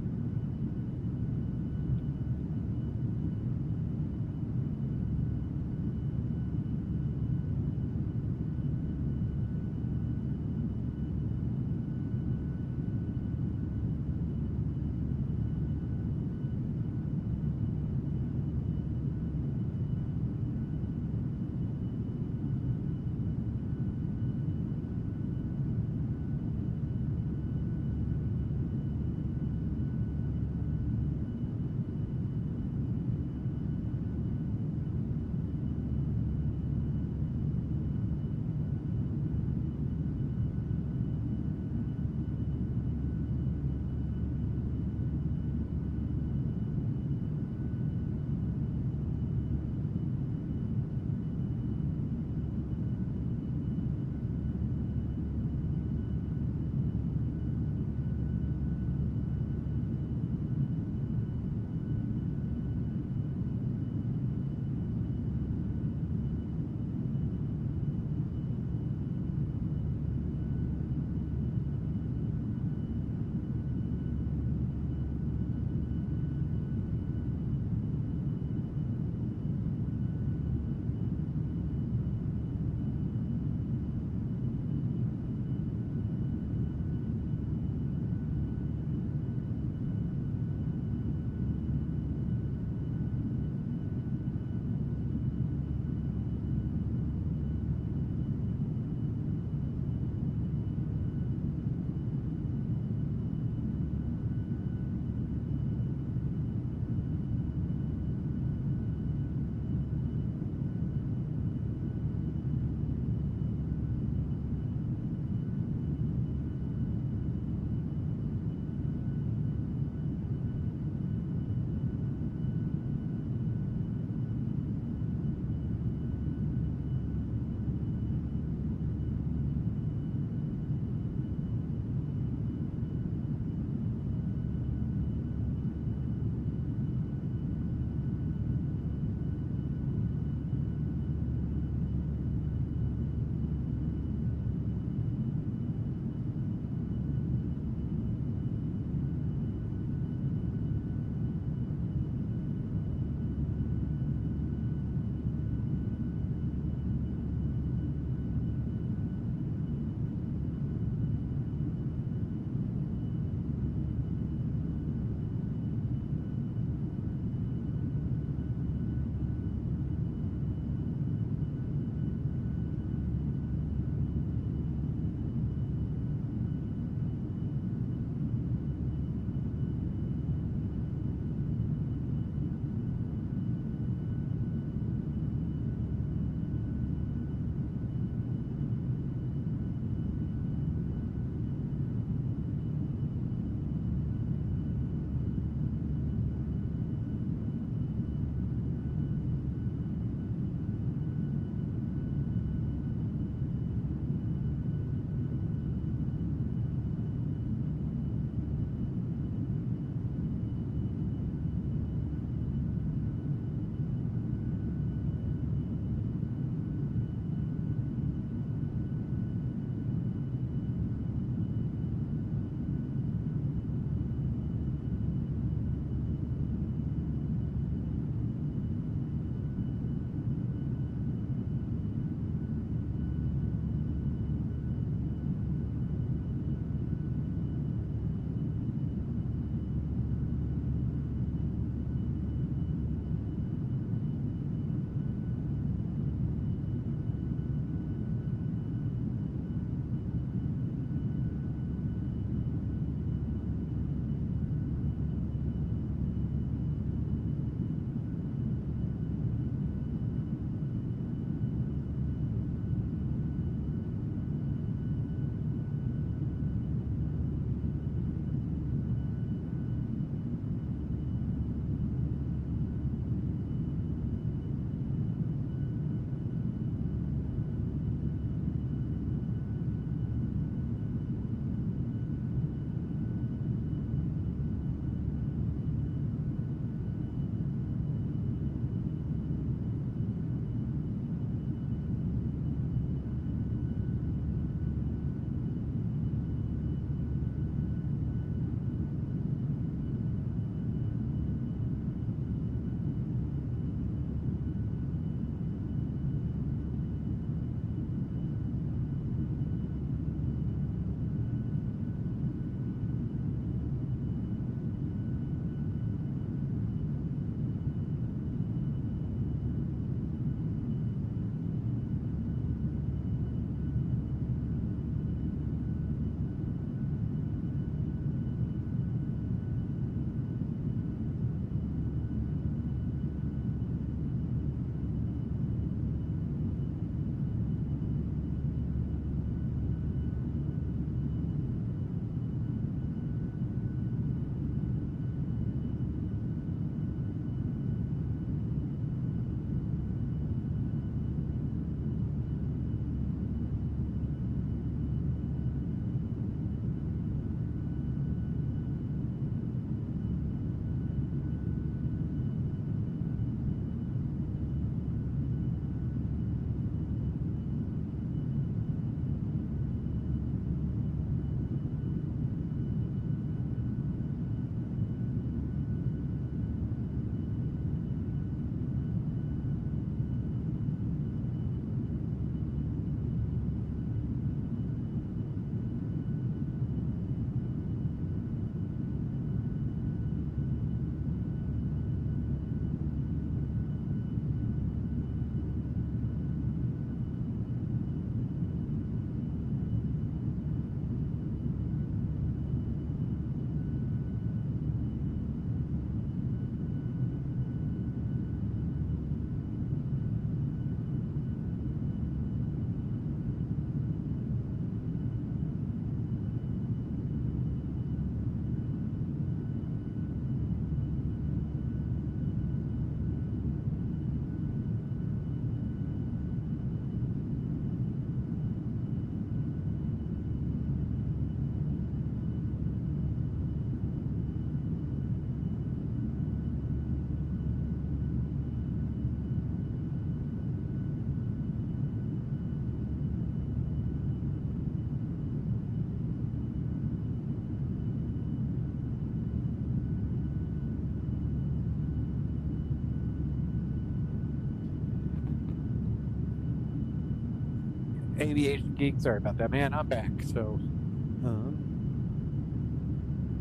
Aviation Geek, sorry about that, man. I'm back. So,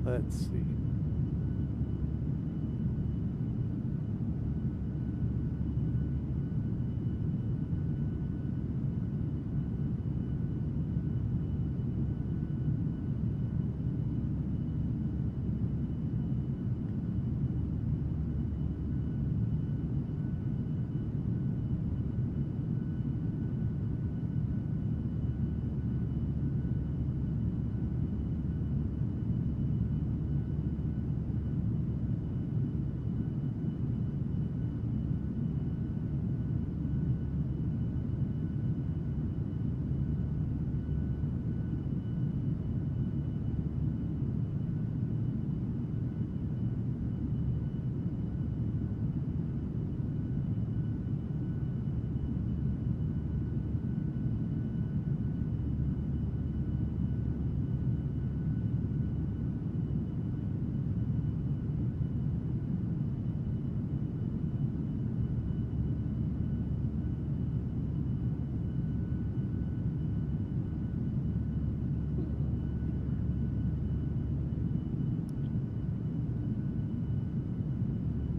let's see.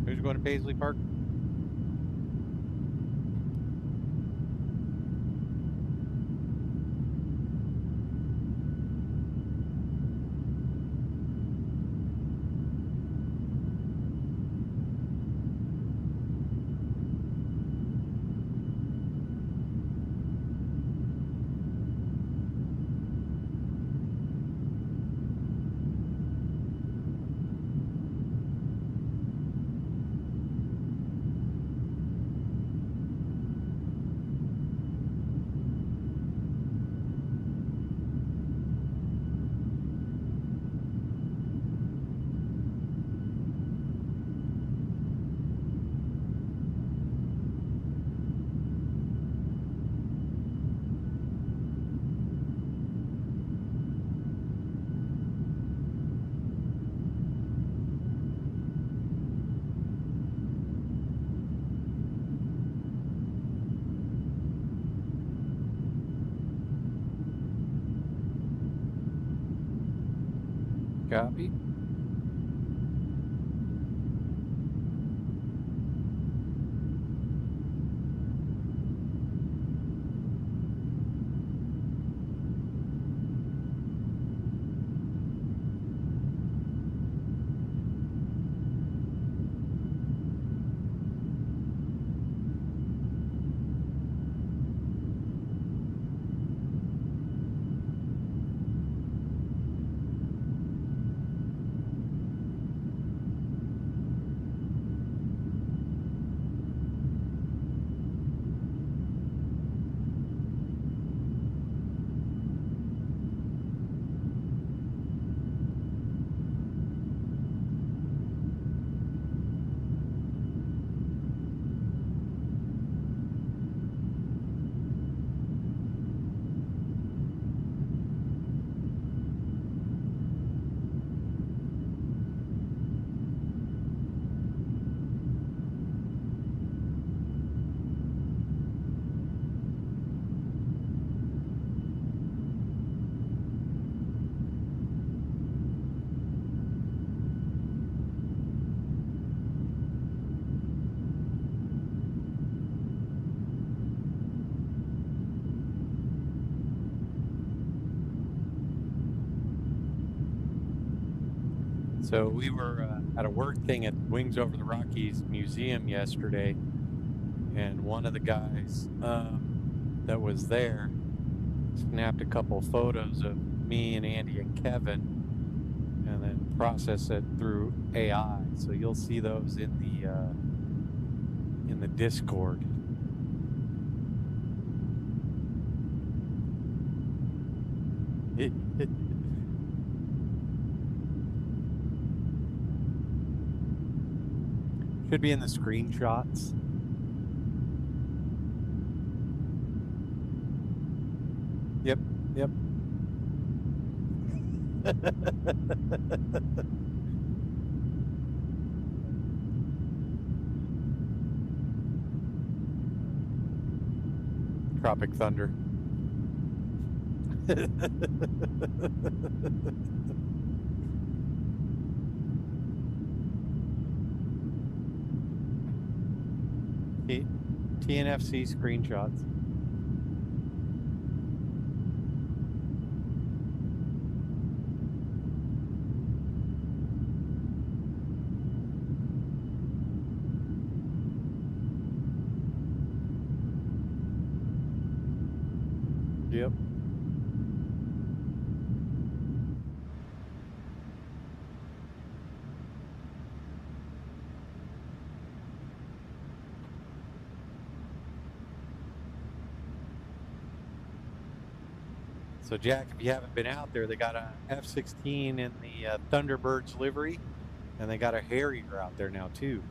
Who's going to Paisley Park? Copy. So we were at a work thing at Wings Over the Rockies Museum yesterday, and one of the guys that was there snapped a couple photos of me and Andy and Kevin, and then processed it through AI. So you'll see those in the Discord. Should be in the screenshots. Yep, yep. Tropic Thunder. TNFC screenshots. Yep. So Jack, if you haven't been out there, they got a F-16 in the Thunderbirds livery, and they got a Harrier out there now too.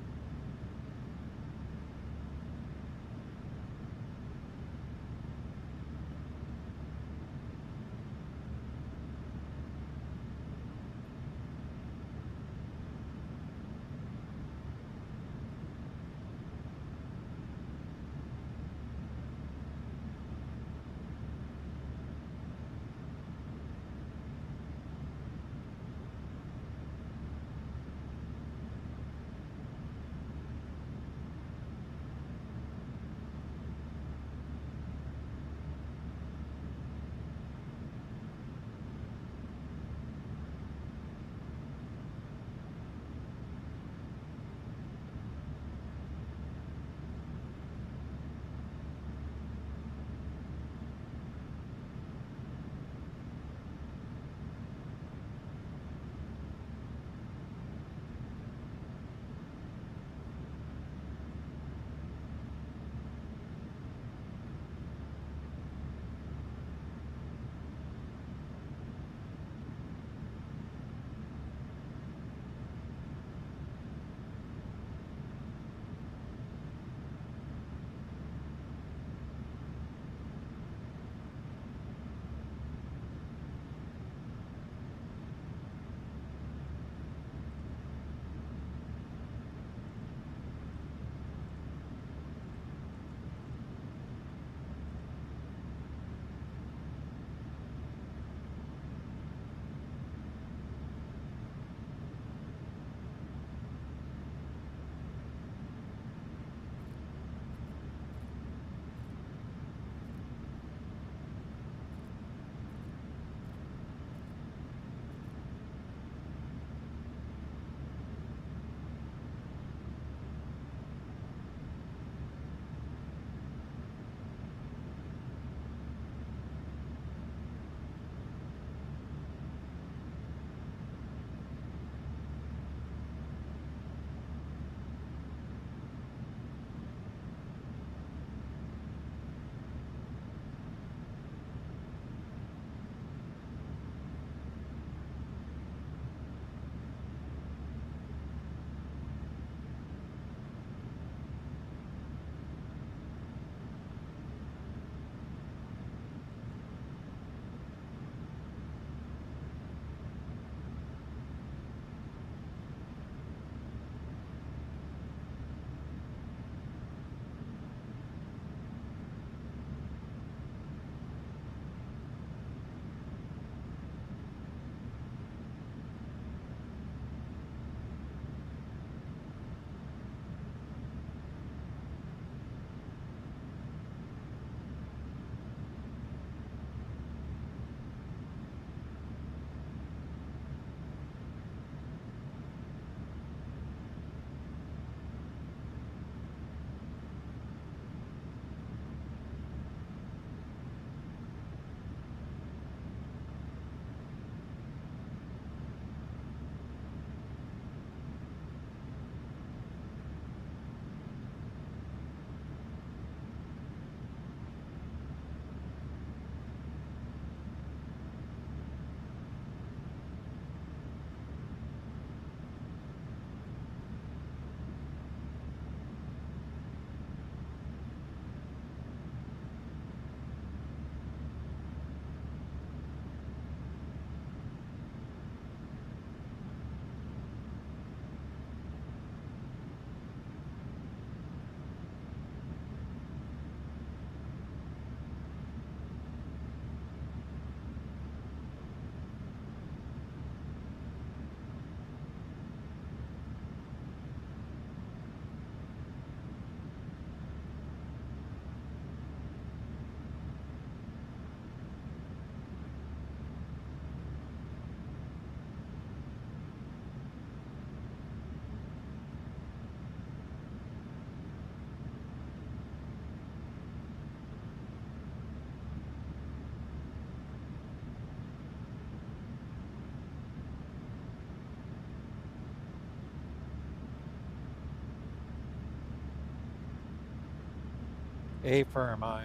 A firm. I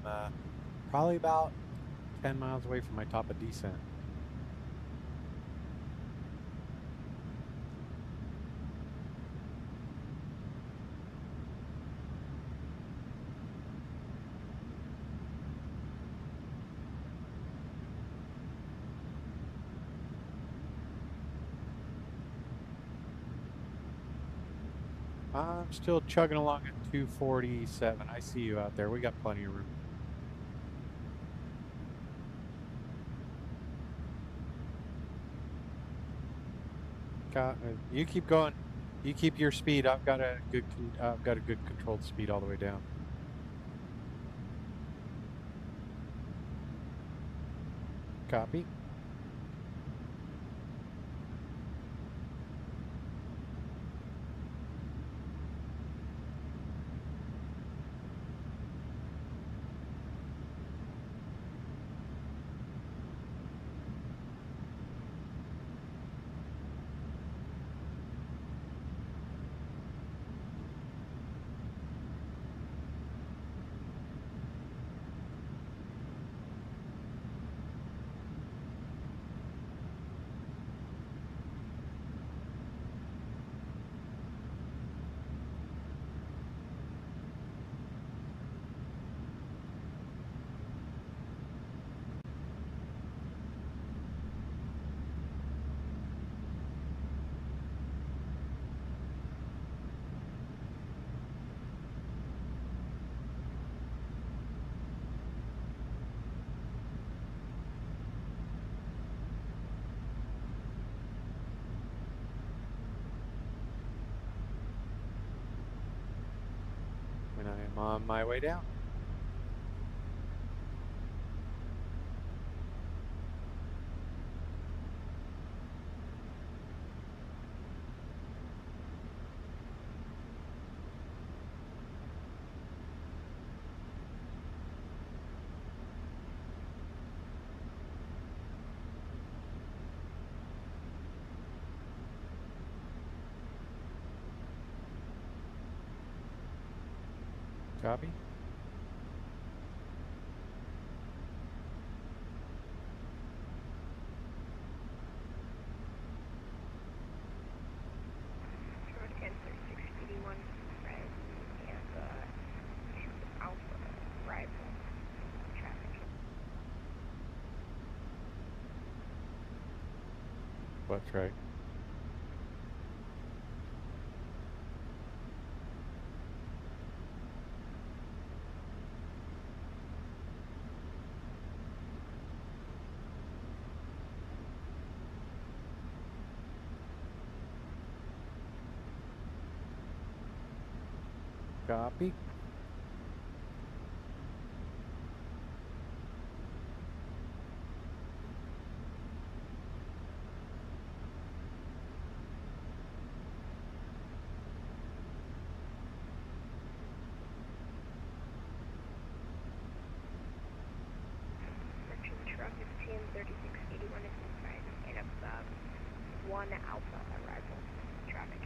am probably about 10 miles away from my top of descent. I'm still chugging along at 247. I see you out there. We got plenty of room. You keep going. You keep your speed. I've got a good controlled speed all the way down. Copy. And I am on my way down. Copy. That's right. Copy. Truck is TN3681 is inside and about 1 Alpha arrival traffic.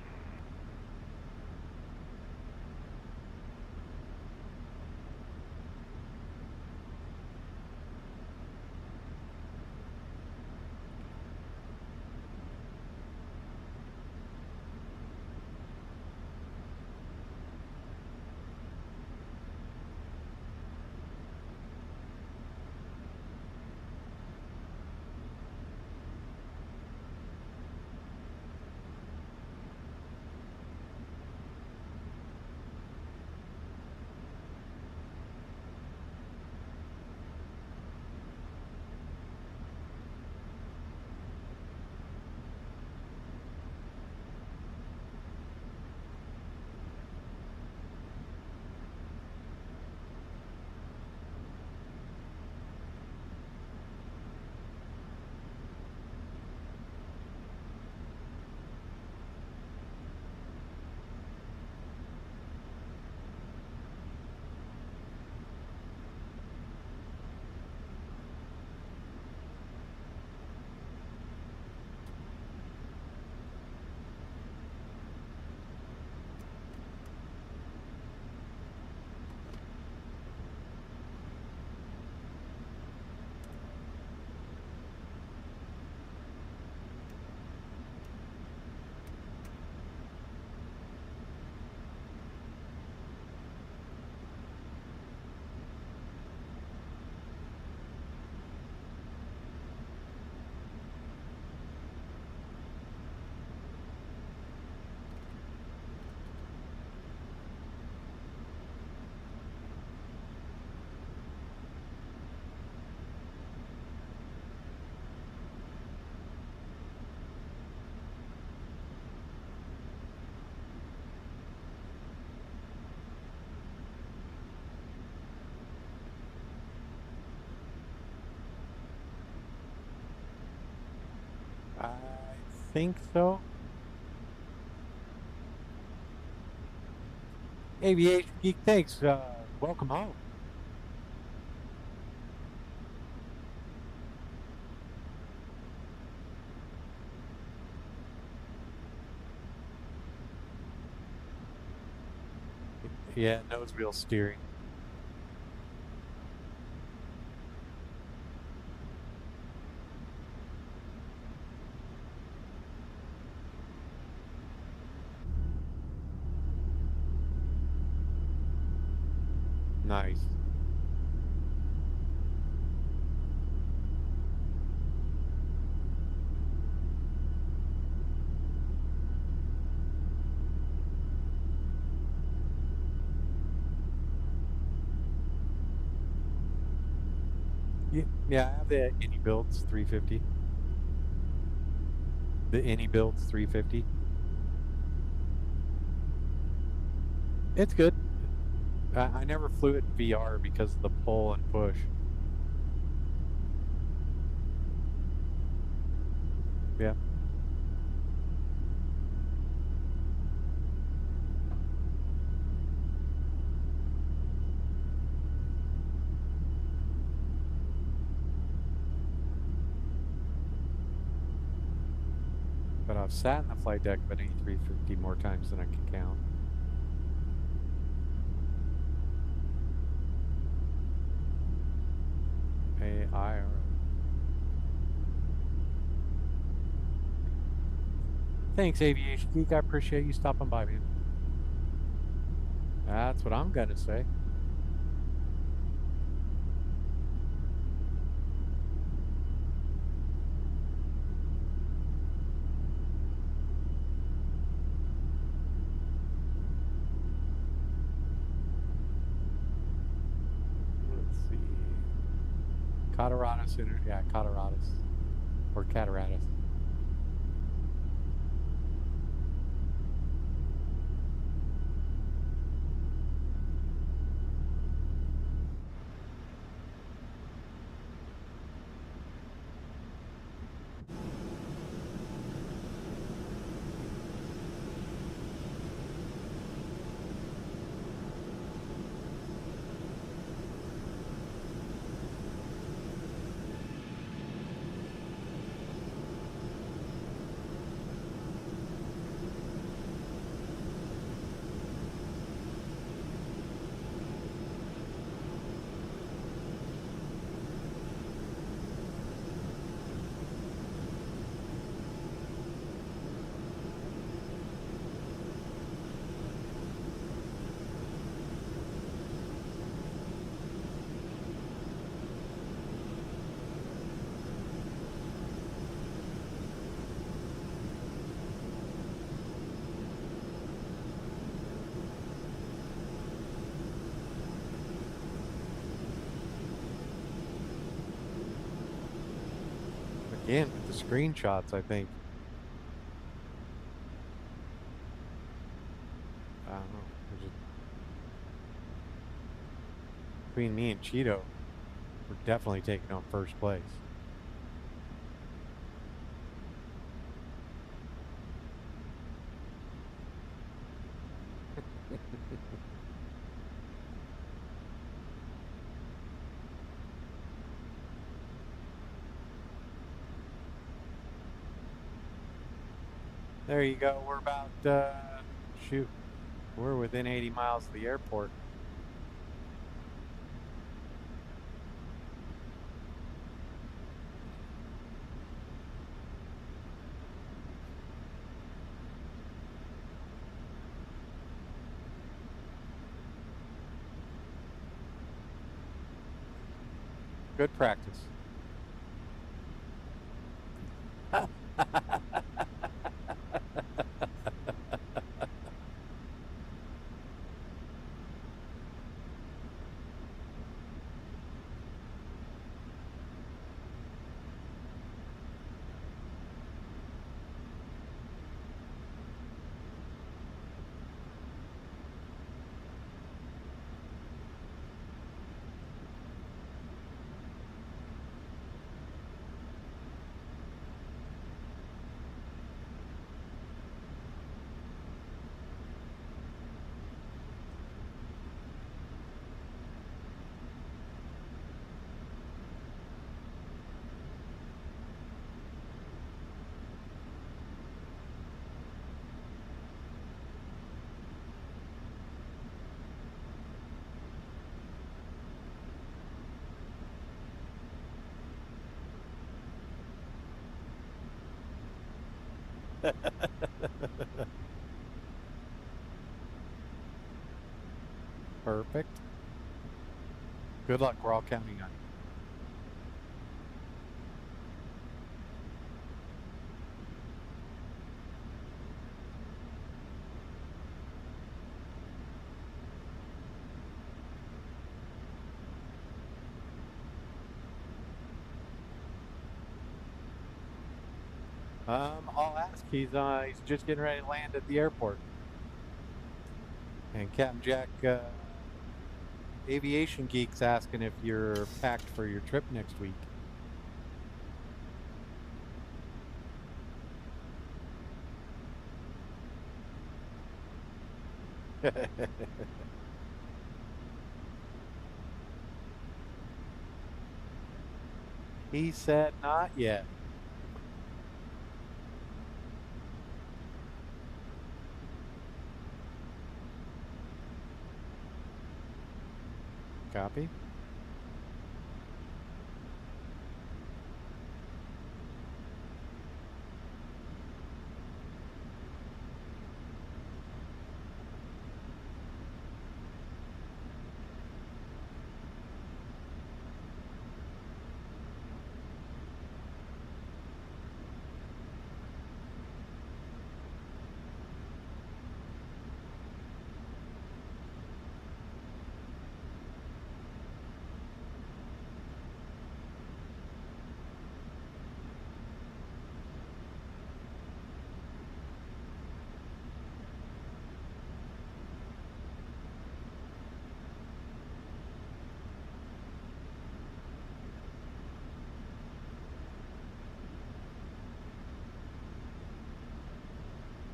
think so. Aviation Geek, thanks. Welcome home. Yeah, nose wheel steering. Nice. Yeah, I have the Any Builds 350. The Any Builds 350. It's good. I never flew it in VR because of the pull and push. Yeah. But I've sat in the flight deck of an A350 more times than I can count. AI. Thanks, Aviation Geek. I appreciate you stopping by, man. That's what I'm gonna say. Let's see. Cataratas, yeah, Cataratas. Or Cataratas. Again, with the screenshots, I think. I don't know. Between me and Cheeto, we're definitely taking on first place. There you go. We're about, shoot, we're within 80 miles of the airport. Good practice. Perfect. Good luck. We're all counting on you. I'll ask. He's just getting ready to land at the airport. And Captain Jack, Aviation Geek's asking if you're packed for your trip next week. He said not yet. Copy.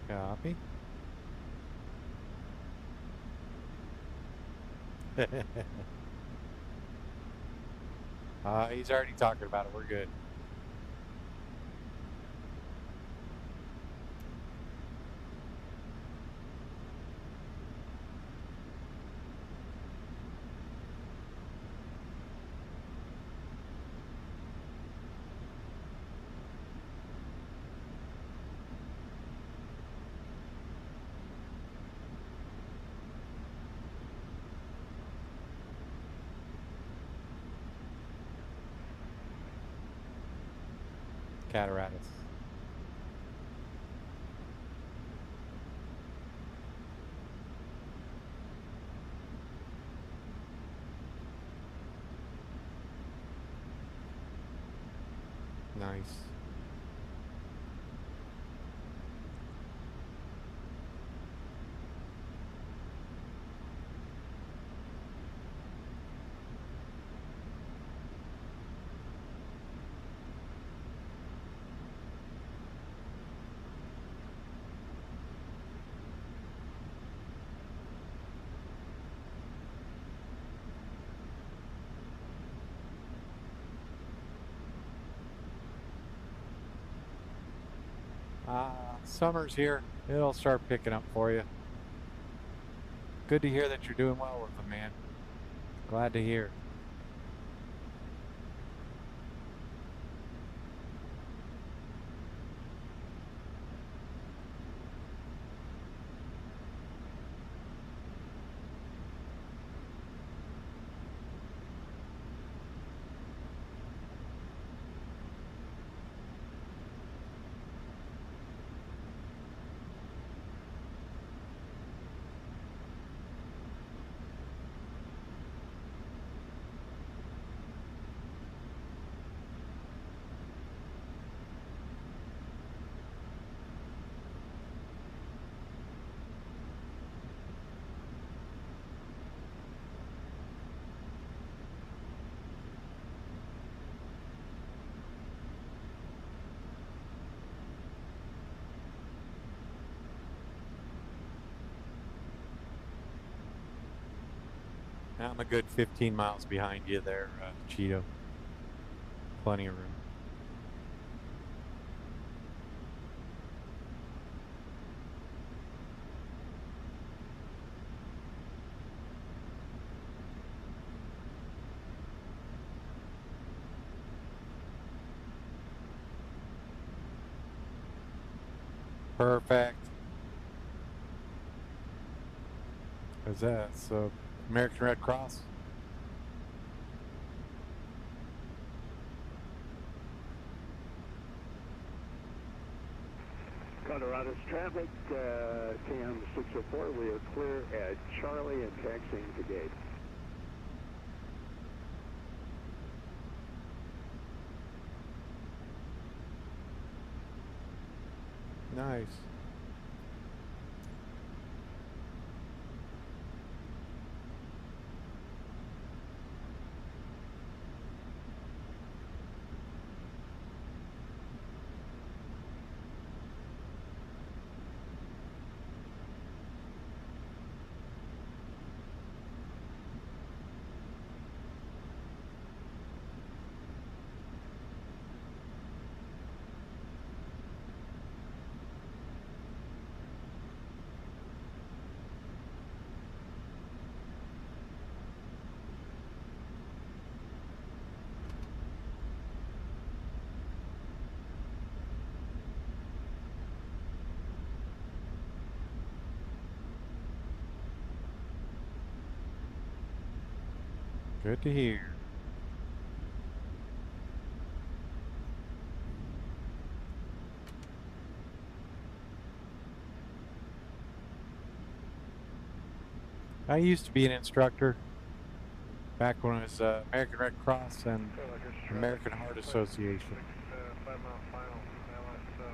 Copy. He's already talking about it. We're good. Cataracts. Nice. Summer's here. It'll start picking up for you. Good to hear that you're doing well with them, man. Glad to hear. I'm a good 15 miles behind you there, Cheeto. Plenty of room. Perfect. Is that so? American Red Cross. Colorado's traffic, TM 604, we are clear at Charlie and taxiing to gate. Nice. Good to hear. I used to be an instructor back when it was American Red Cross and American Heart Association. 5 mile final, LS 15.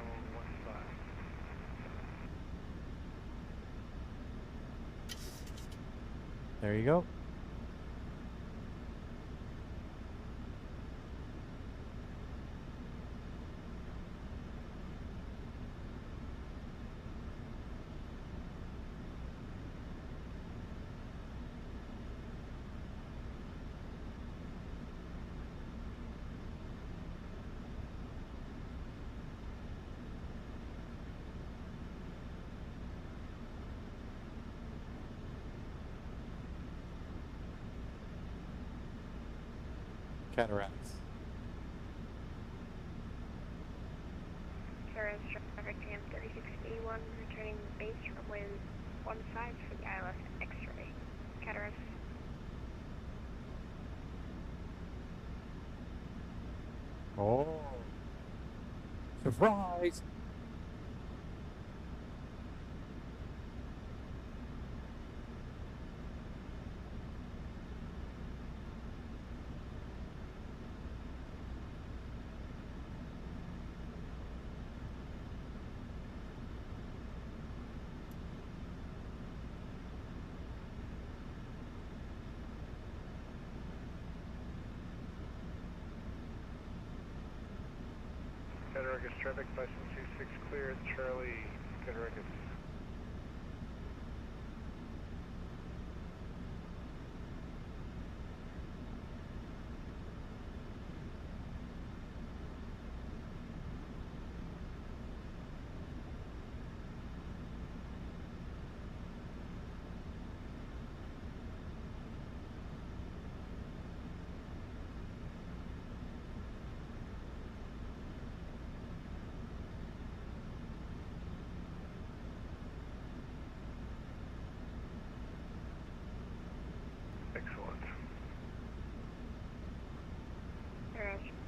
There you go. Cataracts. Carriage traffic TM 3681, returning base runway 15 for the ILS X-ray. Cataracts. Oh. Surprise! Cattaraugus traffic, Bison 26 clear, Charlie, Cattaraugus.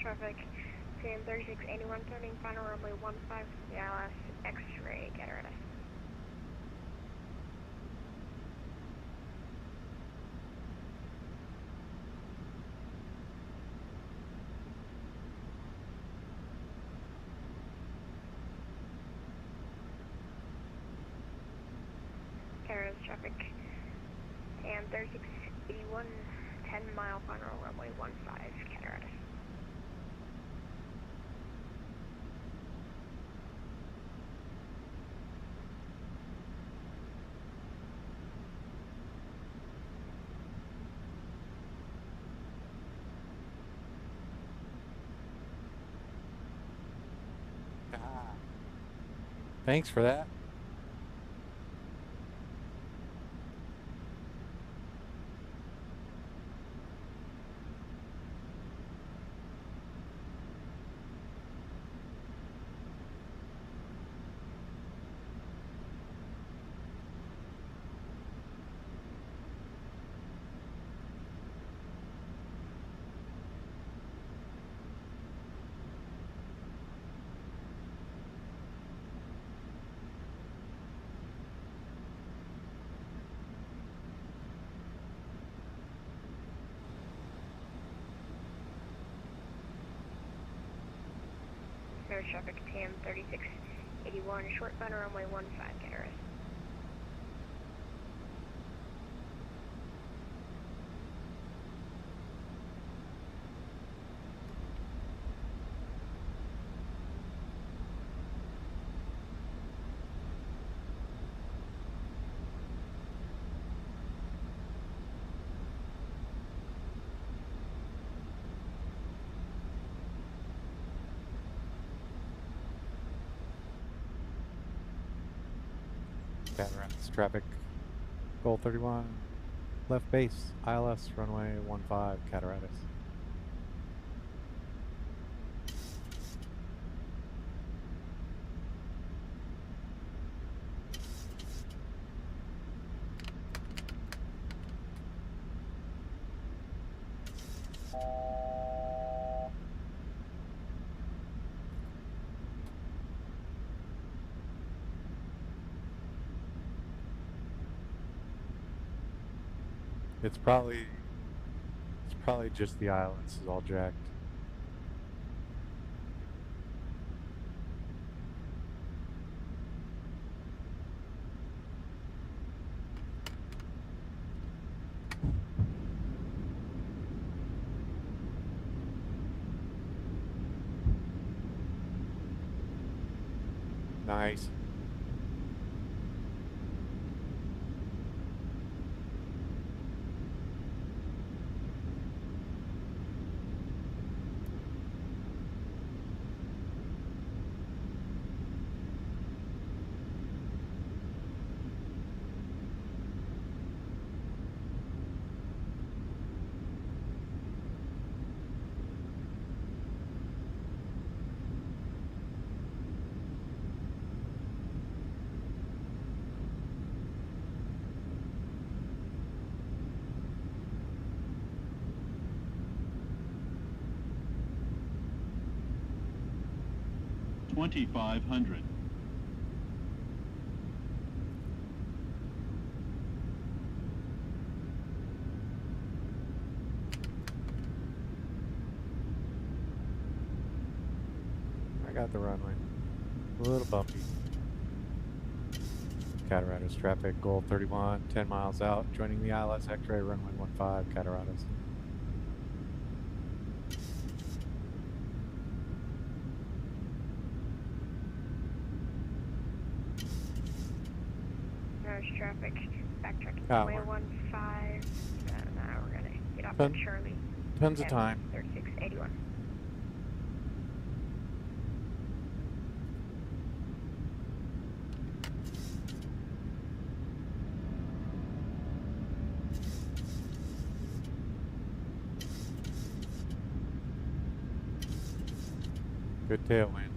Traffic, TM 3681, turning final runway 15 for the ILS X-ray, Cataract. Carriage traffic, TM 3681, 10 mile final runway 15, Cataract. Thanks for that. Air traffic TAM 3681, shortbound runway 15, Cataracts. Cataracts traffic, GOL31, left base, ILS, runway 15, Cataracts. It's probably just the ILS is all jacked. Nice. $2,500. I got the runway. A little bumpy. Cataracts traffic, GOL31, 10 miles out, joining the ILS X-ray, runway 15, Cataracts. Traffic, backtracking runway 15. Now we're gonna get off on Charlie. Tons of time. 3681. Good tailwind.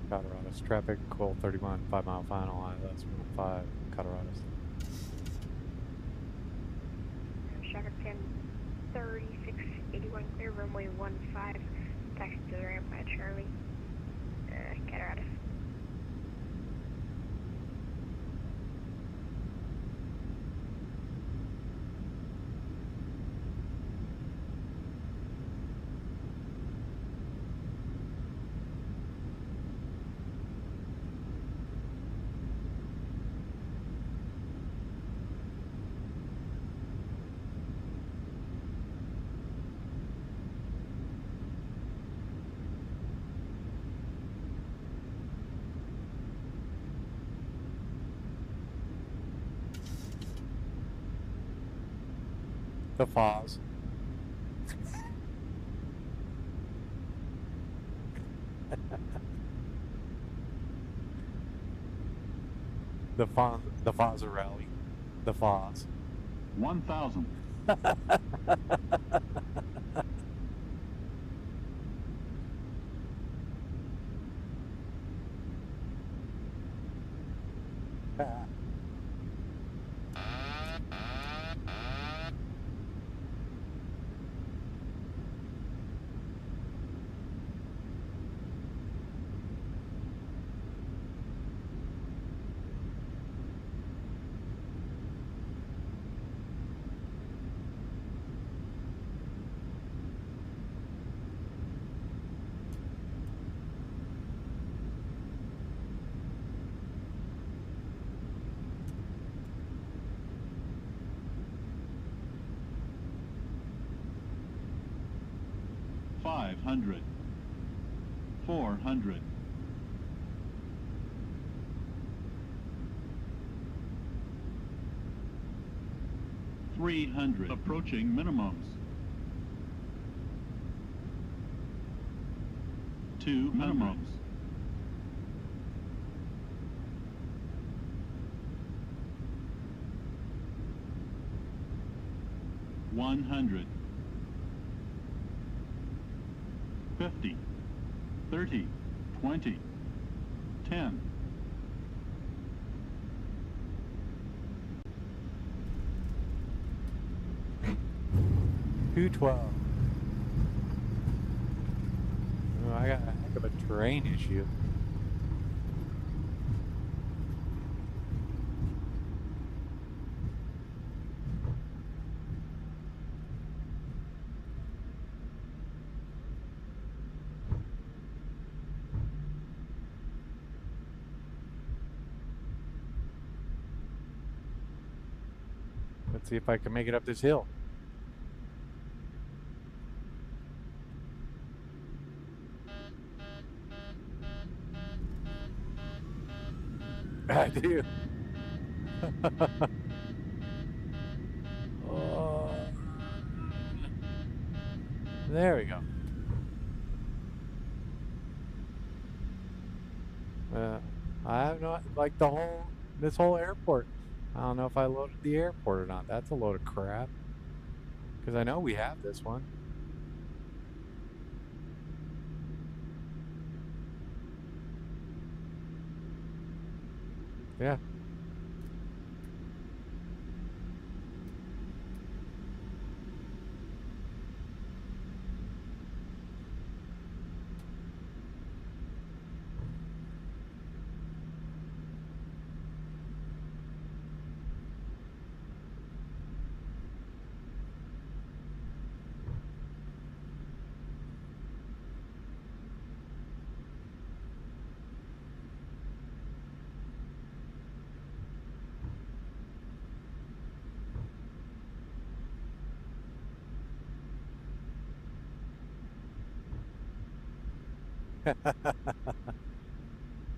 Cataracts traffic, GOL31, 5 mile final, ILS 15, Cataracts. Traffic 10 3681, clear runway 15, taxi to the ramp at Charlie, Cataracts. The Foz. The Foz rally. The Foz. 1,000. $500, $400, $300, approaching minimums. 2 minimums. 100. 50, 30, 20, 10. $212. Oh, I got a heck of a terrain issue. Let's see if I can make it up this hill. I do. Oh. There we go. I have not like this whole airport. I don't know if I loaded the airport or not. That's a load of crap. Because I know we have this one. Yeah.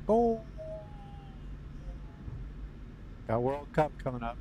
Goal! Got World Cup coming up.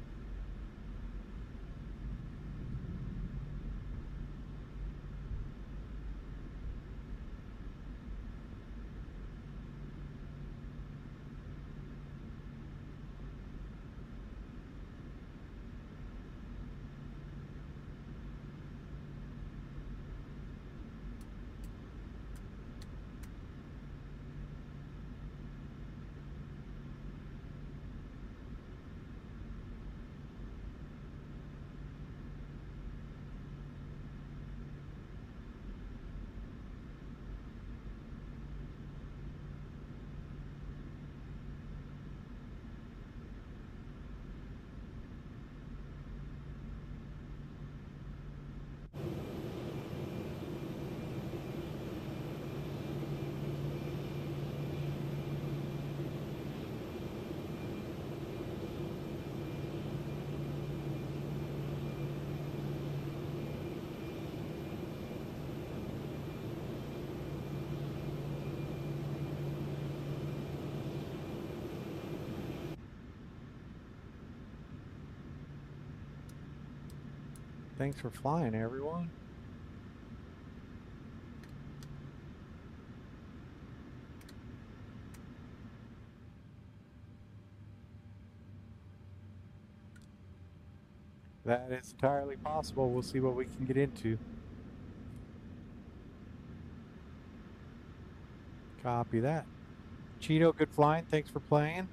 Thanks for flying, everyone. That is entirely possible. We'll see what we can get into. Copy that. Cheeto, good flying. Thanks for playing.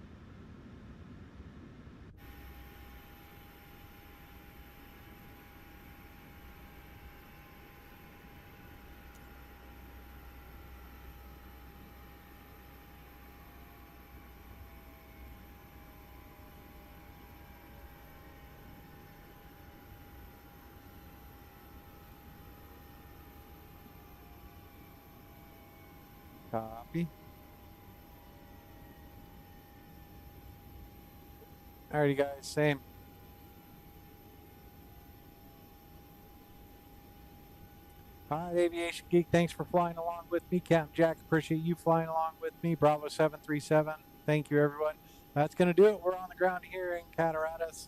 Copy. Alrighty, guys, same. Hi, Aviation Geek. Thanks for flying along with me. Captain Jack, appreciate you flying along with me. Bravo 737. Thank you, everyone. That's going to do it. We're on the ground here in Cataratas,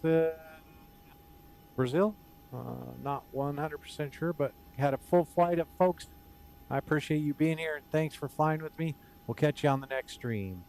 Brazil. Not 100% sure, but had a full flight of folks. I appreciate you being here, and thanks for flying with me. We'll catch you on the next stream.